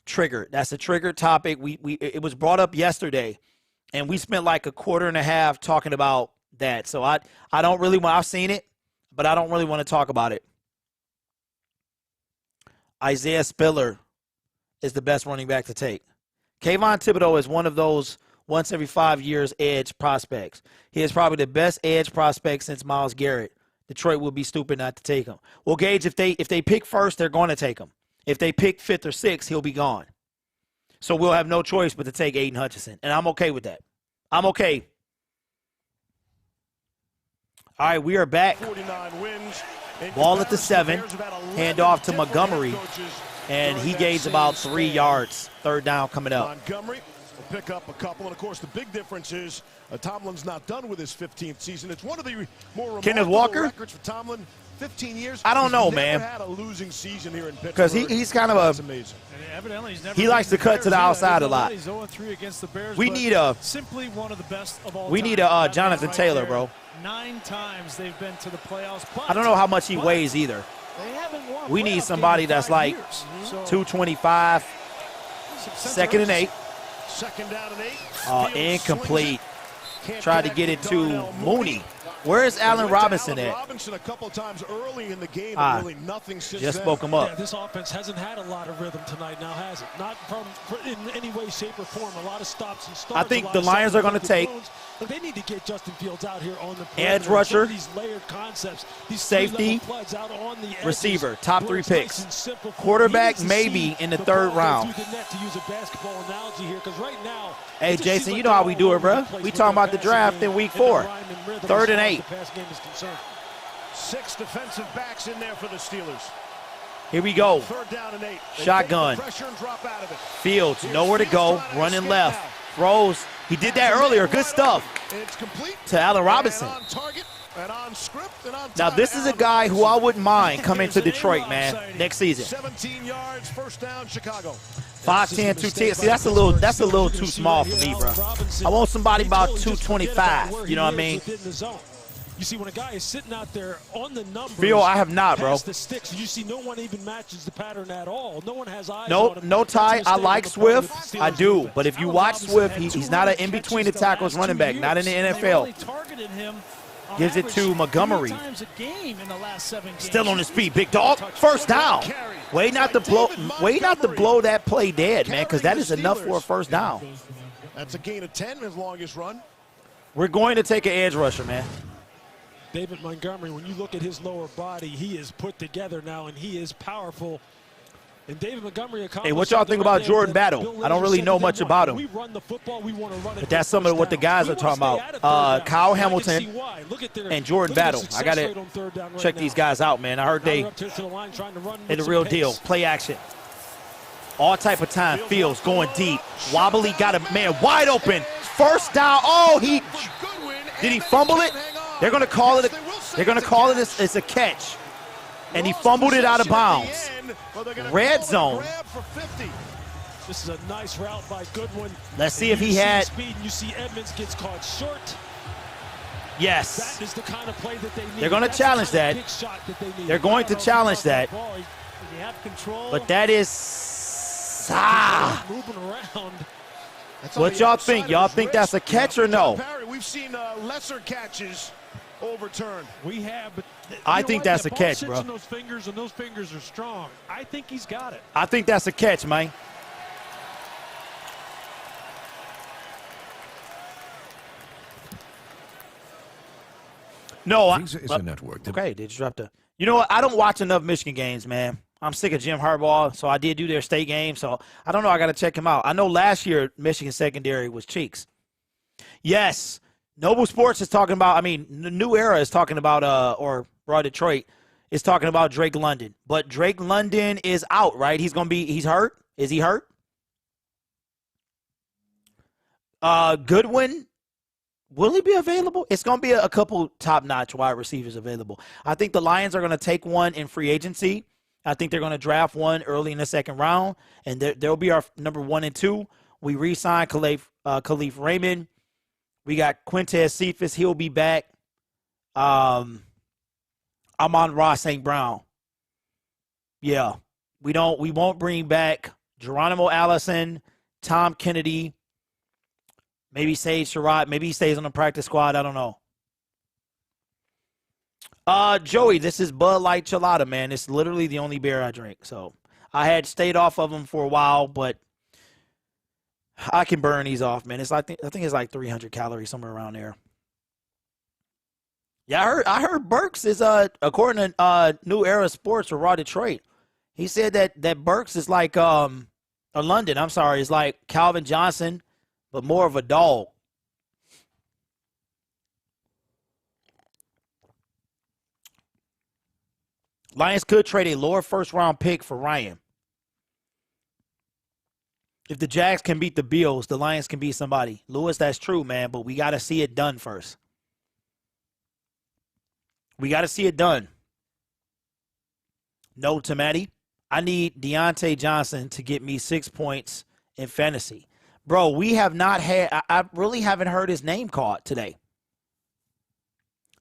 triggered. That's a triggered topic. It was brought up yesterday, and we spent like a quarter and a half talking about that. So I don't really want. I've seen it, but I don't really want to talk about it. Isaiah Spiller is the best running back to take. Kayvon Thibodeau is one of those once every 5 years edge prospects. He is probably the best edge prospect since Myles Garrett. Detroit will be stupid not to take him. Well, Gage, if they pick first, they're going to take him. If they pick 5th or 6th, he'll be gone. So we'll have no choice but to take Aiden Hutchinson, and I'm okay with that. I'm okay. All right, we are back. 49 wins. Ball at the 7, hand off to Montgomery, and he gains about 3 yards. 3rd down coming up. Montgomery will pick up a couple, and of course the big difference is Tomlin's not done with his 15th season. It's one of the more remarkable records for Tomlin. 15 years. I don't know, he's man. Never had a losing season here in Pittsburgh. Because he's kind of That's amazing. He likes to cut to the outside a lot. He's 0-3 against the Bears, we need a simply one of the best of all we time. need a Jonathan Taylor, bro. 9 times they've been to the playoffs. I don't know how much he weighs either. We need somebody that's like 225. 2nd and 8. 2nd down and 8. Incomplete. Tried to get it to Mooney. Where is Allen Robinson at? Robinson a couple times early in the game, but really nothing since just then. spoke him up. Yeah, this offense hasn't had a lot of rhythm tonight now, has it? Not in any way, shape, or form. A lot of stops and starts. I think the Lions are going to take they need to get Justin Fields out here on the edge rusher, these layered concepts, these safety, out on the receiver, top 3 picks. Quarterback maybe in the 3rd round. Hey, Jason, you know how we do it, bro. We talking about the draft in week 4. 3rd and 8. 6 defensive backs in there for the Steelers. Here we go. 3rd down and 8. Shotgun. Fields, nowhere to go. Running left. Throws. He did that earlier. Good stuff. It's complete. To Allen Robinson. And on target, and on script, and on time. Now, this is a guy who I wouldn't mind coming to Detroit, man, next season. 17 yards, first down, Chicago. 5'10", 210. See, that's a little too small for me, bro. I want somebody about 225. You know what I mean? You see, when a guy is sitting out there on the numbers, Phil, I have not, bro. The sticks, you see, no one even matches the pattern at all. No one has eyes no, on him. no, Ty. I like Swift. I do. But if you watch Swift, he's not an in-between the tackles running back. Not in the NFL. Gives it to Montgomery. Still on his feet, big dog. First down. Way not to blow that play dead, man, because that is enough for a first down. That's a gain of 10, his longest run. We're going to take an edge rusher, man. David Montgomery, when you look at his lower body, he is put together now, and he is powerful. And David Montgomery, hey, what y'all think about Jordan Battle? I don't really know much about him. But that's some of what the guys are talking about. Kyle Hamilton and Jordan Battle. I got to check these guys out, man. I heard they're the real deal. Play action. All type of time. Fields going deep. Wobbly got a man wide open. First down. Oh, did he fumble it? They're going to call it. They're going to call it as a catch. And he fumbled it out of bounds. Red zone. This is a nice route by Goodwin. Let's see if he had speed. You see Edmonds gets caught short. Yes. That is the kind of play that they need. They're going to challenge that. They're going to challenge that. But that is moving around. What y'all think? Y'all think that's a catch or no? We've seen lesser catches overturned. We have, but I think that's a catch, bro. Those fingers, and those fingers are strong. I think he's got it. I think that's a catch, man. No, it's a network. Okay, did you drop the? You know what? I don't watch enough Michigan games, man. I'm sick of Jim Harbaugh, so I did do their state game. So I don't know. I got to check him out. I know last year Michigan secondary was cheeks. Yes. Noble Sports is talking about, I mean, the New Era is talking about, or Raw Detroit is talking about Drake London. But Drake London is out, right? He's hurt? Is he hurt? Goodwin, will he be available? It's going to be a couple top-notch wide receivers available. I think the Lions are going to take one in free agency. I think they're going to draft one early in the second round, and they'll be our number 1 and 2. We re-signed Khalif Raymond. We got Quintez Cephas. He'll be back. Amon-Ra St. Brown. Yeah. We won't bring back Geronimo Allison, Tom Kennedy, maybe Sage Surratt. Maybe he stays on the practice squad. I don't know. Joey, this is Bud Light Chelada, man. It's literally the only beer I drink. So I had stayed off of them for a while, but I can burn these off, man. It's I think it's like 300 calories, somewhere around there. Yeah, I heard Burks is according to New Era Sports or Raw Detroit, he said that Burks is like or London, I'm sorry, is like Calvin Johnson, but more of a dog. Lions could trade a lower first-round pick for Ryan. If the Jags can beat the Bills, the Lions can beat somebody. Lewis, that's true, man, but we got to see it done first. We got to see it done. No to Matty. I need Deontay Johnson to get me 6 points in fantasy. Bro, we have not had – I really haven't heard his name called today.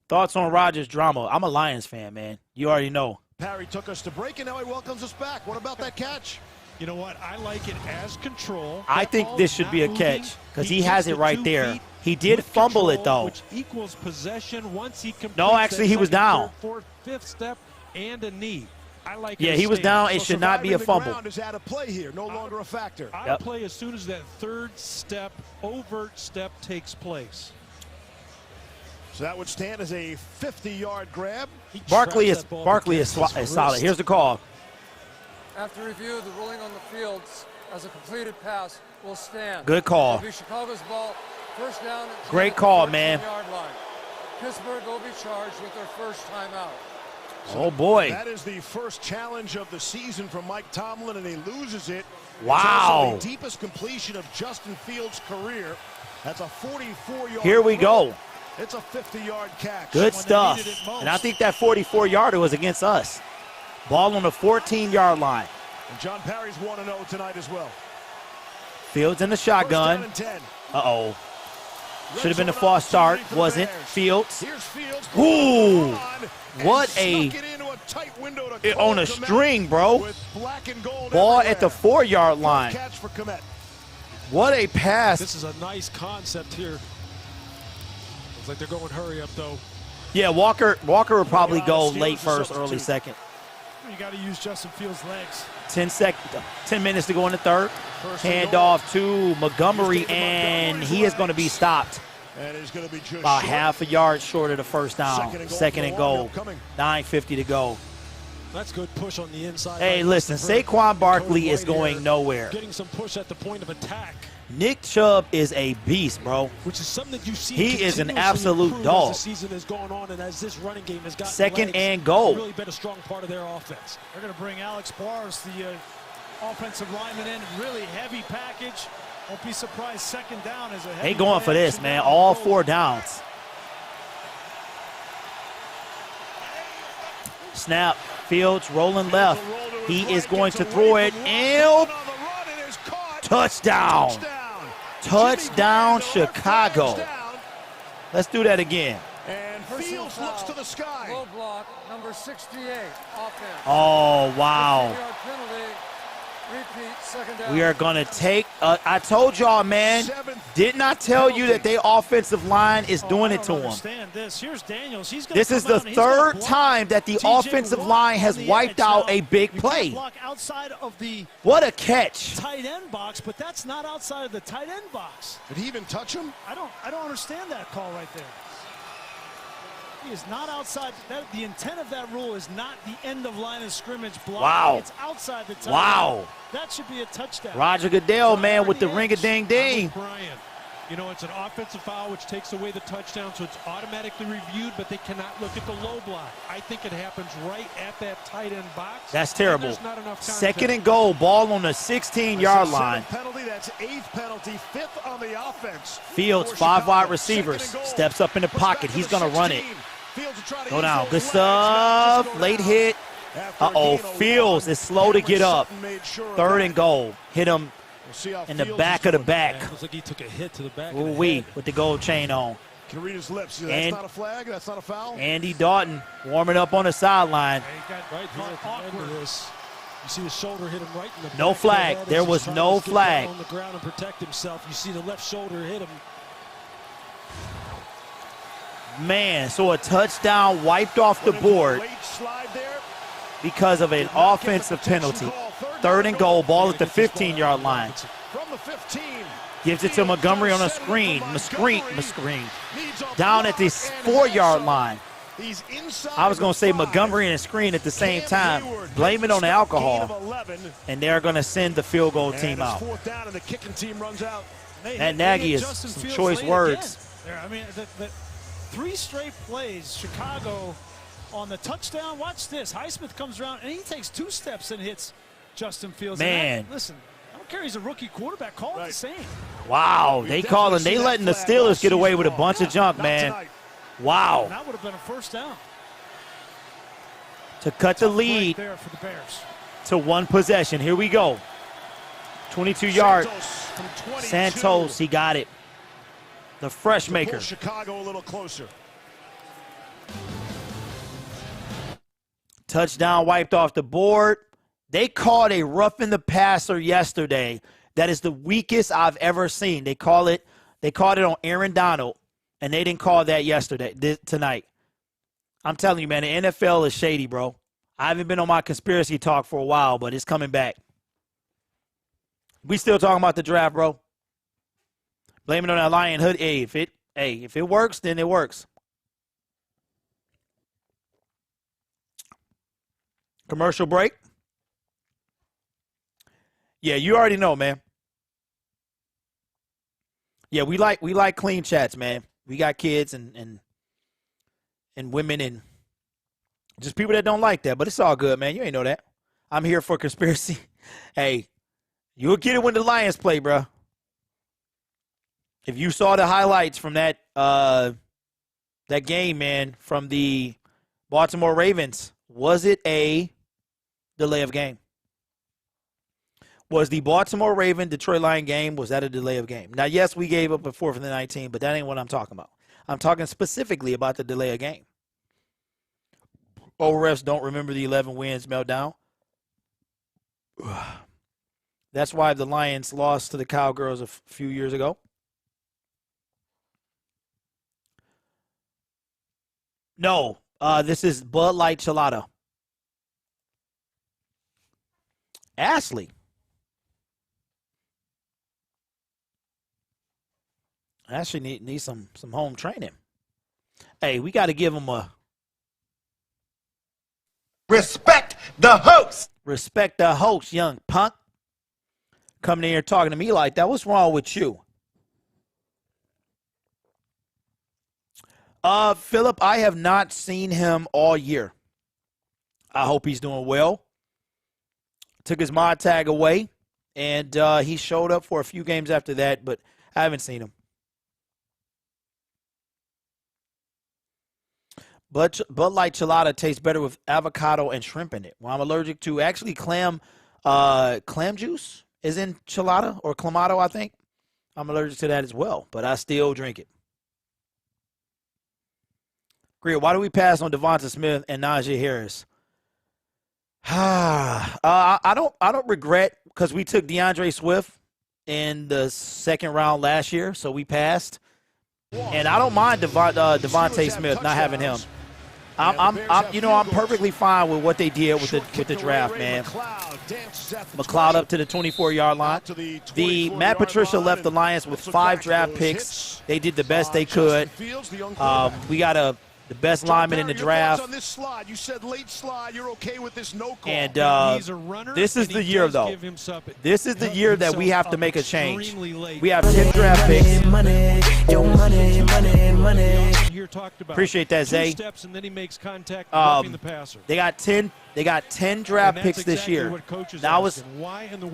Thoughts on Rodgers' drama? I'm a Lions fan, man. You already know. Parry took us to break, and now he welcomes us back. What about that catch? You know what? I like it as control. I think this should be a catch because he has it right there. He did fumble it, though. Which equals possession once he completes. No, actually, he was down. Fourth, fifth step and a knee. I like yeah, he was down. It should not be a fumble. Is out of play here. No longer a factor. I play as soon as that third step, overt step takes place. So that would stand as a 50-yard grab. Barkley is solid. Here's the call. After review, the ruling on the field as a completed pass will stand. Good call. It'll be Chicago's ball. First down. Great call, man. Pittsburgh will be charged with their first timeout. Oh, boy. That is the first challenge of the season from Mike Tomlin, and he loses it. Wow. It's also the deepest completion of Justin Fields' career. That's a 44-yard. Here we go. It's a 50-yard catch. Good stuff. And I think that 44-yarder was against us. Ball on the 14-yard line. And John Parry's 1-0 tonight as well. Fields in the shotgun. Uh-oh. Should have been a false start. Wasn't. Fields. Ooh. What a on a string, bro. Ball at the 4-yard line. What a pass. This is a nice concept here. Looks like they're going hurry up, though. Yeah, Walker will probably go late first, early second. You got to use Justin Fields' legs. 10 minutes to go in the third. Handoff to Montgomery, and he is going to be stopped. And it's going to be just about half a yard short of the first down. Second and goal. 9:50 to go. That's good push on the inside. Hey, listen, Saquon Barkley is going nowhere. Getting some push at the point of attack. Nick Chubb is a beast, bro. Which is something that you see. He is an absolute dog. As the season has gone on and as this running game has gotten second legs, and goal. Really been a strong part of their offense. They're going to bring Alex Bars, the offensive lineman, in. Really heavy package. Don't be surprised. Second down is a heavy. They going for this, man. All 4 downs. Snap. Fields rolling left. He is going to throw it. And touchdown. Touchdown, Chicago. Let's do that again. And Fields looks to the sky. Low block, number 68, offense. Oh, wow. Penalty. Repeat, second down. We are going to take, I told y'all, man, didn't I tell you that their offensive line is doing it to them? Here's Daniels. He's This is the third time that the offensive line has wiped out a big play. Outside of the what a catch. Tight end box, but that's not outside of the tight end box. Did he even touch him? I don't understand that call right there. He is not outside. The intent of that rule is not the end of line of scrimmage block. Wow. It's outside the tight wow. end. That should be a touchdown. Roger Goodell, man, with the ring-a-ding-ding. Brian, you know, it's an offensive foul which takes away the touchdown, so it's automatically reviewed, but they cannot look at the low block. I think it happens right at that tight end box. That's terrible. Not enough second and goal, ball on the 16-yard line. Penalty, that's 8th penalty, 5th on the offense. Fields, 5 wide receivers, steps up in the pocket. He's going to run it. Go down. Good stuff. Late hit. Uh-oh. Fields is slow to get up. 3rd and goal. Hit him in the back of the back. Looks like he took a hit to the back. Ooh wee, with the gold chain on. Can read his lips. That's not a flag. That's not a foul. Andy Dalton warming up on the sideline. Right here at the end of this. You see the shoulder hit him right in the back. No flag. There was no flag. On the ground and protect himself. You see the left shoulder hit him. Man, so a touchdown wiped off the board because of an offensive penalty. 3rd and goal, ball at the 15-yard line. From the 15. Gives it to Montgomery on a screen. Down at the 4-yard line. I was going to say Montgomery and a screen at the same time. Blame it on the alcohol. And they're going to send the field goal team out. Matt Nagy is some choice words. I mean, the 3 straight plays, Chicago on the touchdown. Watch this. Highsmith comes around, and he takes 2 steps and hits Justin Fields. Man. Listen, I don't care. He's a rookie quarterback. Call it the same. Wow. They letting the Steelers get away with a bunch of junk, man. Wow. That would have been a first down. To cut the lead there for the Bears. to 1 possession. Here we go. 22-yard. Santos, he got it. The fresh maker. Chicago a little closer. Touchdown wiped off the board. They called a roughing the passer yesterday. That is the weakest I've ever seen. They called it on Aaron Donald, and they didn't call that tonight. I'm telling you, man, the NFL is shady, bro. I haven't been on my conspiracy talk for a while, but it's coming back. We still talking about the draft, bro. Blame it on that Lion Hood. Hey, if it works, then it works. Commercial break. Yeah, you already know, man. Yeah, we like clean chats, man. We got kids and women, and Just people that don't like that, but it's all good, man. You ain't know that. I'm here for conspiracy. Hey, you'll get it when the Lions play, bro. If you saw the highlights from that game, man, from the Baltimore Ravens, was it a delay of game? Was the Baltimore Raven-Detroit Lion game, was that a delay of game? Now, yes, we gave up a 4th and 19, but that ain't what I'm talking about. I'm talking specifically about the delay of game. Old refs don't remember the 11 wins meltdown. That's why the Lions lost to the Cowgirls a few years ago. No, this is Bud Light Chelada. Ashley. Ashley needs some home training. Hey, we got to give him a respect the host. Respect the host, young punk. Coming in here talking to me like that. What's wrong with you? Philip, I have not seen him all year. I hope he's doing well. Took his mod tag away, and he showed up for a few games after that, but I haven't seen him. Bud Light Chelada tastes better with avocado and shrimp in it. Well, I'm allergic to actually clam juice is in Chelada or Clamato, I think. I'm allergic to that as well, but I still drink it. Great. Why do we pass on Devonta Smith and Najee Harris? I don't regret because we took DeAndre Swift in the 2nd round last year, so we passed. And I don't mind Devontae Smith not having him. I'm perfectly fine with what they did with the draft, man. McLeod up to the 24-yard line. The Matt Patricia left the Lions with 5 draft picks. They did the best they could. We got the best lineman in the draft. And this is the year, though. This is the year that we have to make a change. We have 10 draft picks. Appreciate that, Zay. They got 10. They got 10 draft picks this year. Now it's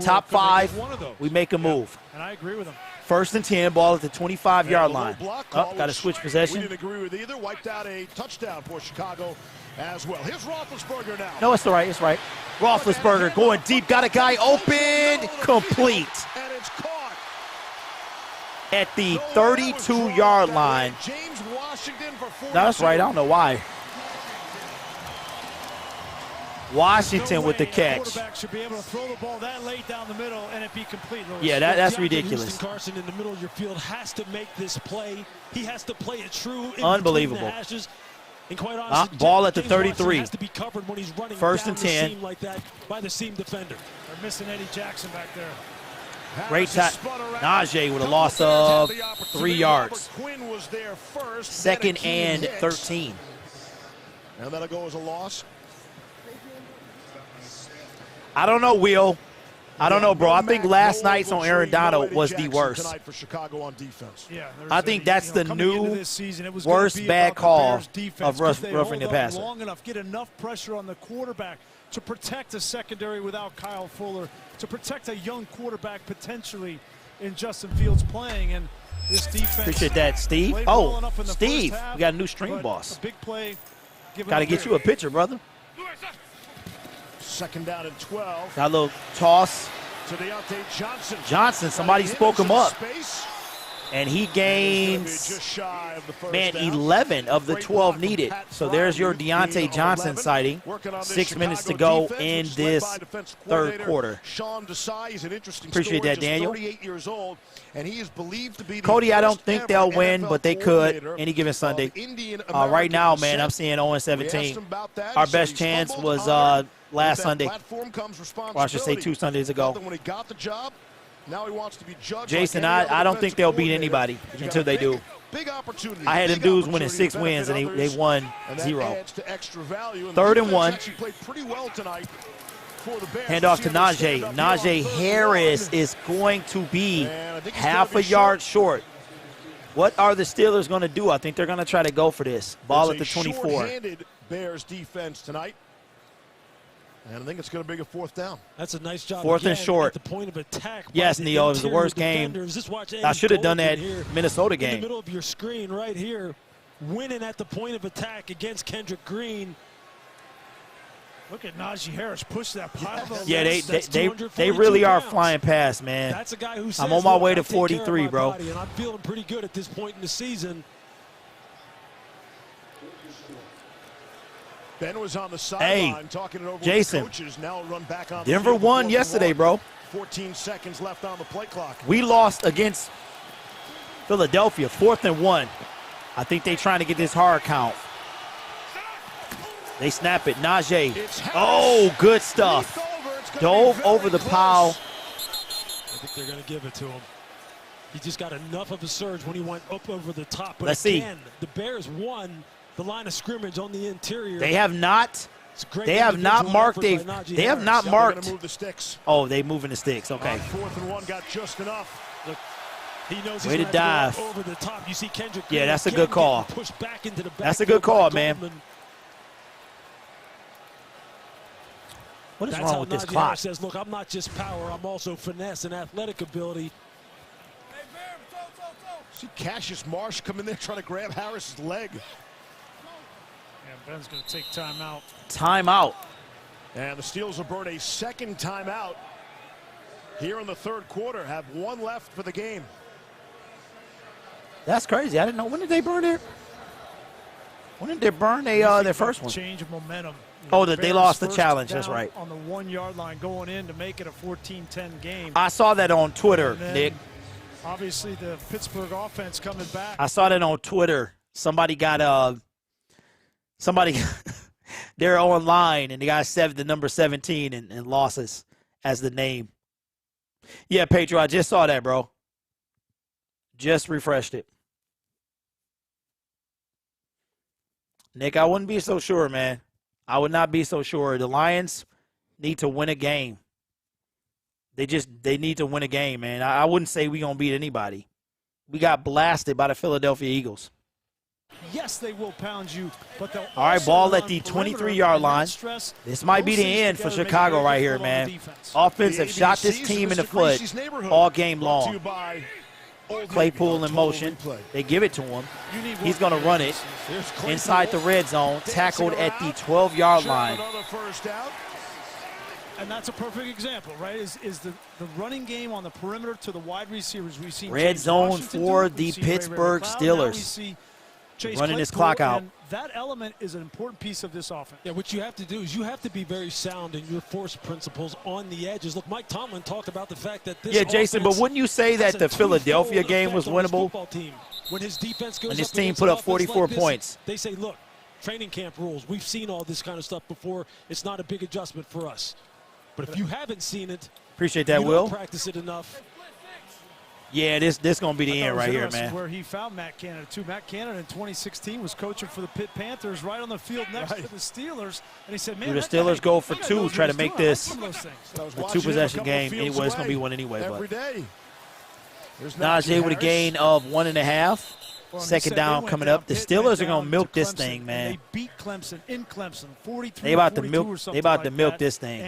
top 5. We make a move. And I agree with them. 1st and 10, ball at the 25-yard line. Got to switch possession. We didn't agree with either. Wiped out a touchdown for Chicago as well. Here's Roethlisberger now. No, it's all right. It's right. Roethlisberger going deep. Got a guy open. Complete. And it's caught. At the 32-yard line. James Washington for 42. No, that's right. I don't know why. Washington with the catch. Quarterback should be able to throw the ball that late down the middle and it be complete. Yeah, that's ridiculous. Houston Carson in the middle of your field has to make this play. He has to play it true. Unbelievable. And quite honestly, ball at the James 33. has to be covered when he's running 1st and 10. the seam like that by the seam defender. They're missing Eddie Jackson back there. Great time. Najee with a loss of 3 yards. 2nd and 13. And that'll go as a loss. I don't know, Will. I don't know, bro. I think last night's on Aaron Donald was the worst. For Chicago on defense. Yeah, I think that's the new worst bad call of roughing the passer. Long enough, get enough pressure on the quarterback to protect a secondary without Kyle Fuller, to protect a young quarterback potentially in Justin Fields playing. And this defense. Appreciate that, Steve. Oh, Steve, we got a new stream boss. Big play. Got to get you a picture, brother. 2nd down and 12. Got a little toss. To Deontay Johnson. Johnson, somebody spoke him up. And he gains, man, 11 of the 12 needed. So there's your Deontay Johnson sighting. 6 minutes to go in this 3rd quarter. Appreciate that, Daniel. Cody, I don't think they'll win, but they could any given Sunday. Right now, man, I'm seeing 0-17. Our best chance was last Sunday, or I should say 2 Sundays ago. Jason, I don't think they'll beat anybody until they do. I had them dudes winning 6 wins, and they won 0. 3rd and 1. Hand off to Najee. Najee Harris is going to be half a yard short. What are the Steelers going to do? I think they're going to try to go for this. Ball at the 24. Bears defense tonight. And I think it's going to be a 4th down. That's a nice job. Fourth and short. At the point of attack. Yes, Neil, it was the worst game. I should have done that Minnesota game. In the middle of your screen right here, winning at the point of attack against Kendrick Green. Look at Najee Harris push that pile. Yeah, they really are flying past, man. That's a guy who says, I'm on my way to "I take care of 43, my bro. body, and I'm feeling pretty good at this point in the season." Ben was on the sideline talking it over Jason, with the coaches. Now run back on Denver the field won yesterday, bro. 14 seconds left on the play clock. We lost against Philadelphia, 4th and 1. I think they're trying to get this hard count. They snap it. Najee. Oh, good stuff. Dove over the pile. I think they're going to give it to him. He just got enough of a surge when he went up over the top. But Let's again, see. The Bears won the line of scrimmage on the interior. They have not. They have not marked a. They have not marked. Move the sticks. Oh, they moving the sticks. Okay. 4th and 1 got just enough. Look, he knows way he's to dive. over the top. You see Kendrick. Yeah, Green that's a again good call. getting pushed back into the That's a good call, man. What is That's wrong with this Najee clock? Harris says, look, I'm not just power, I'm also finesse and athletic ability. See Cassius Marsh come in there trying to grab Harris's leg. Yeah, Ben's going to take timeout. Timeout. And the Steelers will burn a 2nd timeout here in the 3rd quarter. Have 1 left for the game. That's crazy. I didn't know. When did they burn their? When did they burn their first one? Change of momentum. Oh, that they lost the Bears challenge. first That's down right. On the 1-yard line going in to make it a 14-10 game. I saw that on Twitter, And then, Nick. Obviously, the Pittsburgh offense coming back. I saw that on Twitter. Somebody got they're online and they got the number 17 and losses as the name. Yeah, Pedro, I just saw that, bro. Just refreshed it. Nick, I wouldn't be so sure, man. I would not be so sure. The Lions need to win a game. They need to win a game, man. I wouldn't say we're going to beat anybody. We got blasted by the Philadelphia Eagles. Yes, they will pound you, but they'll All right, also ball run at the perimeter 23-yard and line. stress This might be those the things end for together, make it Chicago very right here, difficult on man. defense. Offense have The shot this ABCs team in the Mr. foot Gracie's neighborhood. all game Brought to long. you by Old Claypool Navy. in motion. Total replay. They give it to him. You need He's one going to run it Here's Claypool. inside the red zone, tackled at the 12-yard Sure, line. Another first down. And that's a perfect example, right? Is the running game on the perimeter to the wide receivers. We've seen Red James zone Washington for do it. the We've seen Ray Pittsburgh McLeod. Now we Steelers. see Chase Running this Claypool, clock out. and that element is an important piece of this offense. Yeah, what you have to do is you have to be very sound in your force principles on the edges. Look, Mike Tomlin talked about the fact that this Yeah, Jason, but offense wouldn't you say has that a the Philadelphia twofold game was effect on his winnable? football team. When his defense goes And this up team against put an up offense 44 like this, points. They say, look, training camp rules. We've seen all this kind of stuff before. It's not a big adjustment for us. But if you haven't seen it, Appreciate that, you Will. don't practice it enough. Yeah, this going to be the I thought end it was right here, interesting man. Where he found Matt Canada, too. Matt Canada in 2016 was coaching for the Pitt Panthers right on the field next to the Steelers. And he said, man, Do the that Steelers guy- go for that guy two, knows try what to make he's doing. I like this some of those things. I was a watching him two-possession couple game? fields Anyway, it's going to be away one anyway. Every But day. There's Najee with a Harris. gain of 1.5. Well, and they Second said down they went coming down. up. The Pitt Steelers went are going down to milk this Clemson, thing, and man. They beat Clemson in Clemson, 43 They about to 42 milk. or something They about like to milk that. this thing.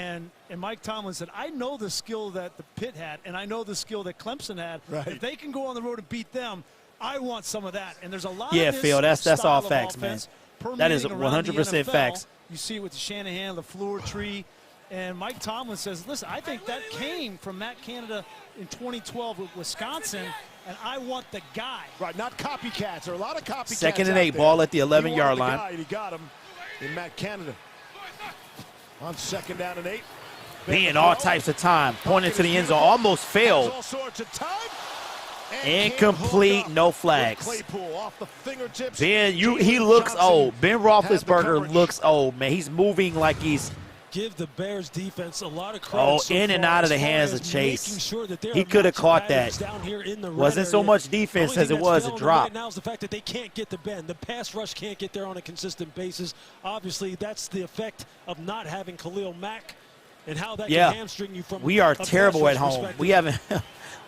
And Mike Tomlin said, I know the skill that the Pitt had, and I know the skill that Clemson had. Right. If they can go on the road and beat them, I want some of that. And there's a lot Yeah, of this Phil, that's style all of facts, offense man. That is permeating around the 100% NFL. facts. You see it with the Shanahan, LaFleur tree. And Mike Tomlin says, listen, I think that came from Matt Canada in 2012 with Wisconsin, and I want the guy. Right, not copycats. There are a lot of copycats. Second and out 8, there. ball at the He 11-yard wanted the line. guy, and he got him in Matt Canada. On 2nd down and 8. Being all types of time. Pointing to the end zone. Almost failed. All sorts of time. Incomplete, no flags. Claypool off the fingertips. Ben, he Jalen looks Johnson old. Ben had the Roethlisberger coverage. looks old, man. He's moving like he's Give the Bears defense a lot of credit. Oh, so in and far out of as the far hands as of Chase. making sure that there He are could have matchup caught patterns that. down here in the red Wasn't so area. much defense The only as it thing was that's a failing drop. Right now is the fact that they can't get the bend. The pass rush can't get there on a consistent basis. Obviously, that's the effect of not having Khalil Mack and how that Yeah. can hamstring you from We are a pass terrible rush at home. perspective. We haven't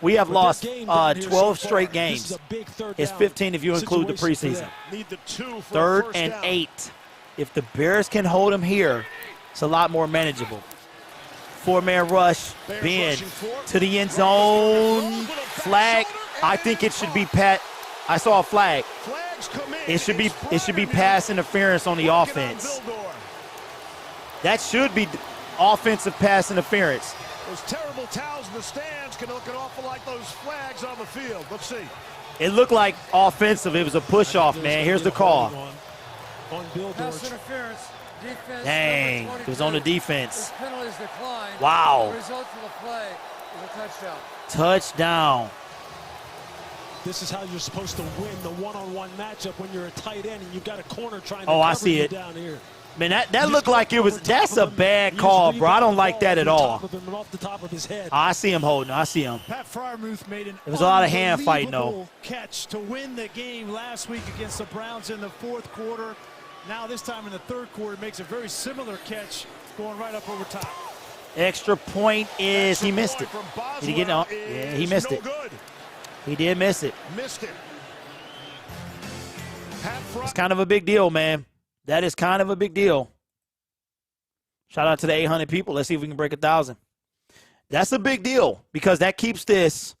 we have But lost their game down here so 12 far, straight this games. is a big third It's down 15 if you include the situation for preseason. them. Need the 2 for a Third first and down. 8. if the Bears can hold him here, it's a lot more manageable. 4-man rush, Ben to the end zone, flag. I think it should be I saw a flag. It should be pass interference on the offense. That should be offensive pass interference. Those terrible towels in the stands can look an awful like those flags on the field. Let's see. It looked like offensive. It was a push-off, man. Here's the call. Pass interference. Defense, dang, it was on the defense. Penalties declined. Wow. The result for the play is a touchdown. Touchdown. This is how you're supposed to win the one-on-one matchup when you're a tight end and you've got a corner trying to cover you down here. Man, that looked like it was. That's a bad call, bro. I don't like that at all. Off the top of his head. I see him holding. I see him. Pat Freiermuth made an There was a lot of hand fighting, though. Catch to win the game last week against the Browns in the fourth quarter. Now this time in the third quarter, makes a very similar catch going right up over top. Extra point is he missed it. Did he get it? Yeah, he missed it. He did miss it. Missed it. It's kind of a big deal, man. That is kind of a big deal. Shout out to the 800 people. Let's see if we can break 1,000. That's a big deal because that keeps this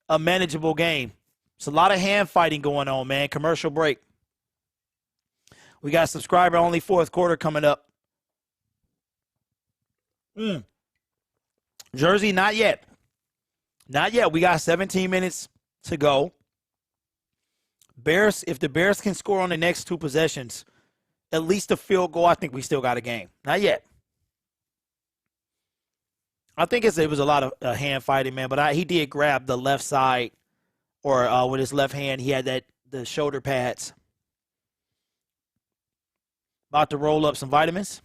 a manageable game. It's a lot of hand fighting going on, man. Commercial break. We got subscriber-only fourth quarter coming up. Jersey, not yet. Not yet. We got 17 minutes to go. Bears, if the Bears can score on the next two possessions, at least a field goal, I think we still got a game. Not yet. I think it was a lot of hand fighting, man, but he did grab the left side or with his left hand. He had the shoulder pads. About to roll up some vitamins.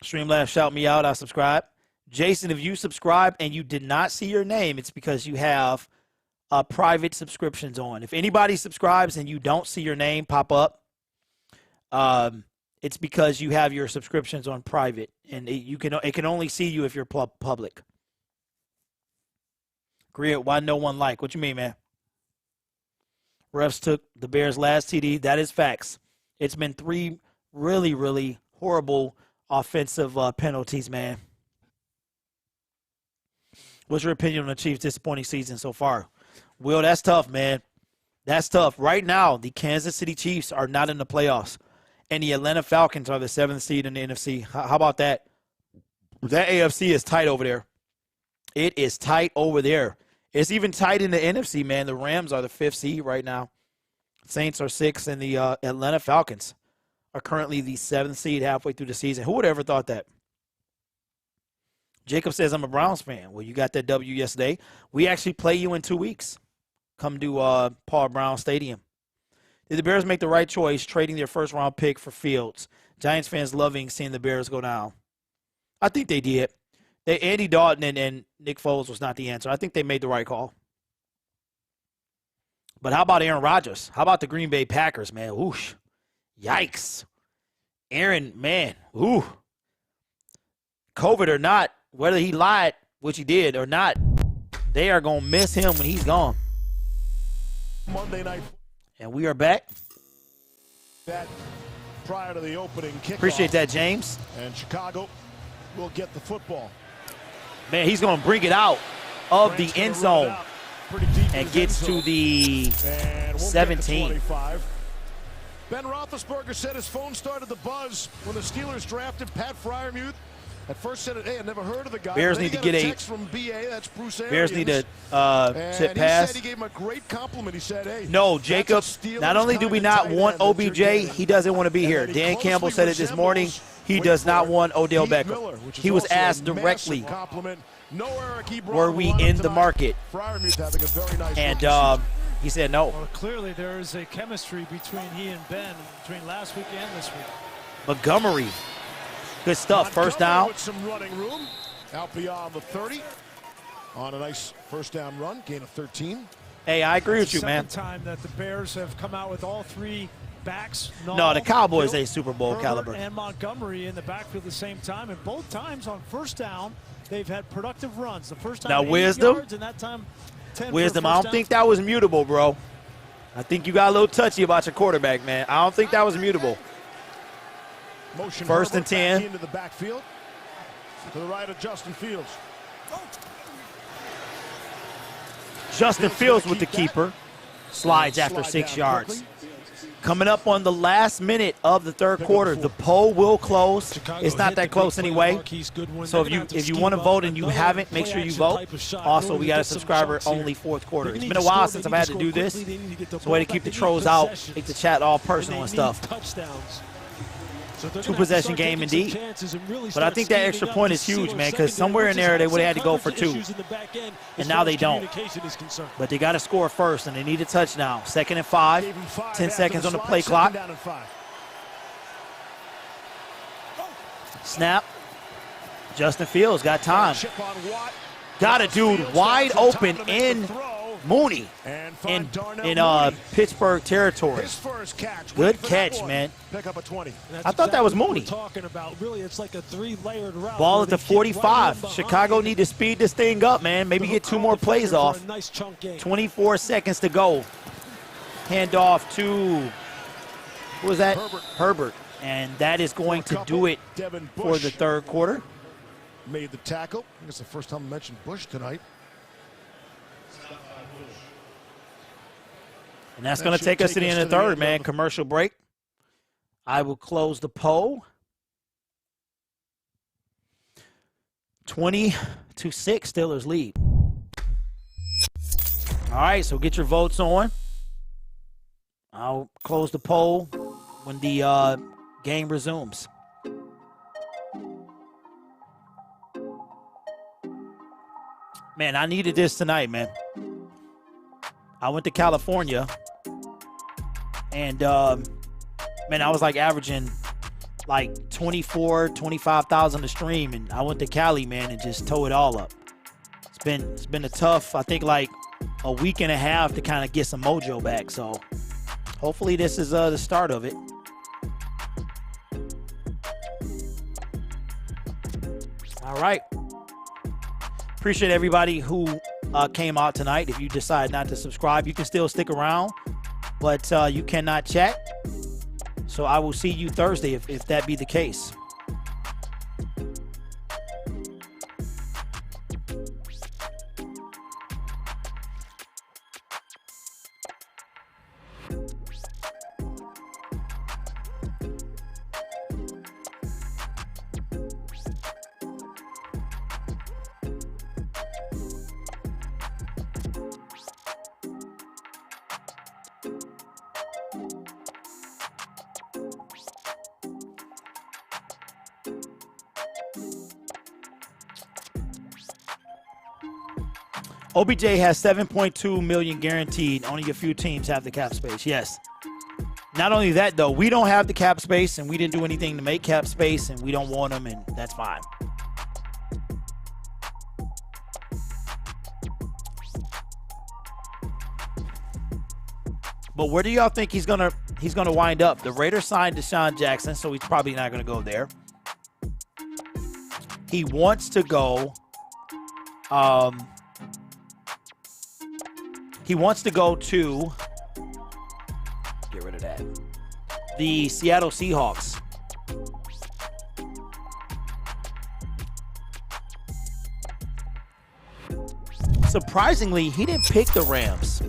Streamlabs, shout me out. I subscribe. Jason, if you subscribe and you did not see your name, it's because you have private subscriptions on. If anybody subscribes and you don't see your name pop up, it's because you have your subscriptions on private, and it can only see you if you're public. Grid, why no one like? What you mean, man? Refs took the Bears' last TD. That is facts. It's been 3 really, really horrible offensive penalties, man. What's your opinion on the Chiefs' disappointing season so far? Will, that's tough, man. That's tough. Right now, the Kansas City Chiefs are not in the playoffs, and the Atlanta Falcons are the 7th seed in the NFC. How about that? That AFC is tight over there. It is tight over there. It's even tight in the NFC, man. The Rams are the 5th seed right now. Saints are 6th, and the Atlanta Falcons are currently the 7th seed halfway through the season. Who would have ever thought that? Jacob says, I'm a Browns fan. Well, you got that W yesterday. We actually play you in 2 weeks. Come to Paul Brown Stadium. Did the Bears make the right choice trading their first-round pick for Fields? Giants fans loving seeing the Bears go down. I think they did. Andy Dalton and Nick Foles was not the answer. I think they made the right call. But how about Aaron Rodgers? How about the Green Bay Packers, man? Oosh. Yikes. Aaron, man. Ooh. COVID or not, whether he lied, which he did, or not, they are going to miss him when he's gone. Monday night. And we are back. That prior to the opening kickoff. Appreciate that, James. And Chicago will get the football. Man, he's going to bring it out of the end zone and gets to the 17. Ben Roethlisberger said his phone started to buzz when the Steelers drafted Pat Freiermuth. At first said, hey, I never heard of the guy. Bears need to get a text from BA. That's Bruce Arians. Bears need to sit pass. He gave him a great compliment. He said, hey. No, Jacob, not only do we not want OBJ, he doesn't want to be here. Dan Campbell said it this morning. He does not want Odell Beckham. He was asked directly, were we in the market? And he said no. Well, clearly there is a chemistry between he and Ben, between last week and this week. Montgomery. Good stuff. First down. With some running room out beyond the 30 on a nice first down run, gain of 13. Hey, I agree with you, man. Time that the Bears have come out with all 3 backs. No, the Cowboys a Super Bowl caliber. And Montgomery in the backfield at the same time, and both times on first down they've had productive runs. The first time now 8 Wisdom, yards, and that time 10 Wisdom. for I don't think that was mutable, bro. I think you got a little touchy about your quarterback, man. I don't think that was mutable. Motion First and Herbert back 10. into the backfield. To the right of Justin Fields. Justin Fields with the keeper. Slides after 6 yards. Coming up on the last minute of the third quarter, the poll will close. It's not that close anyway. So if you want to vote and you haven't, make sure you vote. Also, we got a subscriber-only fourth quarter. It's been a while since I've had to do this. It's a way to keep the trolls out, make the chat all personal and stuff. Two-possession game indeed. But I think that extra point is huge, man, because somewhere in there they would have had to go for 2. And now they don't. But they got to score first, and they need a touchdown. 2nd and 5. 10 seconds on the play clock. Snap. Justin Fields got time. Got a dude wide open in Mooney in Pittsburgh territory. Good catch, man. I thought that was Mooney. Ball at the 45. Chicago need to speed this thing up, man. Maybe get 2 more plays off. 24 seconds to go. Hand off to, who was that? Herbert. And that is going to do it for the third quarter. Made the tackle. I think it's the first time I mentioned Bush tonight. And that's going to take us to the end of the third, man. Commercial break. I will close the poll. 20-6, Steelers lead. All right, so get your votes on. I'll close the poll when the game resumes. Man, I needed this tonight, man. I went to California, and, man, I was, like, averaging, like, 25,000 a stream, and I went to Cali, man, and just tore it all up. It's been a tough, I think, like, a week and a half to kind of get some mojo back, so hopefully this is the start of it. All right. Appreciate everybody who came out tonight. If you decide not to subscribe, you can still stick around, but you cannot chat. So I will see you Thursday if that be the case. OBJ has $7.2 million guaranteed. Only a few teams have the cap space. Yes. Not only that, though, we don't have the cap space, and we didn't do anything to make cap space, and we don't want them, and that's fine. But where do y'all think he's gonna wind up? The Raiders signed Deshaun Jackson, so he's probably not gonna go there. He wants to go. He wants to go to, get rid of that, the Seattle Seahawks. Surprisingly, he didn't pick the Rams.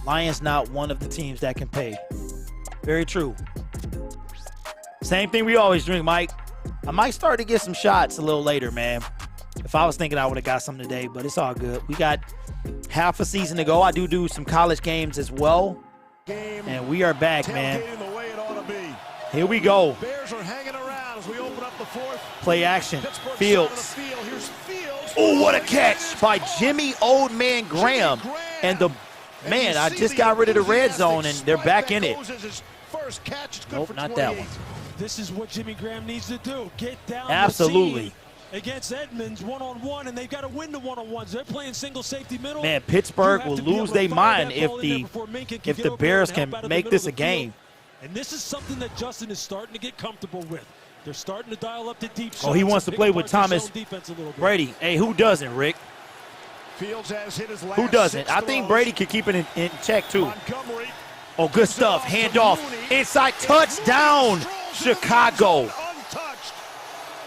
Lions not one of the teams that can pay. Very true. Same thing we always drink, Mike. I might start to get some shots a little later, man. If I was thinking I would have got some today, but it's all good. We got half a season to go. I do some college games as well. And we are back, man. Here we go. Bears are hanging around as we open up the fourth. Play action. Fields. Oh, what a catch by Jimmy Old Man Graham. And the man, I just got rid of the red zone, and they're back in it. Nope, not that one. This is what Jimmy Graham needs to do. Get down Absolutely. Against Edmonds one-on-one, and they've got to win the one-on-ones. They're playing single safety middle. Man, Pittsburgh will lose their mind if the Bears can make this a game. And this is something that Justin is starting to get comfortable with. They're starting to dial up the deep shots. Oh, he wants to play with Thomas Brady. Hey, who doesn't, Rick? Fields has hit his last Who doesn't? 6 I think throws. Brady could keep it in check, too. Montgomery. Oh, good stuff. Handoff. Inside touchdown, Chicago.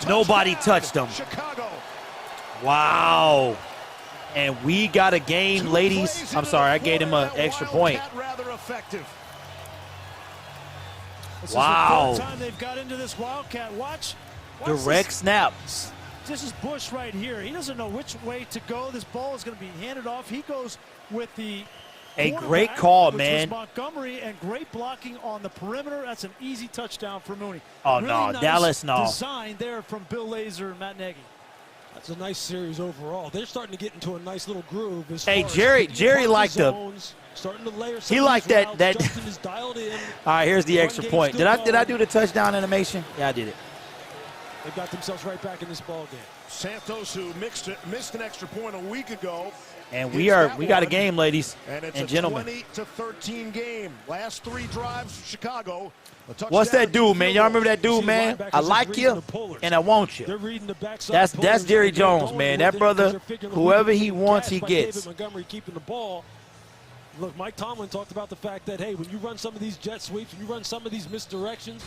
Nobody touched him. Chicago. Wow. And we got a game, ladies. I'm sorry, I gave him an extra point. Rather effective. Wow. This is the 3rd time they've got into this Wildcat. Watch Direct snap. This is Bush right here. He doesn't know which way to go. This ball is going to be handed off. He goes with the A great call, which man. was Montgomery, and great blocking on the perimeter. That's an easy touchdown for Mooney. Oh, really no. nice Dallas, no. design there from Bill Lazor and Matt Nagy. That's a nice series overall. They're starting to get into a nice little groove. Hey, Jerry liked the. Starting to layer He liked that. Justin is dialed in. All right, here's the extra point. Did I do the touchdown animation? Yeah, I did it. They got themselves right back in this ball game. Santos, who missed an extra point a week ago. And we got a game, ladies and it's and a gentlemen. 20-13 game. Last 3 drives for Chicago. What's that dude, man? Y'all remember that dude, man? I like you and I want you. That's Jerry Jones, man. That brother, whoever he wants, he gets. Montgomery keeping the ball. Look, Mike Tomlin talked about the fact that, hey, when you run some of these jet sweeps, when you run some of these misdirections,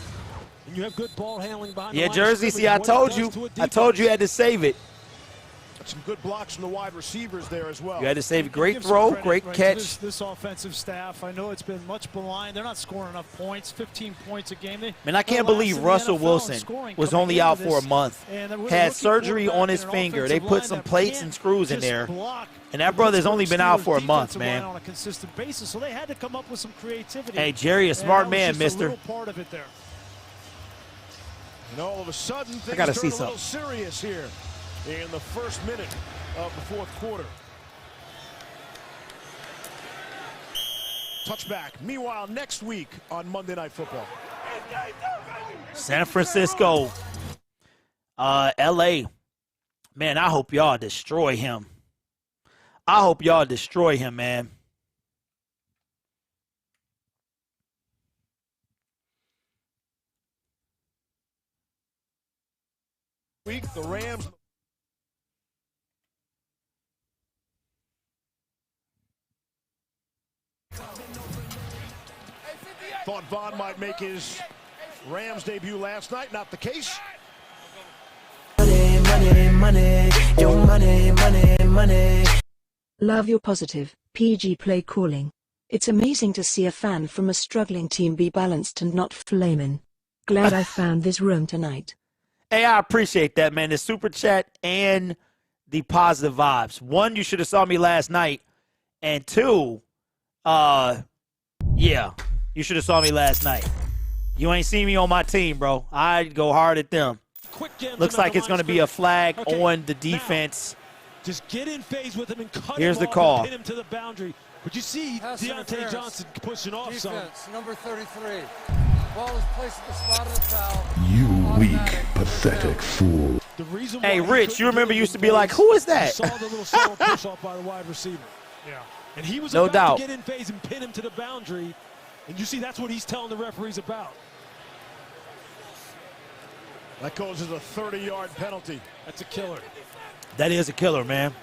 and you have good ball handling behind the line of Jersey, scrimmage, see, I what told you had to save it. Some good blocks from the wide receivers there as well. You had to save it. Great throw, great catch. This offensive staff, I know it's been much maligned. They're not scoring enough points, 15 points a game. Man, I can't believe Russell Wilson was only out for a month. Had surgery on his finger. They put some plates and screws in there. And that brother's only been out for a month, man. On a consistent basis, so they had to come up with some creativity. Hey, Jerry, a smart man, mister. A little part of it there. And all of a sudden, things gotta turn see a little serious here in the first minute of the 4th quarter. Touchback. Meanwhile, next week on Monday Night Football. San Francisco, L.A. Man, I hope y'all destroy him. I hope y'all destroy him, man. Week, the Rams. Thought Vaughn might make his Rams debut last night. Not the case. Money, money, money, your money, money, money. Love your positive, PG play calling. It's amazing to see a fan from a struggling team be balanced and not flaming. Glad I found this room tonight. Hey, I appreciate that, man. The super chat and the positive vibes. 1, you should have saw me last night. And 2, yeah, you should have saw me last night. You ain't seen me on my team, bro. I'd go hard at them. Looks like it's going to be a flag on the defense. Just get in phase with him and cut Here's him the off call. and pin him to the boundary. But you see Deontay Johnson pushing off some. Defense, number 33. Ball is placed at the spot of the foul. You weak, pathetic fool. The reason Hey, why he Rich, couldn't you remember do it you used to was be like, who is that? You saw the little solo push off by the wide receiver. Yeah. And he was No about doubt. to get in phase and pin him to the boundary. And you see that's what he's telling the referees about. That goes as a 30-yard penalty. That's a killer. That is a killer, man.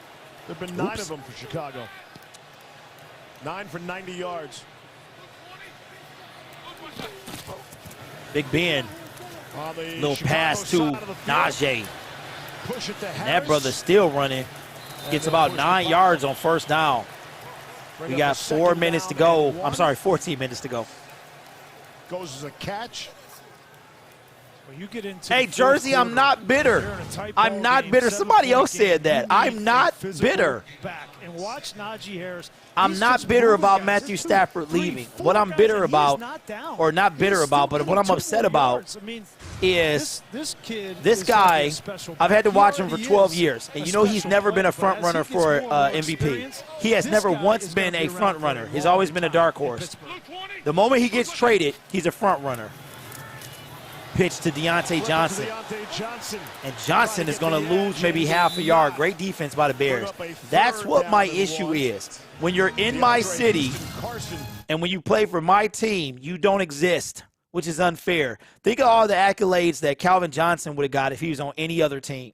There have been 9 of them for Chicago. 9 for 90 yards. Big Ben. On the Little Chicago pass to side of the field. Najee. Push it to And Harris. that brother's still running. Gets about 9 yards on first down. Bring We up got a 4 second minutes to down go. and I'm 1. sorry, 14 minutes to go. Goes as a catch. Well, you get into Hey, the fourth Jersey, I'm quarter, not bitter. you're in a tight I'm ball not game, bitter. 7 Somebody else point game. said that. You I'm need not a physical bitter. Back. And watch Najee Harris. I'm He's not just bitter moving about guys. Matthew There's Stafford 3, leaving. 4 What I'm guys, bitter and he's about, not down. or not bitter He's about, still but what I'm getting upset 2 about yards. I mean, is this kid this is gonna be guy, a special I've had to player. watch He him for already 12 is years. And a you know he's special never been a player, front but as runner he gets for more and more MVP. experience, He has this never guy once is been gonna a be front around for runner. a He's long always been a time dark in horse. Pittsburgh. The moment he gets traded, he's a front runner. Pitch to Deontay Johnson. Deontay Johnson. And Johnson is going to lose maybe half a yard. Great defense by the Bears. That's what my issue is. When you're in my city and when you play for my team, you don't exist, which is unfair. Think of all the accolades that Calvin Johnson would have got if he was on any other team.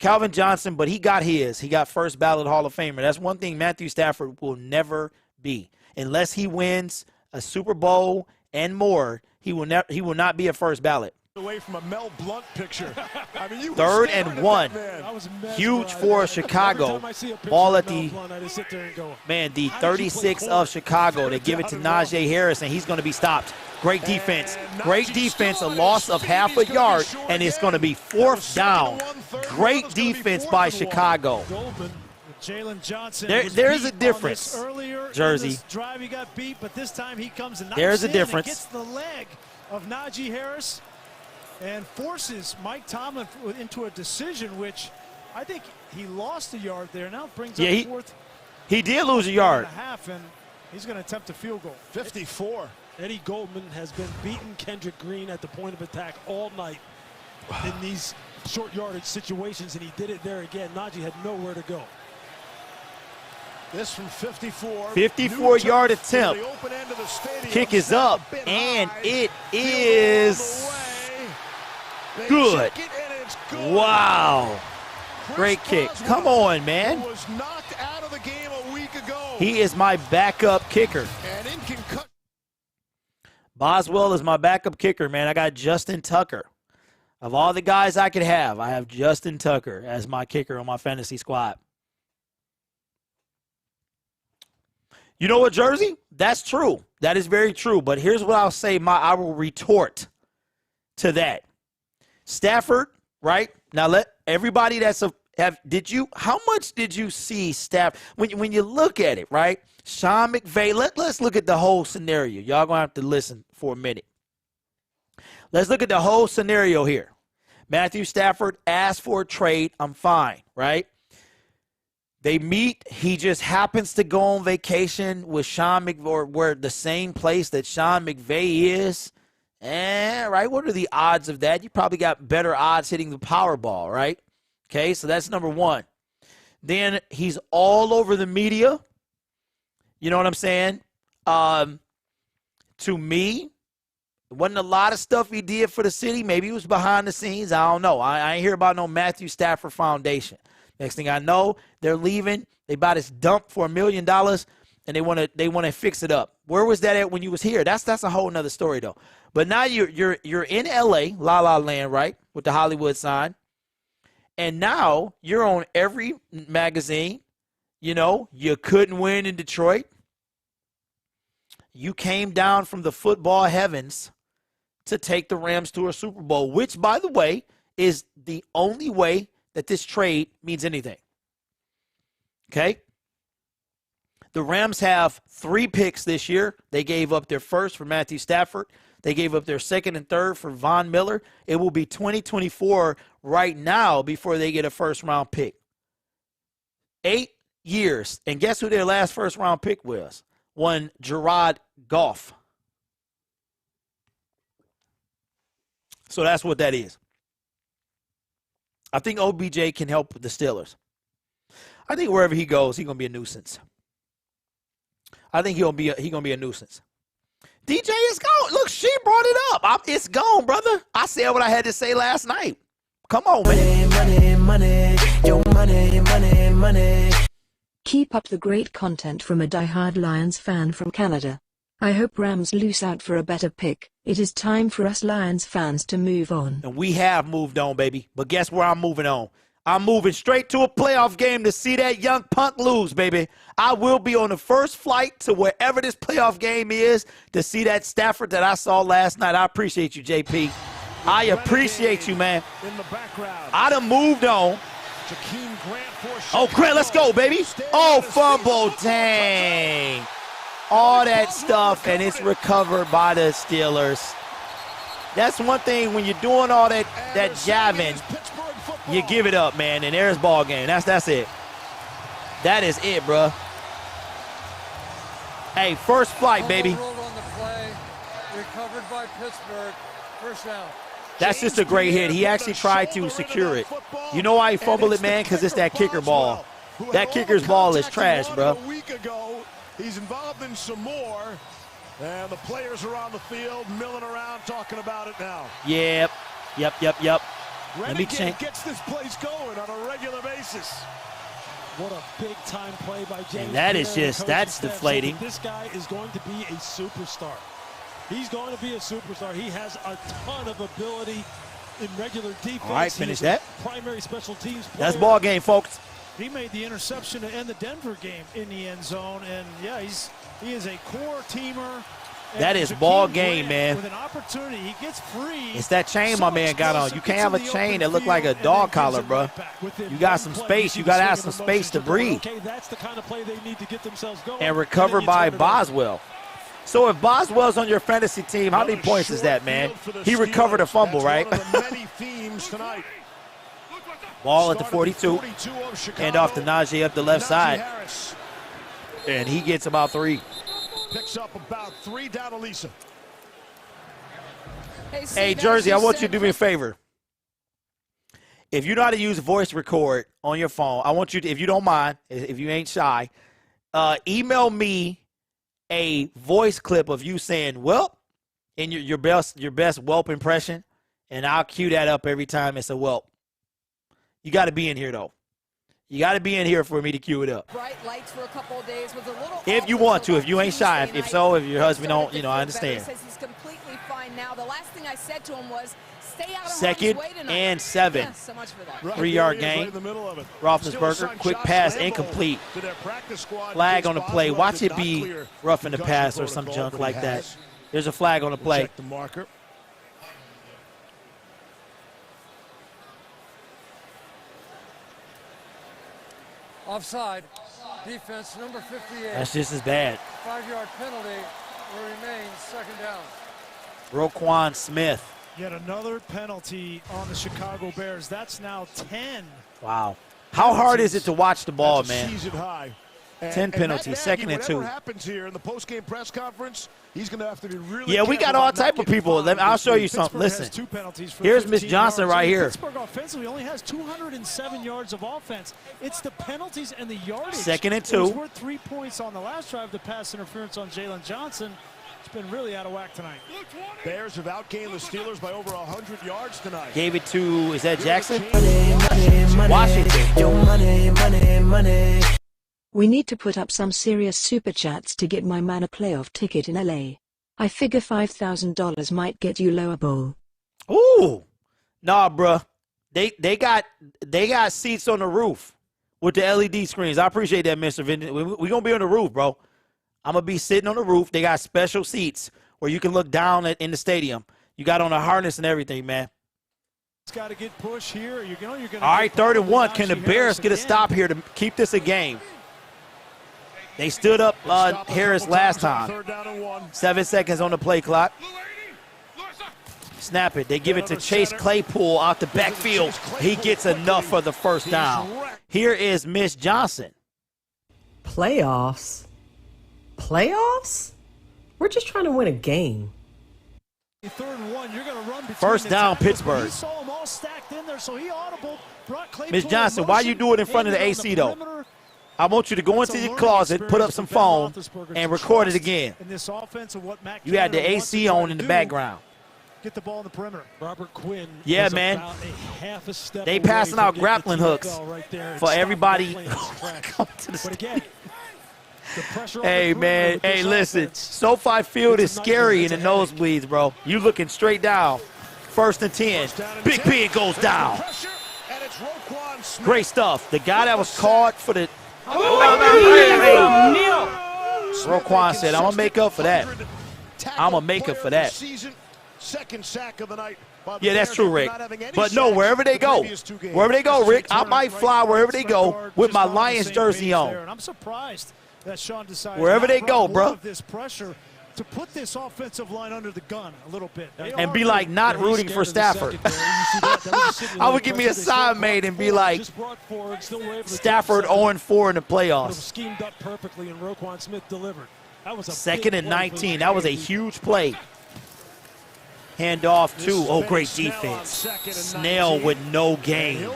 Calvin Johnson, but he got his. He got first ballot Hall of Famer. That's one thing Matthew Stafford will never be. Unless he wins a Super Bowl and more, he will not be a first ballot. Away from a Mel Blount picture. I mean, you 3rd and 1. Huge for Chicago. Ball at the, the 36 of Chicago. They give it to Najee Harris, and he's going to be stopped. Great defense. Great defense. A loss of half a yard, and it's going to be 4th down. Great defense by Chicago. Jalen Johnson. There's a difference. Jersey. This drive he got beat, but this time he comes and there's a difference. Gets the leg of Najee Harris and forces Mike Tomlin into a decision, which I think he lost a yard there. Now brings up 4th. He did lose a yard. And a half, and he's going to attempt a field goal. 54. Eddie Goldman has been beating Kendrick Green at the point of attack all night in these short yardage situations, and he did it there again. Najee had nowhere to go. This from 54. 54-yard attempt. Kick is up, and it is good. Wow. Great kick. Come on, man. Was knocked out of the game a week ago. He is my backup kicker. Boswell is my backup kicker, man. I got Justin Tucker. Of all the guys I could have, I have Justin Tucker as my kicker on my fantasy squad. You know what, Jersey? That's true. That is very true. But here's what I'll say. I will retort to that. Stafford, right? Now let everybody how much did you see Stafford? When you look at it, right? Sean McVay, let's look at the whole scenario. Y'all gonna have to listen for a minute. Let's look at the whole scenario here. Matthew Stafford asked for a trade. I'm fine, right? They meet. He just happens to go on vacation with Sean McVay, or where the same place that Sean McVay is. Right? What are the odds of that? You probably got better odds hitting the Powerball, right? Okay, so that's number one. Then he's all over the media. You know what I'm saying? To me, it wasn't a lot of stuff he did for the city. Maybe he was behind the scenes. I don't know. I ain't hear about no Matthew Stafford Foundation. Next thing I know, they're leaving. They bought this dump for $1 million, and they want to fix it up. Where was that at when you was here? That's a whole nother story though. But now you're in L.A., La La Land, right, with the Hollywood sign, and now you're on every magazine. You know, you couldn't win in Detroit. You came down from the football heavens to take the Rams to a Super Bowl, which, by the way, is the only way that this trade means anything. Okay? The Rams have 3 picks this year. They gave up their first for Matthew Stafford. They gave up their second and third for Von Miller. It will be 2024 right now before they get a first-round pick. 8 years. And guess who their last first-round pick was? One Jared Goff. So that's what that is. I think OBJ can help the Steelers. I think wherever he goes, he's gonna be a nuisance. I think he's gonna be a nuisance. DJ is gone. Look, she brought it up. It's gone, brother. I said what I had to say last night. Come on, man. Money, your money. Keep up the great content from a diehard Lions fan from Canada. I hope Rams lose out for a better pick. It is time for us Lions fans to move on. And we have moved on, baby. But guess where I'm moving on? I'm moving straight to a playoff game to see that young punk lose, baby. I will be on the first flight to wherever this playoff game is to see that Stafford that I saw last night. I appreciate you, JP. I appreciate you, man. In the background. I done moved on. Oh, Grant, let's go, baby. Oh, fumble, dang. All that stuff, and it's recovered by the Steelers. That's one thing when you're doing all that jabbing, you give it up, man, and there's ball game. That's it. That is it, bruh. Hey, first flight, baby. On the play, recovered by Pittsburgh. First down. That's just a great hit. He actually tried to secure it. You know why he fumbled it, man? Because it's that kicker ball. That kicker's ball is trash, bro. He's involved in some more, and the players are on the field milling around talking about it now. Yep. Renegade gets this place going on a regular basis. What a big-time play by James. And that is Pierre, just, that's deflating. This guy is going to be a superstar. He's going to be a superstar. He has a ton of ability in regular defense. All right, finish that. Primary special teams player. That's ball game, folks. He made the interception to end the Denver game in the end zone, and yeah, he is a core teamer. That is ball game, man. With an opportunity, he gets free. It's that chain my man got on. You can't have a chain that look like a dog collar, bro. You got some space. You got to have some space to breathe. Okay, that's the kind of play they need to get themselves going. And recover by Boswell. So if Boswell's on your fantasy team, how many points is that, man? He recovered a fumble, right? Ball at the 42. Hand off to Najee up the left side. And he gets about 3. Picks up about 3 down to Lisa. Hey, Jersey, I want you to do me a favor. If you know how to use voice record on your phone, I want you to, if you don't mind, if you ain't shy, email me a voice clip of you saying "whelp" in your best whelp impression, and I'll cue that up every time it's a whelp. You got to be in here though. You got to be in here for me to cue it up. Bright lights for a couple of days with a little if you want to, if you ain't shy, if so, if your husband don't, you know, I understand. He says he's completely fine now. The last thing I said to him was, stay out of Second and 7. Yeah, so much for that. 3-yard gain. Roethlisberger, quick pass, incomplete. Flag on the play. Watch it be rough in the pass or some junk like that. There's a flag on the play. Check the marker. Offside. Defense number 58. That's just as bad. 5-yard penalty will remain second down. Roquan Smith. Yet another penalty on the Chicago Bears. That's now 10. Wow. How hard is it to watch the ball, That's man? season high. 10 penalties, second and 2. Whatever happens here in the post-game press conference, he's going to have to be really Yeah, we got all type of people. I'll show you something. Listen, here's Miss Johnson right here. Pittsburgh offensively only has 207 yards of offense. It's the penalties and the yardage. Second and 2. It was worth 3 points on the last drive, the pass interference on Jalen Johnson. It's been really out of whack tonight. Bears have outgained the Steelers by over 100 yards tonight. Gave it to, is that Jackson? Washington. Your money, money, money. We need to put up some serious super chats to get my man a playoff ticket in LA. I figure $5,000 might get you lower bowl. Ooh. Nah, bruh. They got seats on the roof with the LED screens. I appreciate that, Mr. Vincent. We're going to be on the roof, bro. I'm going to be sitting on the roof. They got special seats where you can look down in the stadium. You got on a harness and everything, man. It's got to get pushed here. You're gonna all right, 3rd and 1. Can the Bears get a stop here to keep this a game? They stood up Harris last time. 7 seconds on the play clock. Snap it. They give it to Chase Claypool out the backfield. He gets enough for the first down. Here is Miss Johnson. Playoffs? Playoffs? We're just trying to win a game. 3rd and 1, you're going to run first down, Pittsburgh. He saw them all stacked in there, so he audible. Miss Johnson, why you do it in front of the AC, though? I want you to go into your closet, put up some foam, and record it again. You had the AC on in the background. Get the ball in the perimeter. Robert Quinn. Yeah, man. They passing out grappling hooks for everybody. Come to the stadium. Hey, man. Hey, listen. SoFi Field is scary in the nosebleeds, bro. You looking straight down. 1st and 10. Big Pig goes down. Great stuff. The guy that was called for the... Roquan said, I'm going to make up for that. I'm going to make up for that. Second sack of the night. Yeah, that's true, Rick. But no, wherever they go, Rick, I might fly wherever they go with my Lions jersey on. I'm surprised that Sean decided wherever they go, bro. This pressure to put this offensive line under the gun a little bit. And be like not rooting for Stafford. I would give me a sign made and be like, Stafford 0-4 in the playoffs. Schemed up perfectly and Roquan Smith delivered. That was a 2nd and 19. That was a huge play. Handoff to, great defense. Snell with no gain.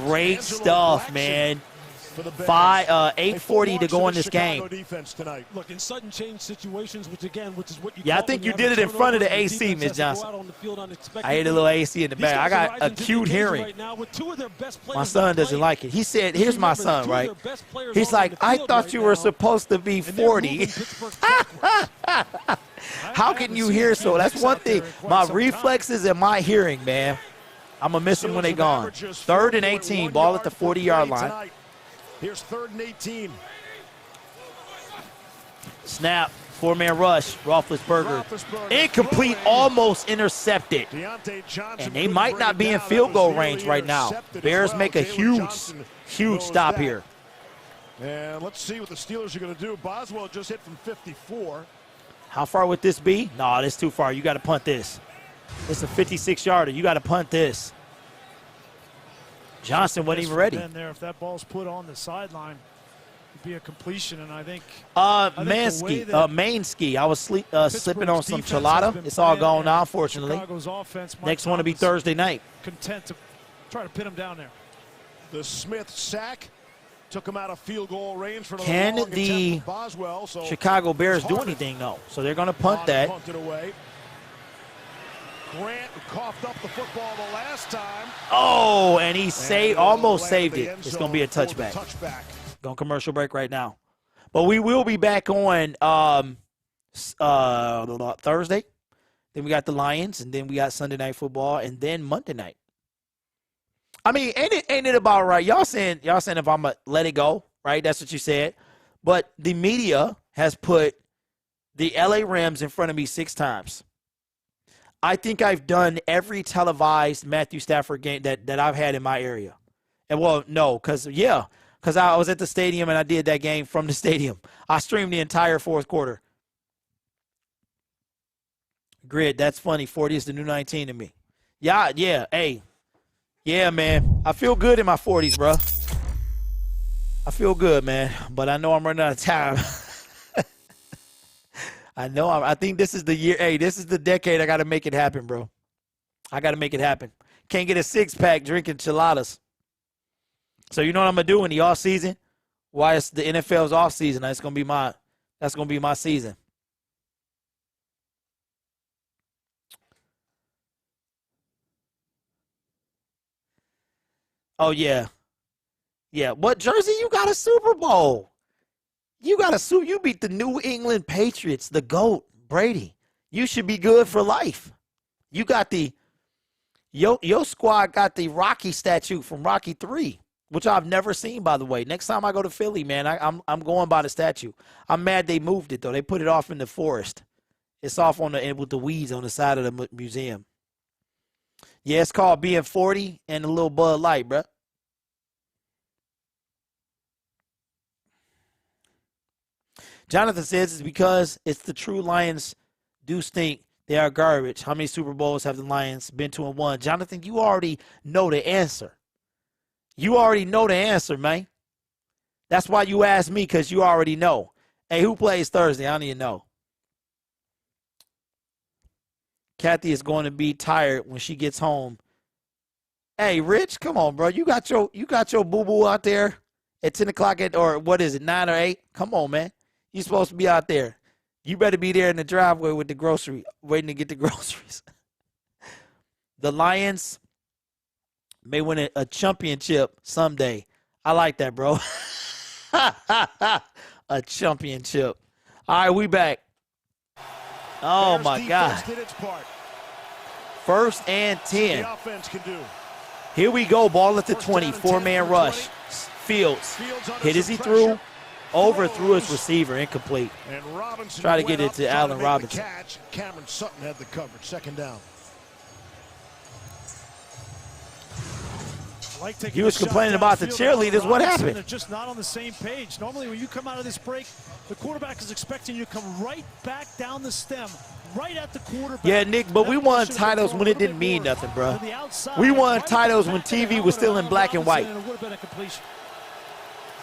Great stuff, man. for the Bears. 8:40 to go in this game. Defense tonight. Look, in sudden change situations, which is what you Yeah, I think you did it in front of the AC, Ms. Johnson. I heard a little AC in the back. I got acute hearing. Right now with two of their best My son doesn't like it. He said, here's my son, right? He's like, I thought you were supposed to be 40. How can you hear so? That's one thing. My reflexes and my hearing, man. I'm going to miss them when they're gone. 3rd and 18, ball at the 40-yard line. Here's 3rd and 18. Snap, 4-man rush, Roethlisberger. Incomplete, almost intercepted. And they might not be in field goal range right now. Bears make a huge stop here. And let's see what the Steelers are going to do. Boswell just hit from 54. How far would this be? No, that's too far. You got to punt this. It's a 56-yarder. You got to punt this. Johnson wasn't even ready. There, if that ball's put on the sideline, it'd be a completion. And I think Mainski. I was slipping on some chelada. It's all gone now, unfortunately. Next one to be Thursday night. Content to try to pin him down there. The Smith sack took him out of field goal range for Can the Boswell, so Chicago Bears do anything, though? So they're going to punt that. Punted away. Grant coughed up the football the last time. Oh, and he almost saved it. It's going to be a touchback. Going commercial break right now. But we will be back on Thursday. Then we got the Lions, and then we got Sunday Night Football, and then Monday night. I mean, ain't it about right? Y'all saying if I'm going to let it go, right? That's what you said. But the media has put the LA Rams in front of me 6 times. I think I've done every televised Matthew Stafford game that I've had in my area. And, well, no, because I was at the stadium and I did that game from the stadium. I streamed the entire 4th quarter. Grid, that's funny. 40 is the new 19 to me. Yeah, hey. Yeah, man. I feel good in my 40s, bro. I feel good, man. But I know I'm running out of time. I think this is the year. Hey, this is the decade I got to make it happen, bro. I got to make it happen. Can't get a 6-pack drinking chiladas. So you know what I'm going to do in the offseason? Why it's the NFL's offseason. That's going to be my season. Oh, yeah. Yeah. What jersey? You got a Super Bowl. You beat the New England Patriots, the GOAT, Brady. You should be good for life. You got your squad got the Rocky statue from Rocky 3, which I've never seen, by the way. Next time I go to Philly, man, I'm going by the statue. I'm mad they moved it, though. They put it off in the forest. It's off with the weeds on the side of the museum. Yeah, it's called being 40 and a little Bud Light, bro. Jonathan says it's because it's the true Lions do stink. They are garbage. How many Super Bowls have the Lions been to and won? Jonathan, you already know the answer. You already know the answer, man. That's why you asked me, because you already know. Hey, who plays Thursday? I don't even know. Kathy is going to be tired when she gets home. Hey, Rich, come on, bro. You got your boo-boo out there at 10 o'clock or what is it, 9 or 8? Come on, man. You're supposed to be out there. You better be there in the driveway with the grocery, waiting to get the groceries. The Lions may win a championship someday. I like that, bro. A championship. All right, we back. Oh, my God. 1st and 10. Here we go. Ball at the 20. 4-man rush. Fields. Hit as he threw. Overthrew his receiver, incomplete. Try to get it to Allen Robinson. Cameron Sutton had the coverage. 2nd down. He was complaining about the cheerleaders. What happened? They're just not on the same page. Normally, when you come out of this break, the quarterback is expecting you to come right back down the stem, right at the quarterback. Yeah, Nick, but we won titles when it didn't mean nothing, bro. We won titles when TV was still in black and white.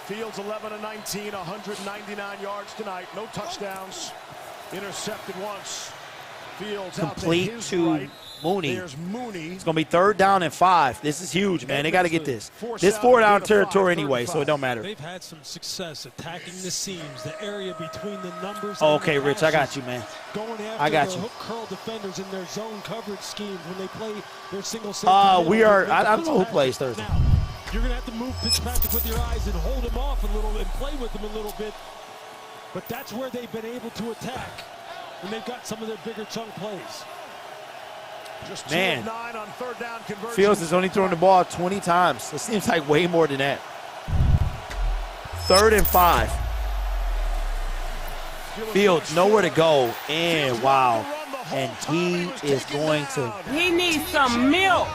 Fields 11 of 19, 199 yards tonight. No touchdowns. Intercepted once. Fields complete out to his to right. Mooney. There's Mooney. It's going to be 3rd down and 5. This is huge, man. They got to get this. This 4-down territory anyway, so it don't matter. They've had some success attacking the seams, the area between the numbers. Oh, okay, Rich, I got you, man. Going after I got the you. hook curl defenders in their zone coverage schemes when they play their single safety. I don't know who plays Thursday. Now, you're going to have to move Fitzpatrick with your eyes and hold him off a little and play with him a little bit. But that's where they've been able to attack. And they've got some of their bigger chunk plays. Just Man, 2 of 9 on 3rd down conversion. Fields has only thrown the ball 20 times. It seems like way more than that. 3rd and 5. Fields nowhere to go, and wow. And he is going to. He needs some milk.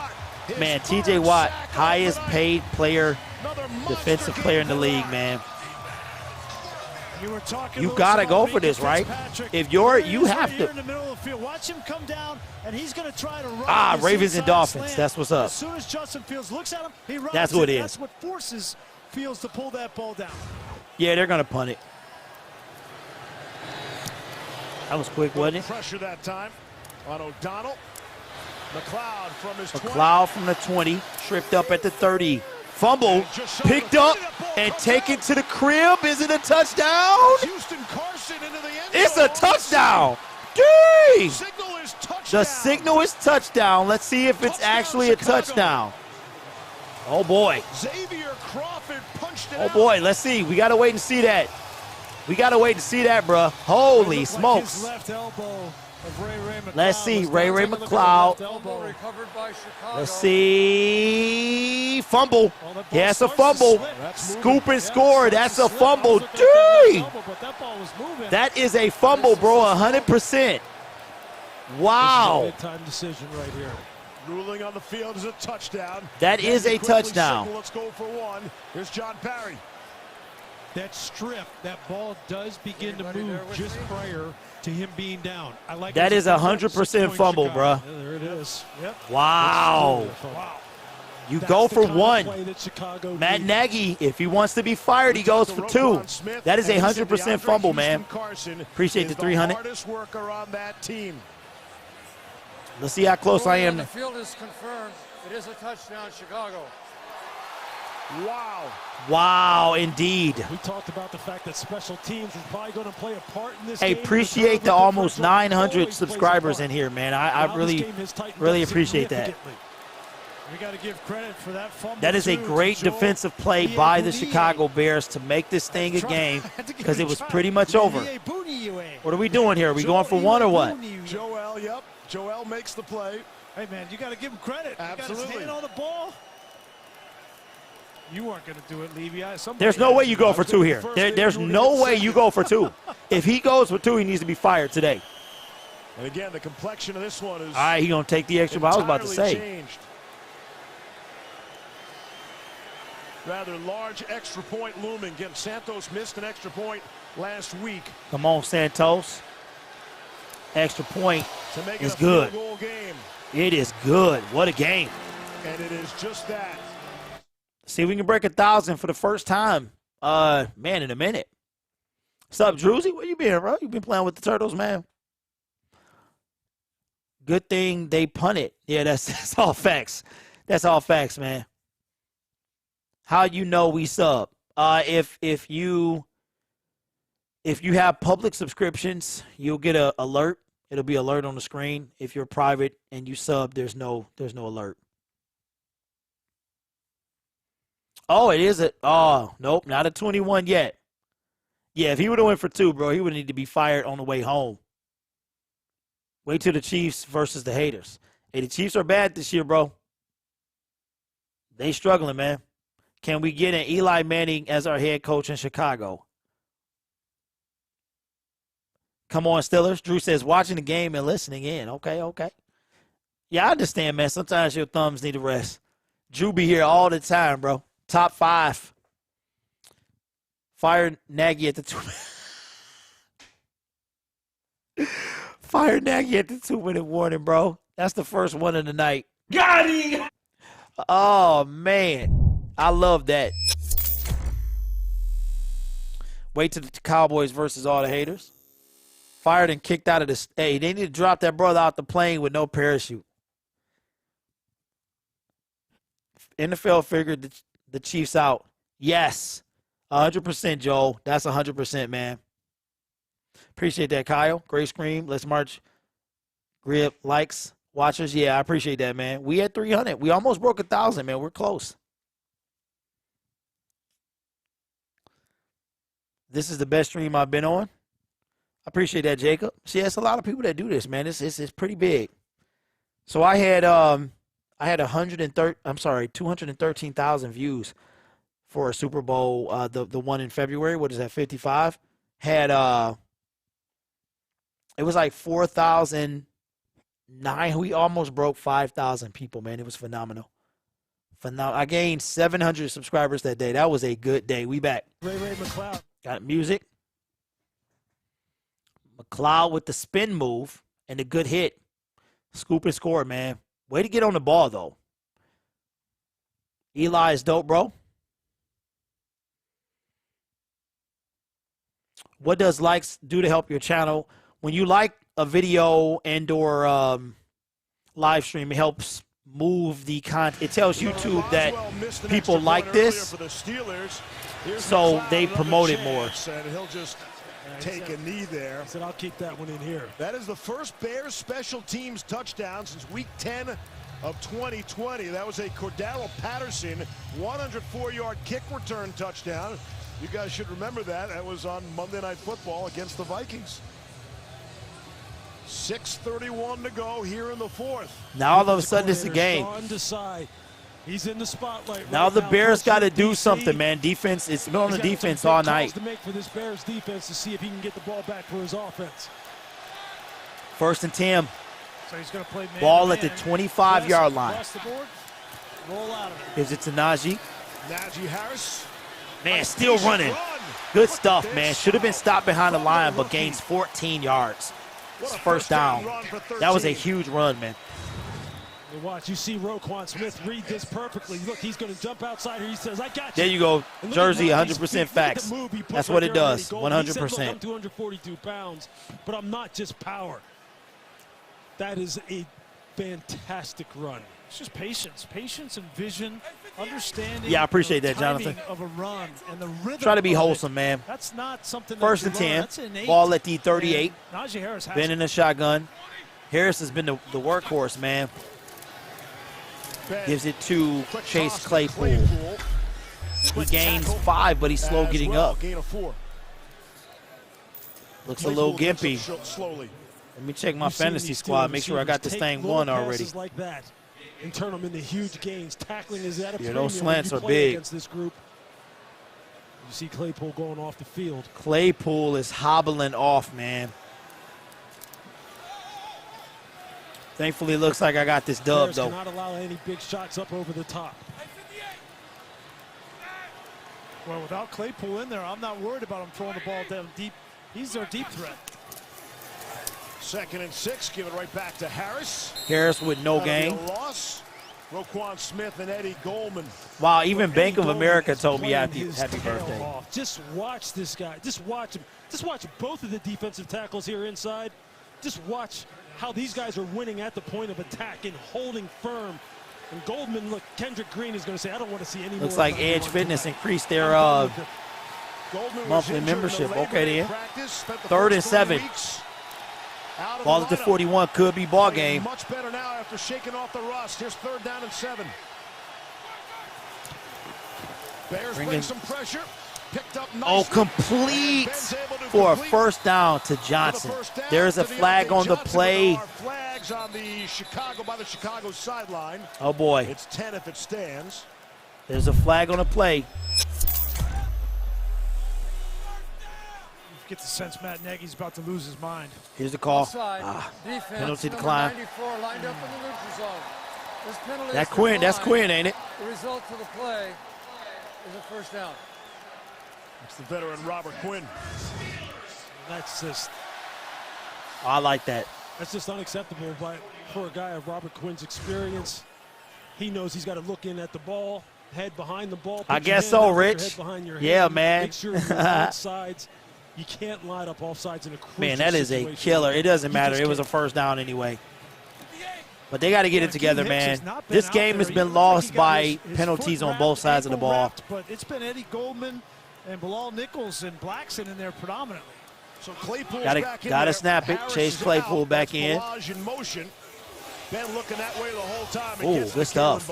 Man, TJ Watt, highest paid player, defensive player in the league, man. You gotta go for this, right? If you have to. In the middle of the field. Watch him come down, and he's going to try to run. Ravens and Dolphins. Slant. That's what's up. As soon as Justin Fields looks at him, he runs. That's what it is. That's what forces Fields to pull that ball down. Yeah, they're gonna punt it. That was quick, wasn't it? Pressure that time on O'Donnell. McLeod from his 20. McLeod from the 20, tripped up at the 30. Fumble, picked up, and taken to the crib. Is it a touchdown? Houston Carson into the end It's a zone. touchdown. Dang! Signal is touchdown. The signal is touchdown. Let's see if it's actually a touchdown. Oh, boy. Xavier Crawford punched it Oh, out. boy. Let's see. We got to wait and see that. We got to wait and see that, bruh. Holy smokes. His left elbow of Ray McLeod. Let's see. Ray McLeod. Let's see. Fumble. Yes, a fumble. Scoop and score. That's a fumble. Dang! That is a fumble, bro. 100%. Wow. Time decision right here. Ruling on the field is a touchdown. That is a touchdown. Signal, let's go for one. Here's John Parry. That strip, that ball does begin to move just prior to him being down. I like that is 100% fumble, bruh. Yeah, there it is. Yep. Wow. You go for one. Matt Nagy, if he wants to be fired, he goes for 2. That is 100% fumble, man. Appreciate the 300. Hardest worker on that team. Let's see how close I am. The field is confirmed. It is a touchdown, Chicago. Wow. Wow, indeed. We talked about the fact that special teams is probably going to play a part in this Hey, game. appreciate the almost 900 subscribers in here, man. I really appreciate that. We got to give credit for that fumble. That is a great defensive play by the Chicago Bears to make this thing a game because it was pretty much over. What are we doing here? Are we going for one or what? Joel, yep. Joel makes the play. Hey, man, you got to give him credit. Absolutely. He got his hand on the ball. You weren't going to do it, Levy. There's no way you go for 2 here. There's no way you go for 2. If he goes for 2, he needs to be fired today. And again, the complexion of this one is all right, he's going to take the extra, but I was about to say. Changed. Rather large extra point looming. Again, Santos missed an extra point last week. Come on, Santos. Extra point to make is it a good. field goal game. It is good. What a game. And it is just that. See if we can break 1,000 for the first time, man, in a minute. What's up, Druzy? Where you been, bro? You been playing with the Turtles, man? Good thing they punted. Yeah, that's all facts. That's all facts, man. How you know we sub? If you have public subscriptions, you'll get a alert. It'll be alert on the screen. If you're private and you sub, there's no alert. Oh, it is nope, not a 21 yet. Yeah, if he would have went for 2, bro, he would need to be fired on the way home. Wait till the Chiefs versus the haters. Hey, the Chiefs are bad this year, bro. They struggling, man. Can we get an Eli Manning as our head coach in Chicago? Come on, Steelers. Drew says watching the game and listening in. Okay. Yeah, I understand, man. Sometimes your thumbs need a rest. Drew be here all the time, bro. Top 5. Fire Nagy at the 2. Fire Nagy at the 2-minute warning, bro. That's the first one of the night. Got him! Oh, man. I love that. Wait till the Cowboys versus all the haters. Fired and kicked out of the – hey, they need to drop that brother out the plane with no parachute. NFL figured the Chiefs out. Yes, 100%, Joel. That's 100%, man. Appreciate that, Kyle. Great scream. Let's march. Grip, likes, watchers. Yeah, I appreciate that, man. We had 300. We almost broke 1,000, man. We're close. This is the best stream I've been on. I appreciate that, Jacob. See, it's a lot of people that do this, man. It's pretty big. So I had 213,000 views for a Super Bowl, the one in February. What is that, 55? Had it was like 4,009. We almost broke 5,000 people, man. It was phenomenal. I gained 700 subscribers that day. That was a good day. We back. Ray McLeod. Got music. McLeod with the spin move and the good hit. Scoop and score, man. Way to get on the ball, though. Eli is dope, bro. What does likes do to help your channel? When you like a video and or live stream, it helps move the content. It tells YouTube that people like this, so they promote it more. And he'll just take a knee there. I said, I'll keep that one in here. That is the first Bears special teams touchdown since week 10 of 2020. That was a Cordero Patterson 104-yard kick return touchdown. You guys should remember that. That was on Monday Night Football against the Vikings. 6:31 to go here in the fourth. Now all of a sudden it's a game. He's in the spotlight. Now the Bears got to do something, man. Defense, it's been on the defense all night. To make for this Bears defense to see if he can get the ball back for his offense. 1st and 10. So he's going to play man ball at the 25-yard line. Roll out of it. Gives it to Najee. Najee Harris. Man, still running. Good stuff, man. Should have been stopped behind the line, but gains 14 yards. It's first down. That was a huge run, man. And watch, you see Roquan Smith read this perfectly. Look, he's going to jump outside here. He says, I got you. There you go. Jersey, 100% facts. That's what it does, 100%. He said, look, I'm 242 pounds, but I'm not just power. That is a fantastic run. It's just patience and vision, understanding. Yeah, I appreciate that, Jonathan. Of a run and the rhythm. Try to be wholesome, man. That's not something. 1st and 10. Ball at the 38. Najee Harris has been in the shotgun. Harris has been the workhorse, man. Gives it to Chase Claypool. He gains 5, but he's slow getting up. Gain of 4. Looks a little gimpy. Let me check my fantasy squad. Make sure I got this thing won already. Like that and turn them into huge gains. Tackling is at a premium. Those slants are big. Against this group. You see Claypool going off the field. Claypool is hobbling off, man. Thankfully, it looks like I got this dub, though. Cannot allow any big shots up over the top. Well, without Claypool in there, I'm not worried about him throwing the ball down deep. He's their deep threat. 2nd and 6. Give it right back to Harris. Harris with no gain. Loss. Roquan Smith and Eddie Goldman. Wow, even Bank of America told me happy birthday. Off. Just watch this guy. Just watch him. Just watch both of the defensive tackles here inside. Just watch how these guys are winning at the point of attack and holding firm. And Goldman, look, Kendrick Green is going to say, I don't want to see any more. Looks like Edge Fitness increased their monthly membership. Okay, then. 3rd and 7. Ball at the 41. Could be ball game. Much better now after shaking off the rust. Here's 3rd down and 7. Bears bring some pressure. Picked up nicely. Oh, complete for a 1st down to Johnson. There's a flag on the play. Flags on the Chicago sideline. Oh, boy. It's 10 if it stands. There's a flag on the play. You get the sense Matt Nagy's about to lose his mind. Here's the call. Defense, penalty decline. 94 lined up in the neutral zone. This penalty That's Quinn, ain't it? The result of the play is a 1st down. It's the veteran Robert Quinn. That's just. I like that. That's just unacceptable for a guy of Robert Quinn's experience. He knows he's got to look in at the ball, head behind the ball. I guess so, Rich. Yeah, man. Make sure you're on sides. You can't line up off sides in a crucial Man, that is a killer. It doesn't matter. It was a 1st down anyway. But they got to get it together, man. This game has been lost by penalties on both sides of the ball. But it's been Eddie Goldman and Bilal Nichols and Blackson in there predominantly. So Claypool's gotta snap it. Chase Claypool back in. In motion. Ben looking that way the whole time. Oh, good stuff.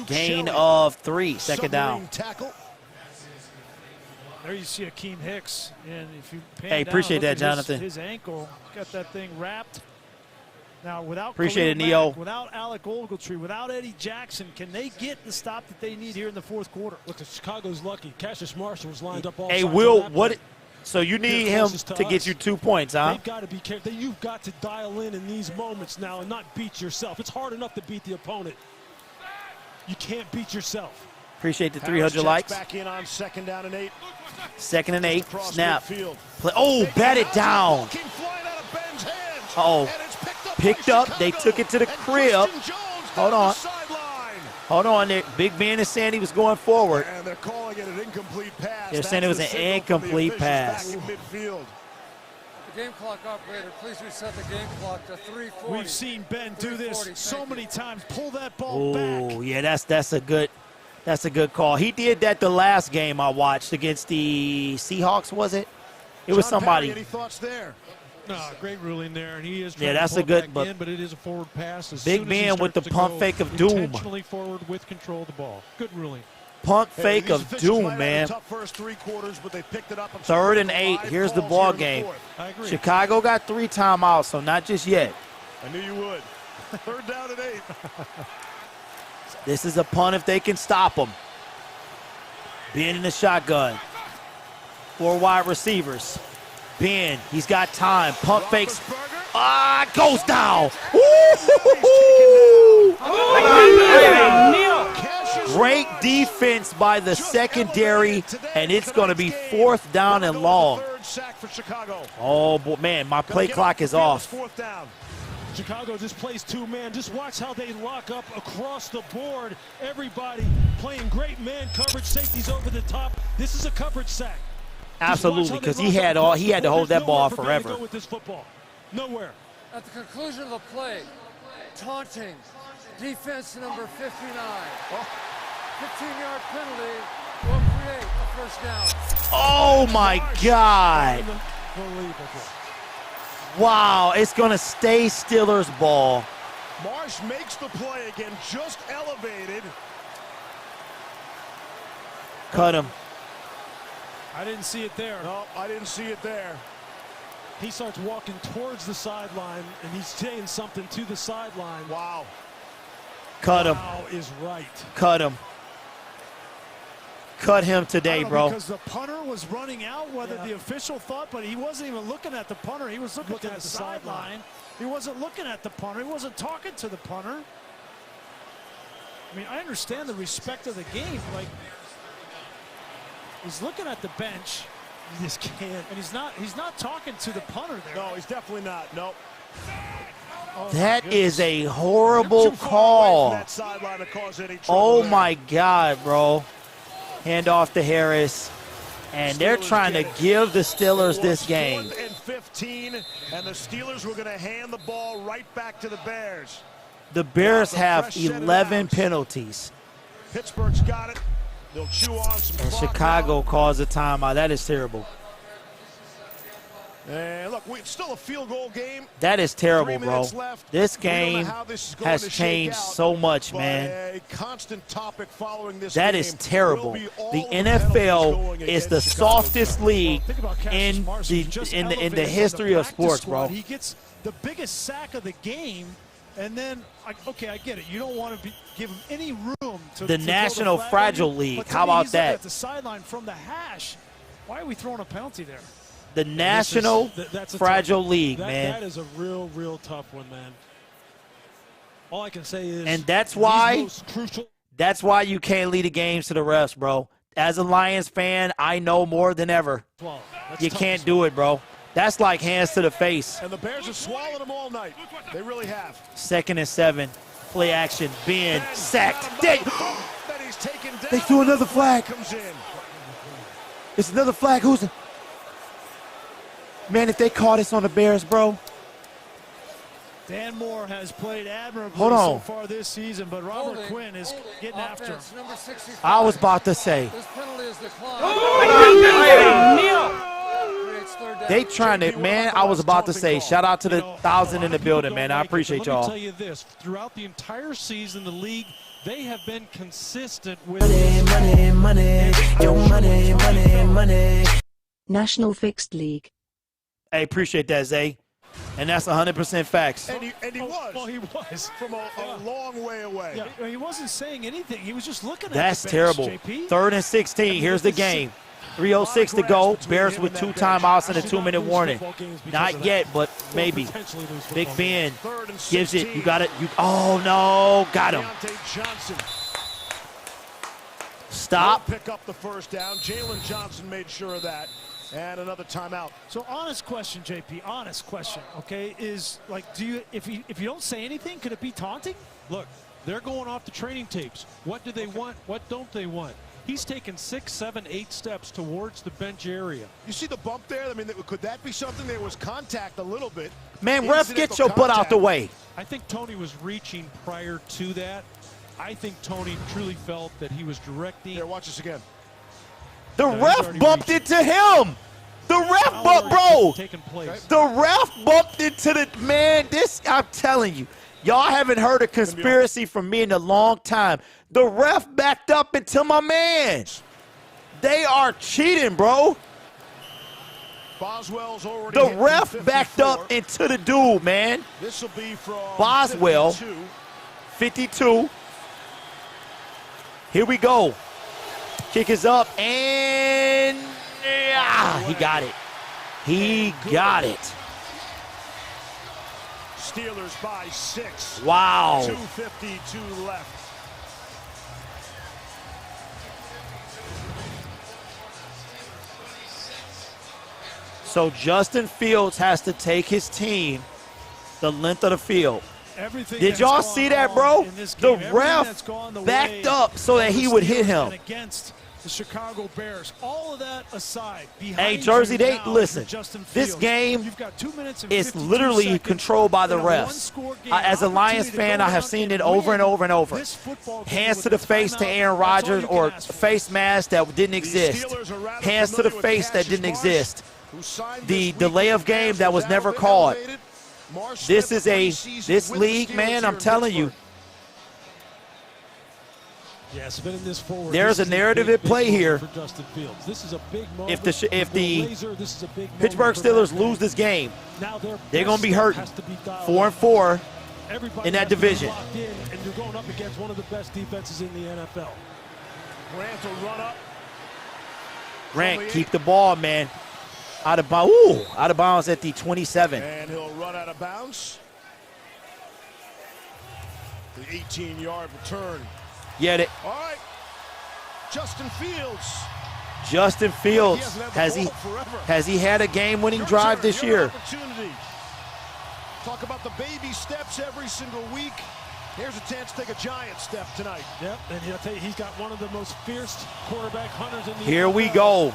Gain of 3, second down. Tackle. There you see Akeem Hicks, and if you pan Hey, appreciate down, that, Jonathan. His ankle got that thing wrapped. Now, without Appreciate Khalil it, Neo. Mack, without Alec Ogletree, without Eddie Jackson, can they get the stop that they need here in the fourth quarter? Look, Chicago's lucky. Cassius Marshall was lined up all Hey, sides Will, of that what? play. So you need him to get you 2 points, huh? They've got to be careful. You've got to dial in these moments now and not beat yourself. It's hard enough to beat the opponent. You can't beat yourself. Appreciate the 300 likes. Back in on 2nd down and 8. 2nd and 8. Snap. Play. Oh, bat it down. Oh, picked up. They took it to the crib. Hold on. Hold on. Big Ben is saying he was going forward. And they're calling it an incomplete pass. They're saying it was an incomplete pass. The game clock operator, please reset the game clock to 3:40. We've seen Ben do this so many times. Pull that ball back. Oh, yeah, that's a good call. He did that the last game I watched against the Seahawks, was it? It was somebody. Any thoughts there? No, great ruling there, and he is Yeah, trying that's to a pull good. it But back in, but it is a forward pass. As Big soon as he Ben with the starts to pump go fake of doom. Intentionally forward with control of the ball. Good ruling. Pump fake of doom, man. Tough first 3 quarters, but they picked it up. 3rd and 8. Here's the ball game. Chicago got 3 timeouts, so not just yet. I knew you would. 3rd down and 8. This is a punt if they can stop them. Ben in the shotgun. 4 wide receivers. Ben, he's got time. Pump fakes. Goes down. Great defense by the secondary, and it's going to be 4th down and long. Oh, boy, man, my play clock is off. Chicago just plays 2-man. Just watch how they lock up across the board. Everybody playing great man coverage. Safeties over the top. This is a coverage sack. Absolutely, because he had to hold that ball forever. With this football. Nowhere. At the conclusion of the play, taunting defense number 59. 15-yard penalty will create a first down. Oh, my God. Wow, it's going to stay Steelers ball. Marsh makes the play again, just elevated. Cut him. I didn't see it there. No, I didn't see it there. He starts walking towards the sideline, and he's saying something to the sideline. Wow. Cut him. Wow is right. Cut him. Cut him today, bro. Because the punter was running out, whether the official thought, but he wasn't even looking at the punter. He was looking at the sideline. He wasn't looking at the punter. He wasn't talking to the punter. I mean, I understand the respect of the game. Like, he's looking at the bench. You just can't. And he's not talking to the punter there. No, he's definitely not. Nope. That is a horrible call. Oh, my God, bro. Hand off to Harris. And they're trying to give the Steelers this game. 4th and 15, and the Steelers were going to hand the ball right back to the Bears. The Bears have 11 penalties. Pittsburgh's got it. They'll chew on some And clock Chicago now. calls a timeout. That is terrible. And look, it's still a field goal game. That is terrible, 3 bro. minutes left. This We don't know game how this is going has to shake changed out, so much, but man. a constant topic following this That game is terrible. will be all The of penalties NFL going is the against Chicago's softest side. league Think about Cassius in Marshall. He just the elevated history from of the sports, practice bro. squad. He gets the biggest sack of the game, and then okay, I get it. You don't want to give him any room to The throw National flag Fragile on you, League. but to How me, about he's looking that? At the sideline from the hash. Why are we throwing a penalty there? The National that's a Fragile tough, League, that, man. That is a real tough one, man. All I can say is, And that's why most crucial. That's why you can't lead the games to the refs, bro. As a Lions fan, I know more than ever. You can't do it, bro. That's like hands to the face. And the Bears have swallowed them all night. They really have. 2nd and 7. Play action. Ben sacked. They threw another flag. It's another flag. Who's it? Man, if they caught us on the Bears, bro. Dan Moore has played admirably Hold on. so far this season, but Robert Quinn is getting after him. Number 65. I was about to say. This penalty is declined. They trying to, man, I was about to say, shout out to the 1,000 in the building, man. I appreciate y'all. Let me tell you this. Throughout the entire season, the league, they have been consistent with money. National Fixed League. Hey, appreciate that, Zay. And that's 100% facts. And he was. Well, he was. From a long way away. Yeah, he wasn't saying anything. He was just looking That's at the bench, terrible. JP. 3rd and 16. Here's the game. 3:06 to go. Bears with 2 timeouts and a 2-minute warning. Not yet, but maybe. Big Ben gives it. You got it. Oh, no. Got him. Stop. Pick up the first down. Jalen Johnson made sure of that. And another timeout. So honest question, JP, honest question, okay, is like, if you don't say anything, could it be taunting? Look, they're going off the training tapes. What do they want? What don't they want? He's taken 6, 7, 8 steps towards the bench area. You see the bump there? I mean, could that be something? There was contact a little bit. Man, ref, get your butt out the way. I think Tony was reaching prior to that. I think Tony truly felt that he was directing. Here, watch this again. The ref bumped into him. The ref bumped, bro. The ref bumped into the, man, this, I'm telling you. Y'all haven't heard a conspiracy from me in a long time. The ref backed up into my man. They are cheating, bro. Boswell's already the ref backed up into the dude, man. This will be from Boswell, 52. Here we go. Kick is up, and he got it. He got it. Steelers by 6. Wow. 2:52 left. So Justin Fields has to take his team the length of the field. Did y'all see that, bro? The ref backed up so that he would hit him. Against the Chicago Bears. All of that aside, hey, Jersey, they listen. This game is literally controlled by the refs. As a Lions fan, I have seen it over and over and over. Hands to the face to Aaron Rodgers, or face mask that didn't exist. Hands to the face that didn't exist. The delay of game that was never called. This is this league, man, I'm telling you. Yes, been in this forward. There's a narrative at play here. For Justin Fields. This is a big moment. If the Pittsburgh Steelers lose this game, they're going to be hurting. 4-4 in that division. And you're going up against one of the best defenses in the NFL. Grant will run up. Grant, keep the ball, man. Out of bounds. Ooh, out of bounds at the 27. And he'll run out of bounds. The 18-yard return. Yeah. All right. Justin Fields. Justin Fields, has he had a game-winning drive this year? Talk about the baby steps every single week. Here's a chance to take a giant step tonight. Yep, and I'll tell you, he's got one of the most fierce quarterback hunters in the Here NFL. we go.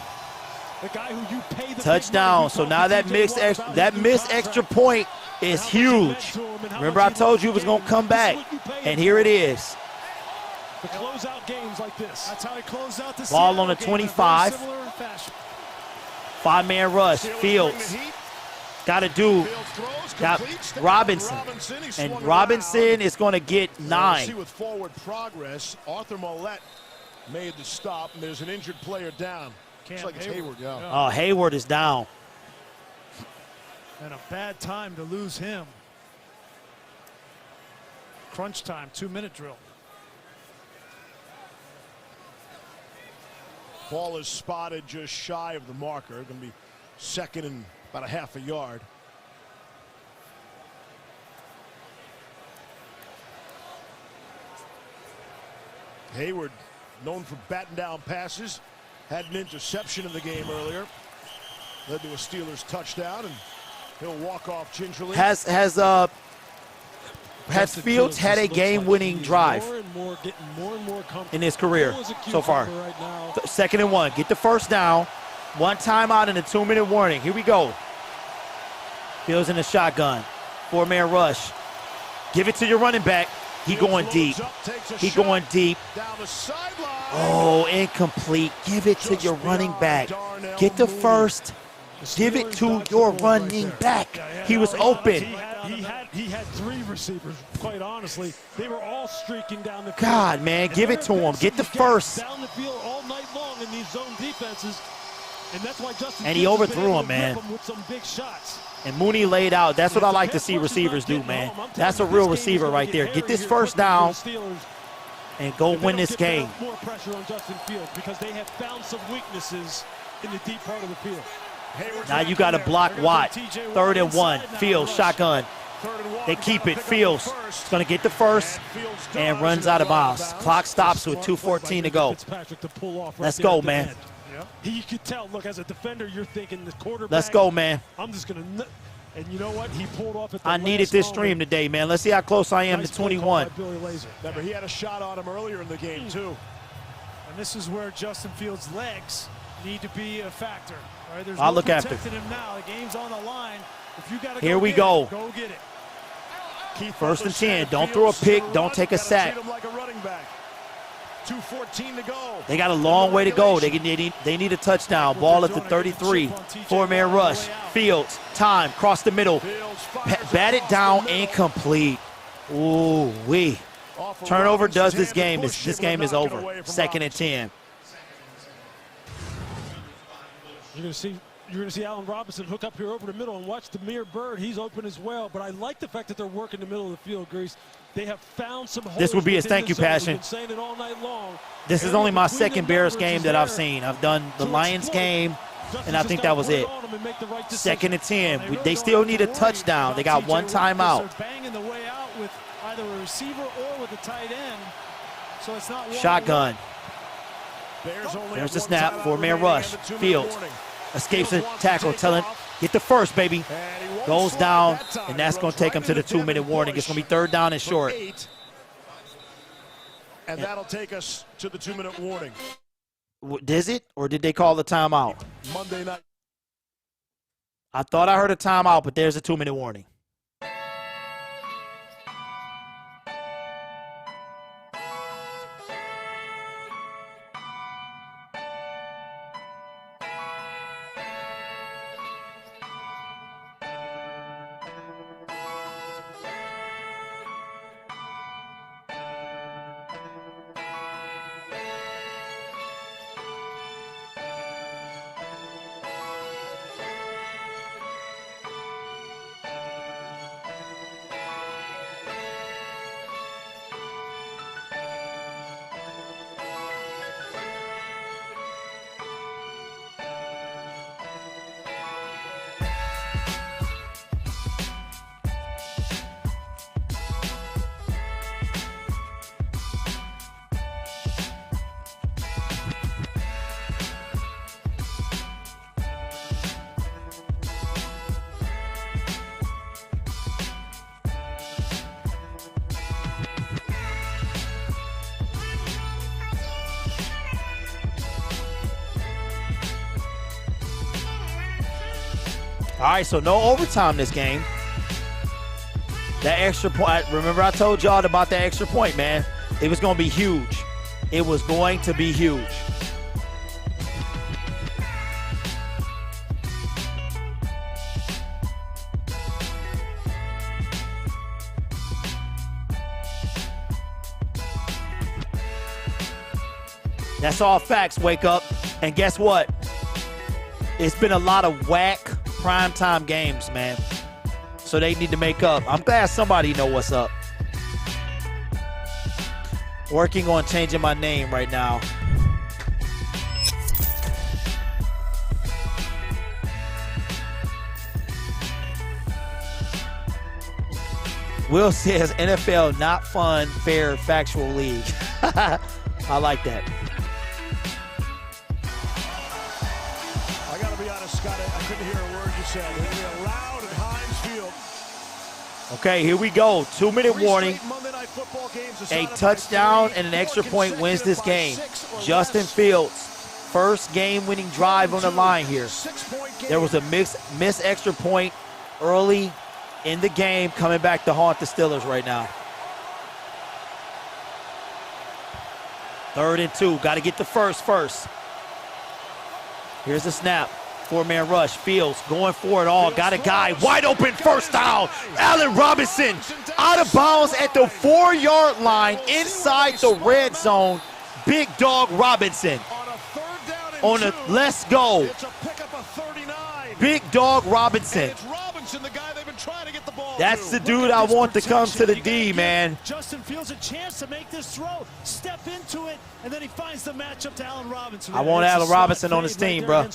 The guy who you pay the touchdown. So now that missed extra point is huge. Remember, I told you it was going to come back, and here it is. To close out games like this. That's how he closed out the ball on the 25. 5-man rush. Fields got a dude. Got Robinson. And Robinson is going to get 9. See with forward progress, Arthur Mollett made the stop, and there's an injured player down. Looks like it's Hayward. Oh, Hayward is down. And a bad time to lose him. Crunch time, 2-minute drill. Ball is spotted just shy of the marker. Going to be second and about a half a yard. Hayward, known for batting down passes, had an interception in the game earlier. Led to a Steelers touchdown, and he'll walk off gingerly. Has Fields had a game-winning drive in his career so far? 2nd and 1. Get the first down. 1 timeout and a 2-minute warning. Here we go. Fields in the shotgun. 4-man rush. Give it to your running back. He going deep. He going deep. Oh, incomplete. Give it to your running back. Get the first. Give it to your running back. He was open. He had 3 receivers, quite honestly. They were all streaking down the field. God, man, give it to him. Get the first. Down the field all night long in these zone defenses. And that's why Justin And he overthrew him, man. With some big shots. And Mooney laid out. That's what I like to see receivers do, man. That's a real receiver right there. Get this first down and go win this game. More pressure on Justin Fields because they have found some weaknesses in the deep part of the field. Now you got to block Watt. 3rd and 1. Fields, shotgun. They keep it. Fields is going to get the first and runs out of bounds. Clock stops with 2:14 to go. Let's go, man. He could tell, look, as a defender, you're thinking the quarterback. Let's go, man. I'm just going to, and you know what? He pulled off at the I needed this stream today, man. Let's see how close I am to 21. Remember, he had a shot on him earlier in the game, too. And this is where Justin Fields' legs need to be a factor. All right, there's I'll no look after. protecting him now. The game's on the line. If you gotta Here we go. Go get it. 1st and 10. Don't throw a pick. Don't take a sack. 2:14 to go. They got a long way to go. They need a touchdown. Ball at the 33. 4-man rush. Fields. Time. Cross the middle. Bat it down. Incomplete. Ooh wee. Turnover does this game. This game is over. 2nd and 10. You're going to see Allen Robinson hook up here over the middle and watch Demir Bird. He's open as well. But I like the fact that they're working the middle of the field, Grease. They have found some holes. This would be his thank you, Passion. Saying it all night long. This is only my 2nd Bears game that I've seen. I've done the Lions game, and I think that was it. 2nd and 10. They still need a touchdown. They got 1 timeout. Banging the way out with either a receiver or with a tight end. So it's not shotgun. There's the snap. 4-man rush. Fields escapes a tackle. Telling, get the first, baby. Goes down, and that's going to take him to the 2-minute warning. It's going to be 3rd down and short. And that'll take us to the 2-minute warning. Is it, or did they call the timeout? Monday night. I thought I heard a timeout, but there's a 2-minute warning. All right, so no overtime this game. That extra point, remember I told y'all about that extra point, man. It was going to be huge. It was going to be huge. That's all facts, wake up. And guess what? It's been a lot of whack primetime games, man. So they need to make up. I'm glad somebody know what's up. Working on changing my name right now. Will says NFL not fun, fair, factual league. I like that. I got to be honest, Scott, I couldn't hear a word you said. It was loud at Heinz Field. Okay, here we go. 2-minute warning. A touchdown and an extra point wins this game. Justin Fields, first game-winning drive on the line here. There was a missed extra point early in the game, coming back to haunt the Steelers right now. 3rd and 2. Got to get the first. Here's the snap. 4-man rush. Fields going for it all. Got a guy wide open. First down. Allen Robinson out of bounds at the 4-yard line inside the red zone. Big dog Robinson on a let's go. Big dog Robinson. That's the dude I want to come to the D, man. Justin Fields a chance to make this throw, step into it, and then he finds the matchup to Allen Robinson. I want Allen Robinson on his team, bro.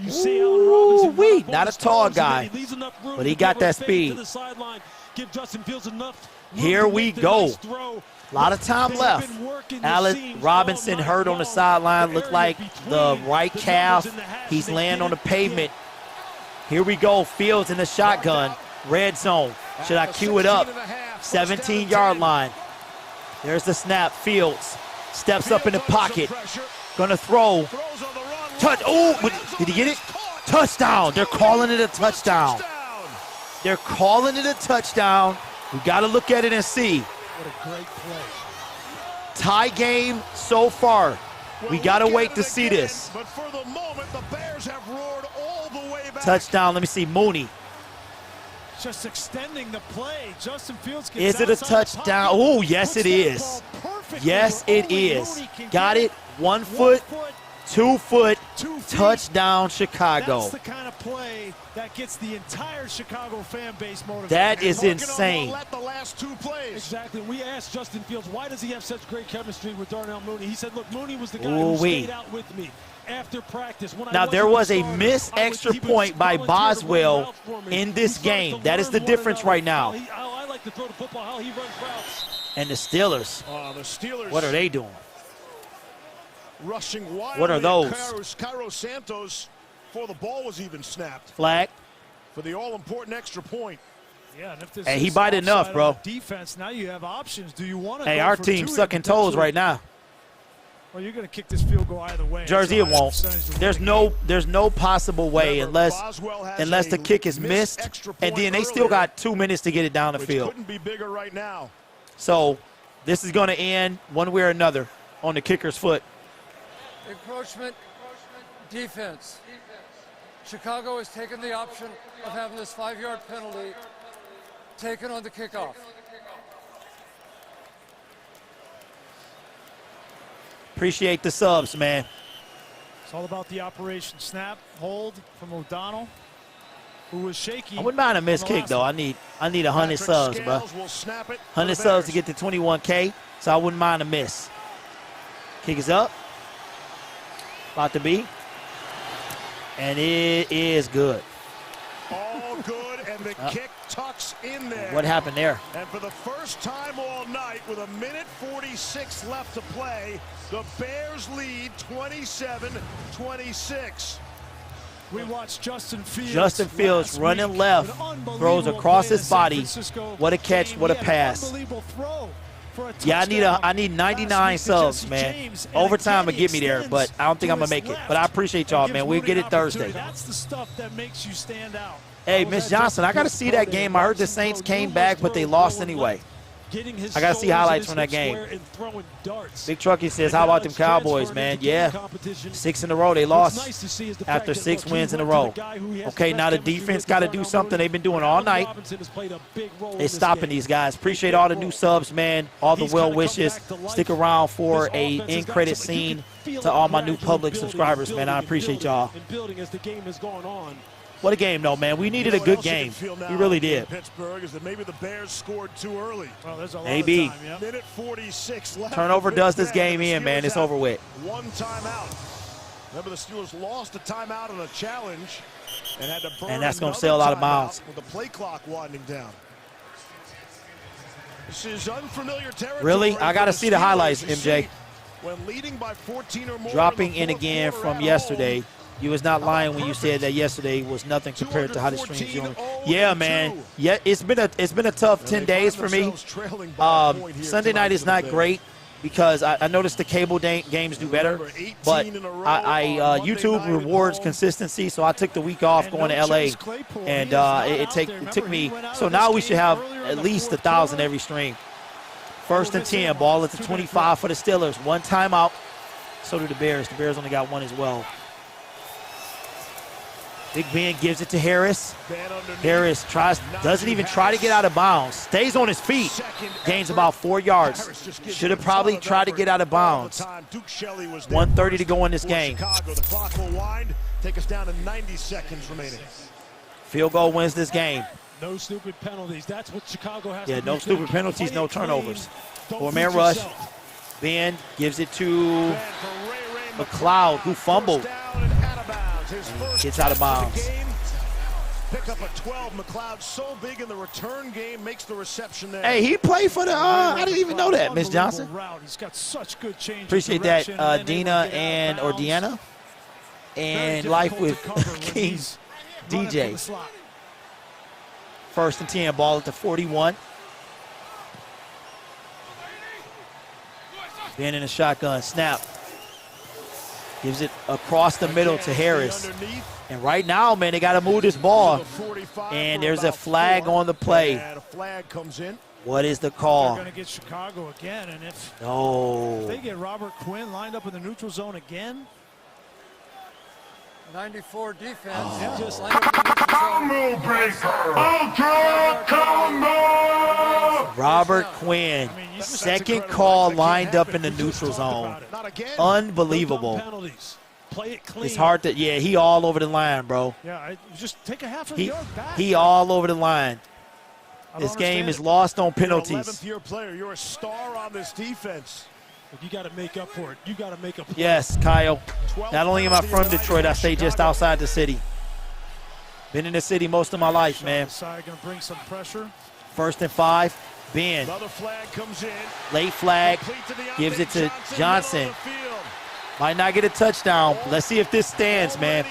Ooh-wee, not a tall guy, but he got that speed. Here we go. A lot of time left. Allen Robinson hurt on the sideline. Looked like the right calf. He's laying on the pavement. Here we go. Fields in the shotgun. Red zone. Should I cue it up? 17-yard line. There's the snap. Fields steps up in the pocket. Gonna throw. Touch. Oh, did he get it? Touchdown. They're calling it a touchdown. They're calling it a touchdown. We got to look at it and see. What a great play. Tie game so far. We got to wait to see this. But for the moment, the Bears have roared all the way back. Touchdown. Let me see. Mooney. Just extending the play. Justin Fields gets Is it a touchdown? Oh, yes, it is. Yes, it is. Got it. 1 foot, 2 foot, touchdown Chicago. That's the kind of play that gets the entire Chicago fan base motivated. That is insane. The last 2 plays. Exactly. We asked Justin Fields, why does he have such great chemistry with Darnell Mooney? He said, look, Mooney was the guy who stayed out with me after practice. Now, there was a missed extra point by Boswell in this game. That is the difference right now. I like to throw the football, how he runs routes. And the Steelers, what are they doing? Rushing wildly. What are those? Cairo Santos before the ball was even snapped. Flag. For the all-important extra point. Yeah, and if this hey, he bite enough, bro. Defense, now you have options. Do you want to Hey, our team's sucking toes right now. Well, you're going to kick this field goal either way. Jersey, it won't. There's no possible way unless the kick is missed, and then they still got 2 minutes to get it down the field. Couldn't be bigger right now. So this is going to end one way or another on the kicker's foot. Encroachment, defense. Chicago has taken the option of having this 5-yard penalty taken on the kickoff. Appreciate the subs, man. It's all about the operation. Snap, hold from O'Donnell, who was shaky. I wouldn't mind a missed kick, though. I need 100 subs, bro. 100 subs to get to 21K, so I wouldn't mind a miss. Kick is up. About to be. And it is good. All good, and the kick tucks in there. What happened there? And for the first time all night, with 1:46 left to play, the Bears lead 27-26. We watched Justin Fields. Justin Fields running left, throws across his body. What a catch, what a pass. Yeah, I need 99 subs, man. Overtime will get me there, but I don't think I'm going to make it. But I appreciate y'all, man. We'll get it Thursday. That's the stuff that makes you stand out. Hey, Miss Johnson, I got to see that game. I heard the Saints came back, but they lost anyway. I got to see highlights from that game. Big Truckee says, how about them Cowboys, man? Yeah, 6 in a row. They lost after 6 wins in a row. Okay, now the defense got to do something they've been doing all night. They're stopping these guys. Appreciate all the new subs, man, all the well wishes. Stick around for a end credit scene to all my new public subscribers, man. I appreciate y'all. What a game, though, man. We needed a good game. We really did. Pittsburgh is that maybe the Bears scored too early. Well, there's a lot Maybe. of time, yeah. Minute 46 left. Turnover does this game in, man. It's over with. 1 timeout. Remember, the Steelers lost a timeout on a challenge and had to burn And that's going to another sell a lot of timeout miles. with the play clock winding down. This is unfamiliar territory. Really? I got to see the highlights, MJ. When leading by 14 or more Dropping in again from yesterday. You was not lying when you said that yesterday was nothing compared to how the streams doing. Yeah, man. Yeah, it's been a tough 10 days for me. Sunday night is not great. because I noticed the cable games do better, but YouTube rewards consistency, so I took the week off going to LA, and it took me. So now we should have at least 1,000 every stream. 1st and 10, ball at the 25 for the Steelers. 1 timeout. So do the Bears. The Bears only got 1 as well. Big Ben gives it to Harris. Harris doesn't even try to get out of bounds. Stays on his feet. Gains about 4 yards. Should have probably tried to get out of bounds. 1:30 to go in this game. The clock will wind. Take us down to 90 seconds remaining. Field goal wins this game. No stupid penalties. That's what Chicago has to do. Yeah, no stupid penalties, no turnovers. 4-man rush. Ben gives it to McLeod, who fumbled. And gets out of bounds. Pick up a 12. McLeod so big in the return game, makes the reception there. Hey, he played for the I didn't even know that, Miss Johnson. He's got such good change. Appreciate that, Dina or Deanna. And life with King DJ. 1st and 10, ball at the 41. Ben in a shotgun, snap. Gives it across the middle to Harris. And right now, man, they got to move this ball. And there's a flag on the play. And a flag comes in. What is the call? They're going to get Chicago again. And if they get Robert Quinn lined up in the neutral zone again. 94 defense. Just combo breaker. Ultra combo. Robert Quinn, second call lined up in the neutral zone. Unbelievable. It's hard to, he all over the line, bro. Yeah, just take a half of the yard back. He all over the line. This game is lost on penalties. 11th-year player, you're a star on this defense. You got to make up for it. You got to make a play. Yes, Kyle. Not only am I from Detroit, I stay just outside the city. Been in the city most of my life, man. Going to bring some pressure. 1st and 5. Ben. Another flag comes in. Late flag. Gives it to Johnson. Might not get a touchdown. Let's see if this stands, man.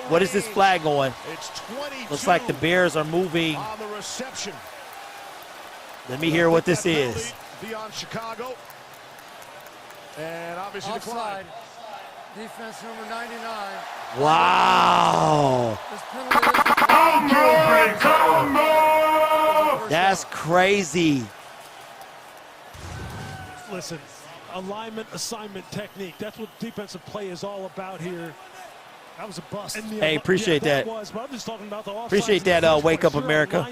What is this flag going? Looks like the Bears are moving. On the reception. Let me hear what this is. Beyond Chicago. And obviously offside. Defense number 99. Wow. That's crazy. Listen, alignment, assignment, technique. That's what defensive play is all about here. That was a bust. Hey, appreciate that. Appreciate that, Wake Up America.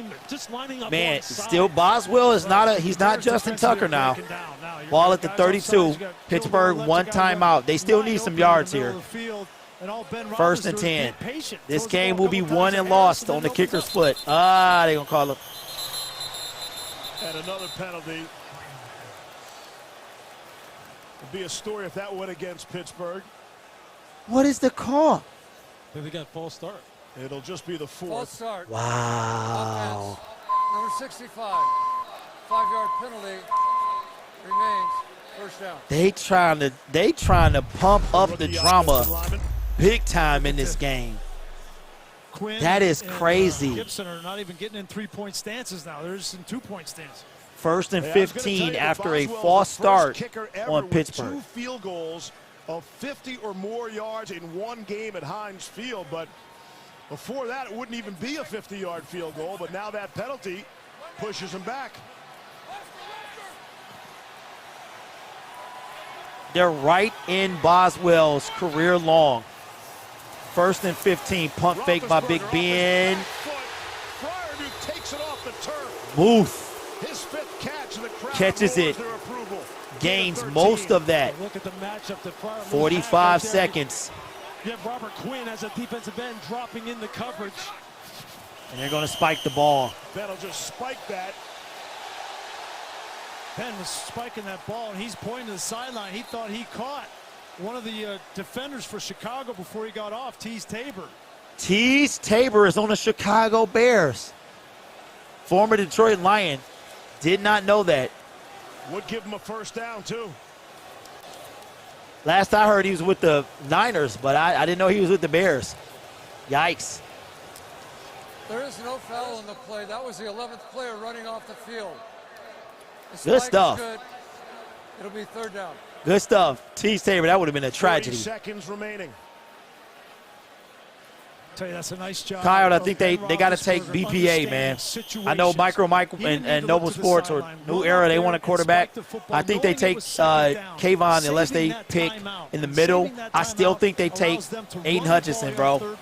Man, still Boswell is not he's not Justin Tucker now. Ball at the 32. Pittsburgh 1 timeout. They still need some yards here. 1st and 10. This game will be won and lost on the kicker's foot. They're going to call it. And another penalty. Would be a story if that went against Pittsburgh. What is the call? They got false start. It'll just be the 4th. False start. Wow. Offense. Number 65. 5-yard penalty. Remains. First down. They trying to pump up the drama big time in this game. Quinn that is crazy. Gibson are not even getting in 3-point stances now. They're just in 2-point stances. 1st and 15 after a false start on Pittsburgh. 2 field goals of 50 or more yards in one game at Heinz Field, but before that it wouldn't even be a 50-yard field goal, but now that penalty pushes him back. They're right in Boswell's career long. 1st and 15, pump fake by Big Ben. Takes it off the turf. Booth His 5th catch, the crowd catches it. Gains most of that. Look at the matchup that 45 seconds. You have Robert Quinn as a defensive end dropping in the coverage. And they're going to spike the ball. Ben will just spike that. Ben was spiking that ball, and he's pointing to the sideline. He thought he caught one of the defenders for Chicago before he got off, Tease Tabor. Tease Tabor is on the Chicago Bears. Former Detroit Lion. Did not know that. Would give him a 1st down, too. Last I heard, he was with the Niners, but I didn't know he was with the Bears. Yikes. There is no foul in the play. That was the 11th player running off the field. Good stuff. Good. It'll be 3rd down. Good stuff. T. Tabor, that would have been a tragedy. 30 seconds remaining. Tell you, that's a nice job. Kyle, I think they got to take BPA, man. I know MicroMike and Noble Sports or New Era, they want a quarterback. I think they take Kayvon unless they pick in the middle. I still think they take Aiden Hutchinson, bro.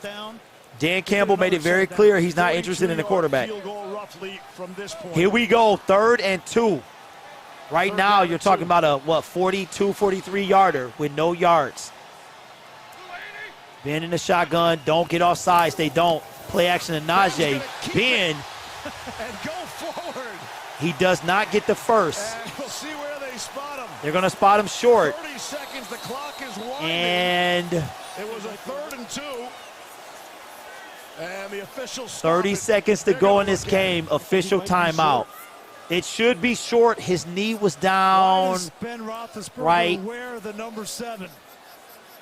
Dan Campbell made it very clear he's not interested in the quarterback. Here we go, 3rd and 2. Right now, you're talking about a, 42, 43-yarder with no yards. Ben in the shotgun. Don't get off sides. They don't. Play action to Najee. Ben. And go forward. He does not get the first. And we'll see where they spot him. They're going to spot him short. 30 seconds. The clock is winding. And it was a 3rd and 2. And the official 30 seconds to go in this game. Official timeout. It should be short. His knee was down. Ben Roethlisberger right. wear the number 7.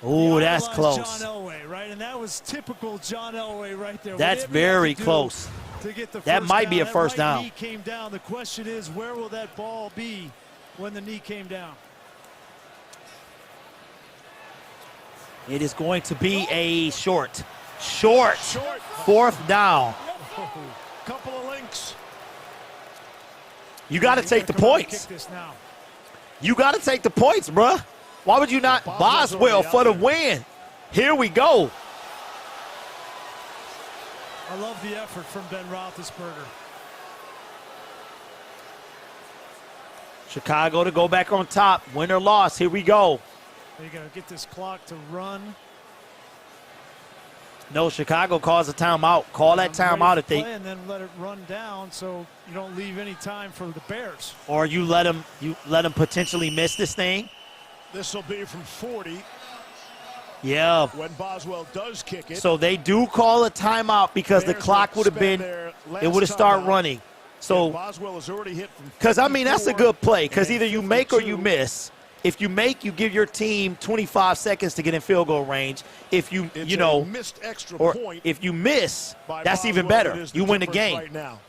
Ooh, that's close. John Elway, right? And that was typical John Elway right there. That's very close. That might be a first down. Knee came down. The question is, where will that ball be when the knee came down? It is going to be a short. 4th down. Couple of links. You got to take the points. You got to take the points, bruh. Why would you not? Boswell for the win. Here we go. I love the effort from Ben Roethlisberger. Chicago to go back on top. Win or loss. Here we go. You got to get this clock to run. No, Chicago calls a timeout. Call that timeout if they. And then let it run down so you don't leave any time for the Bears. Or you let them potentially miss this thing. This will be from 40. Yeah. When Boswell does kick it. So they do call a timeout because the clock would have been, it would have started running. So, Boswell is already hit from. Because I mean that's a good play because either you make or you miss. If you make, you give your team 25 seconds to get in field goal range. If you missed extra or point if you miss, that's even better. You win the game. Right now.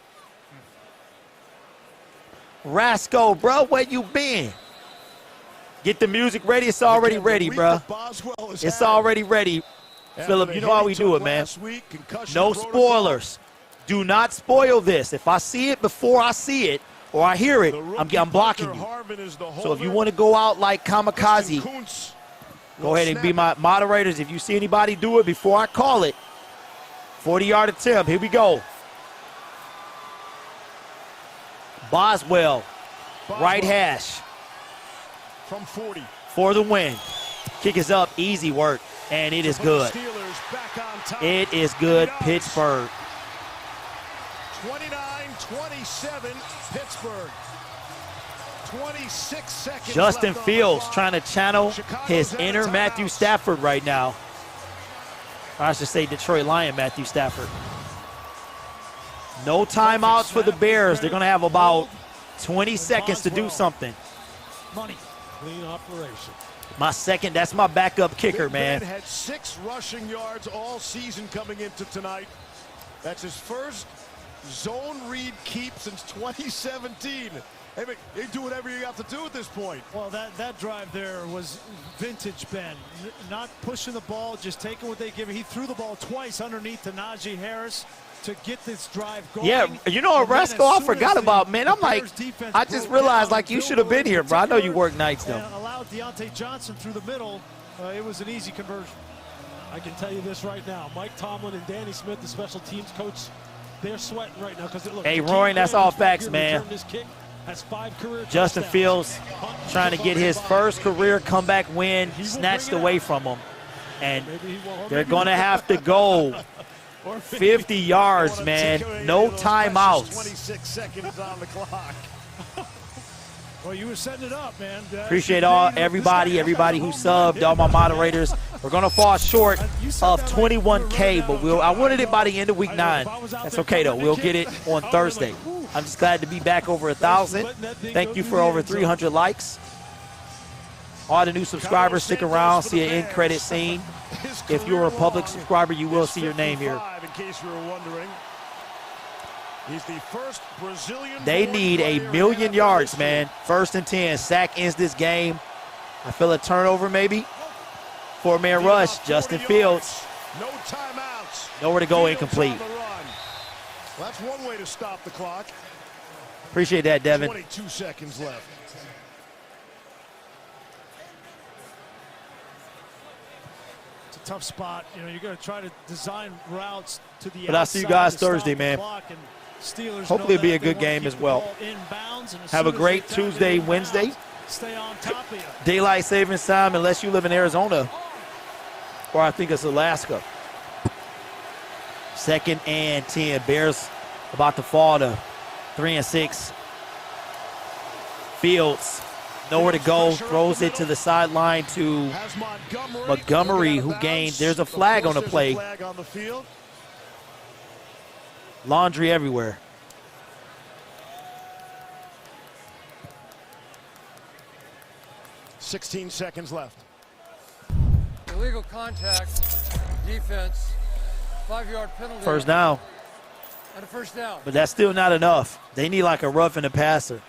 Rasco, bro, where you been? Get the music ready. It's already ready, bro. It's already ready. Philip, you know how we do it, man. No spoilers. Do not spoil this. If I see it before I see it or I hear it, I'm blocking you. So if you want to go out like kamikaze, go ahead and be my moderators. If you see anybody do it before I call it, 40-yard attempt. Here we go. Boswell, right hash. From 40. For the win. Kick is up. Easy work. And it is good. It is good. Pittsburgh. 29-27, Pittsburgh. 26 seconds. Justin left Fields trying to channel his inner Matthew Stafford right now. Or I should say Detroit Lion Matthew Stafford. No timeouts for the Bears. They're going to have about 20 seconds to do something. Money. Clean operation. That's my backup kicker, man. Ben had 6 rushing yards all season coming into tonight. That's his first zone read keep since 2017. Hey, they do whatever you have to do at this point. Well, that drive there was vintage Ben. Not pushing the ball, just taking what they give him. He threw the ball twice underneath to Najee Harris to get this drive going. Yeah, you know what, Rasco, I forgot about, man. I'm like, I just realized, like, you should have been here, bro. I know you work nights, though. Allowed Deontay Johnson through the middle. It was an easy conversion. I can tell you this right now. Mike Tomlin and Danny Smith, the special teams coach, they're sweating right now. Look, hey, Roy, that's all facts, man. Has 5 career Justin touchdowns. Fields trying to get his first career comeback win snatched away from him. And they're going to have to go 50 yards, man. No timeouts. 26 seconds on the clock. Well, you were setting it up, man. Appreciate everybody who subbed, all my moderators. We're going to fall short of 21K, but I wanted it by the end of week 9. That's okay, though. We'll get it on Thursday. I'm just glad to be back over 1,000. Thank you for over 300 likes. All the new subscribers, stick around, see an end credit scene. If you're a public subscriber, you will see your name here. In case you were wondering. He's the first Brazilian. They need a million yards, man. 1st and 10. Sack ends this game. I feel a turnover maybe. 4-man rush. Justin Fields. No timeouts. Nowhere to go, incomplete. Well, that's one way to stop the clock. Appreciate that, Devin. 22 seconds left. It's a tough spot. You know, you're going to try to design routes to the But I'll see you guys Thursday, man. Hopefully it'll be a good game as well. Have a great Tuesday, Wednesday. Stay on top of you. Daylight savings time unless you live in Arizona. Or I think it's Alaska. 2nd and 10. Bears about to fall to 3 and 6. Fields, nowhere to go. Throws it to the sideline to Montgomery, who gained. There's a flag on the play. Laundry everywhere. $16 seconds left. Illegal contact, defense, 5-yard penalty. First down. And a first down. But that's still not enough. They need like a roughing the passer.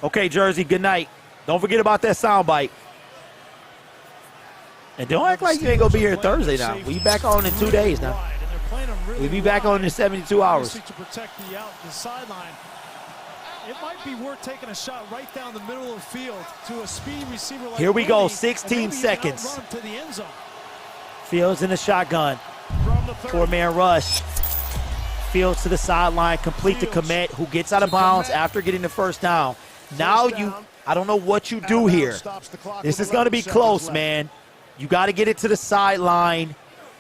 Okay, Jersey, good night. Don't forget about that soundbite. And don't act like you ain't going to be here Thursday now. We back on in 2 days now. We'll be back on in 72 hours. To protect the sideline. It might be worth taking a shot right down the middle of the field to a speedy receiver like Here we go, Mooney, 16 seconds. run him to the end zone. Fields in the shotgun. 4-man rush. Fields to the sideline, complete to Komet, who gets out of bounds after getting the first down. Now I don't know what you do here. This is going to be close, man. You got to get it to the sideline,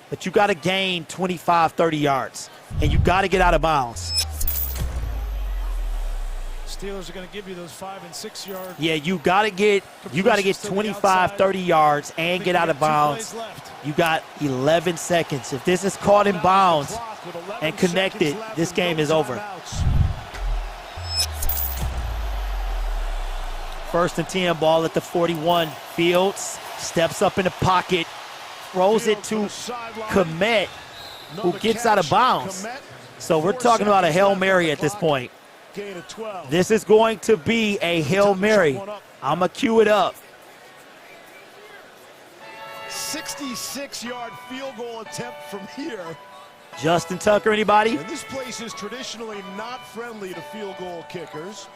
but you got to gain 25, 30 yards, and you got to get out of bounds. Steelers are going to give you those 5 and 6 yards. Yeah, you got to get 25, 30 yards and get out of bounds. You got 11 seconds. If this is caught in bounds and connected, this game is over. 1st and 10, ball at the 41. Fields steps up in the pocket, throws it to Komet, who gets out of bounds. So we're talking about a Hail Mary at this point. This is going to be a Hail Mary. I'm going to cue it up. 66-yard field goal attempt from here. Justin Tucker, anybody? And this place is traditionally not friendly to field goal kickers.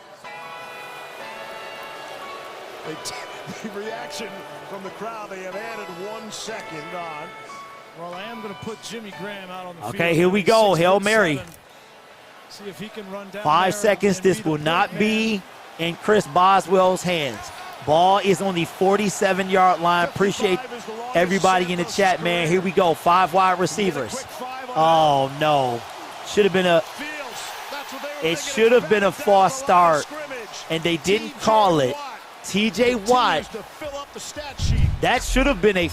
The reaction from the crowd, they have added 1 second on. Well, I am going to put Jimmy Graham out on the field. Okay, here we go. Hail Mary. See if he can run down 5 seconds. This will not be in Chris Boswell's hands. Ball is on the 47-yard line. Appreciate everybody in the chat, man. Here we go. 5 wide receivers. Oh, no. Should have been it should have been a false start, and they didn't call it. TJ Watt. That should have been a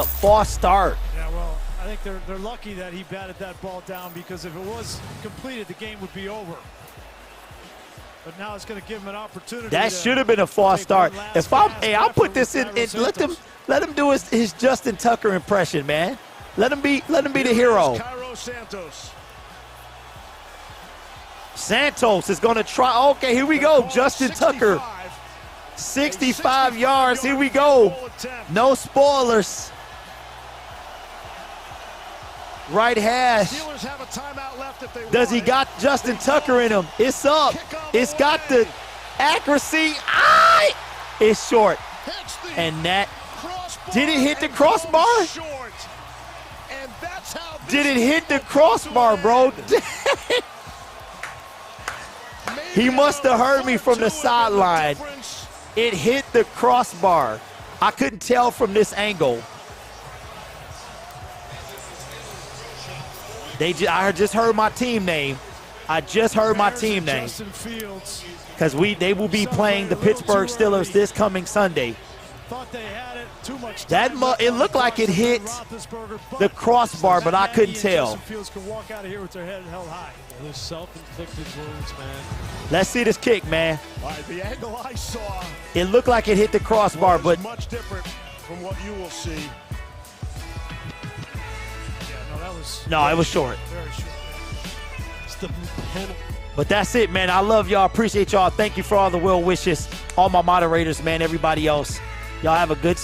false start. Yeah, well, I think they're lucky that he batted that ball down, because if it was completed, the game would be over. But now it's going to give him an opportunity. That should have been a false start. If I'll put this in, let him do his Justin Tucker impression, man. Let him be the hero. Santos is going to try. Okay, here we go. Justin Tucker. 65 yards. Here we go. No spoilers. Right hash. Does he got Justin Tucker in him? It's up. It's got the accuracy. It's short. And that. Did it hit the crossbar? Did it hit the crossbar, bro? He must have heard me from the sideline. It hit the crossbar. I couldn't tell from this angle. I just heard my team name. I just heard my team name. Because they will be playing the Pittsburgh Steelers this coming Sunday. It looked like it hit the crossbar, but I couldn't tell. Self-inflicted wounds, man. Let's see this kick, man. The angle I saw. It looked like it hit the crossbar, but much different from what you will see. Yeah, no, that was. No, it was short. Very short. the penalty. But that's it, man. I love y'all. Appreciate y'all. Thank you for all the well wishes. All my moderators, man. Everybody else. Y'all have a good,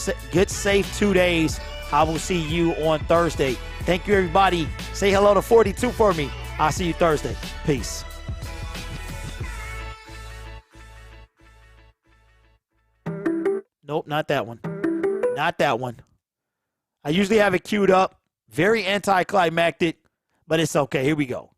safe 2 days. I will see you on Thursday. Thank you, everybody. Say hello to 42 for me. I'll see you Thursday. Peace. Nope, not that one. Not that one. I usually have it queued up. Very anticlimactic, but it's okay. Here we go.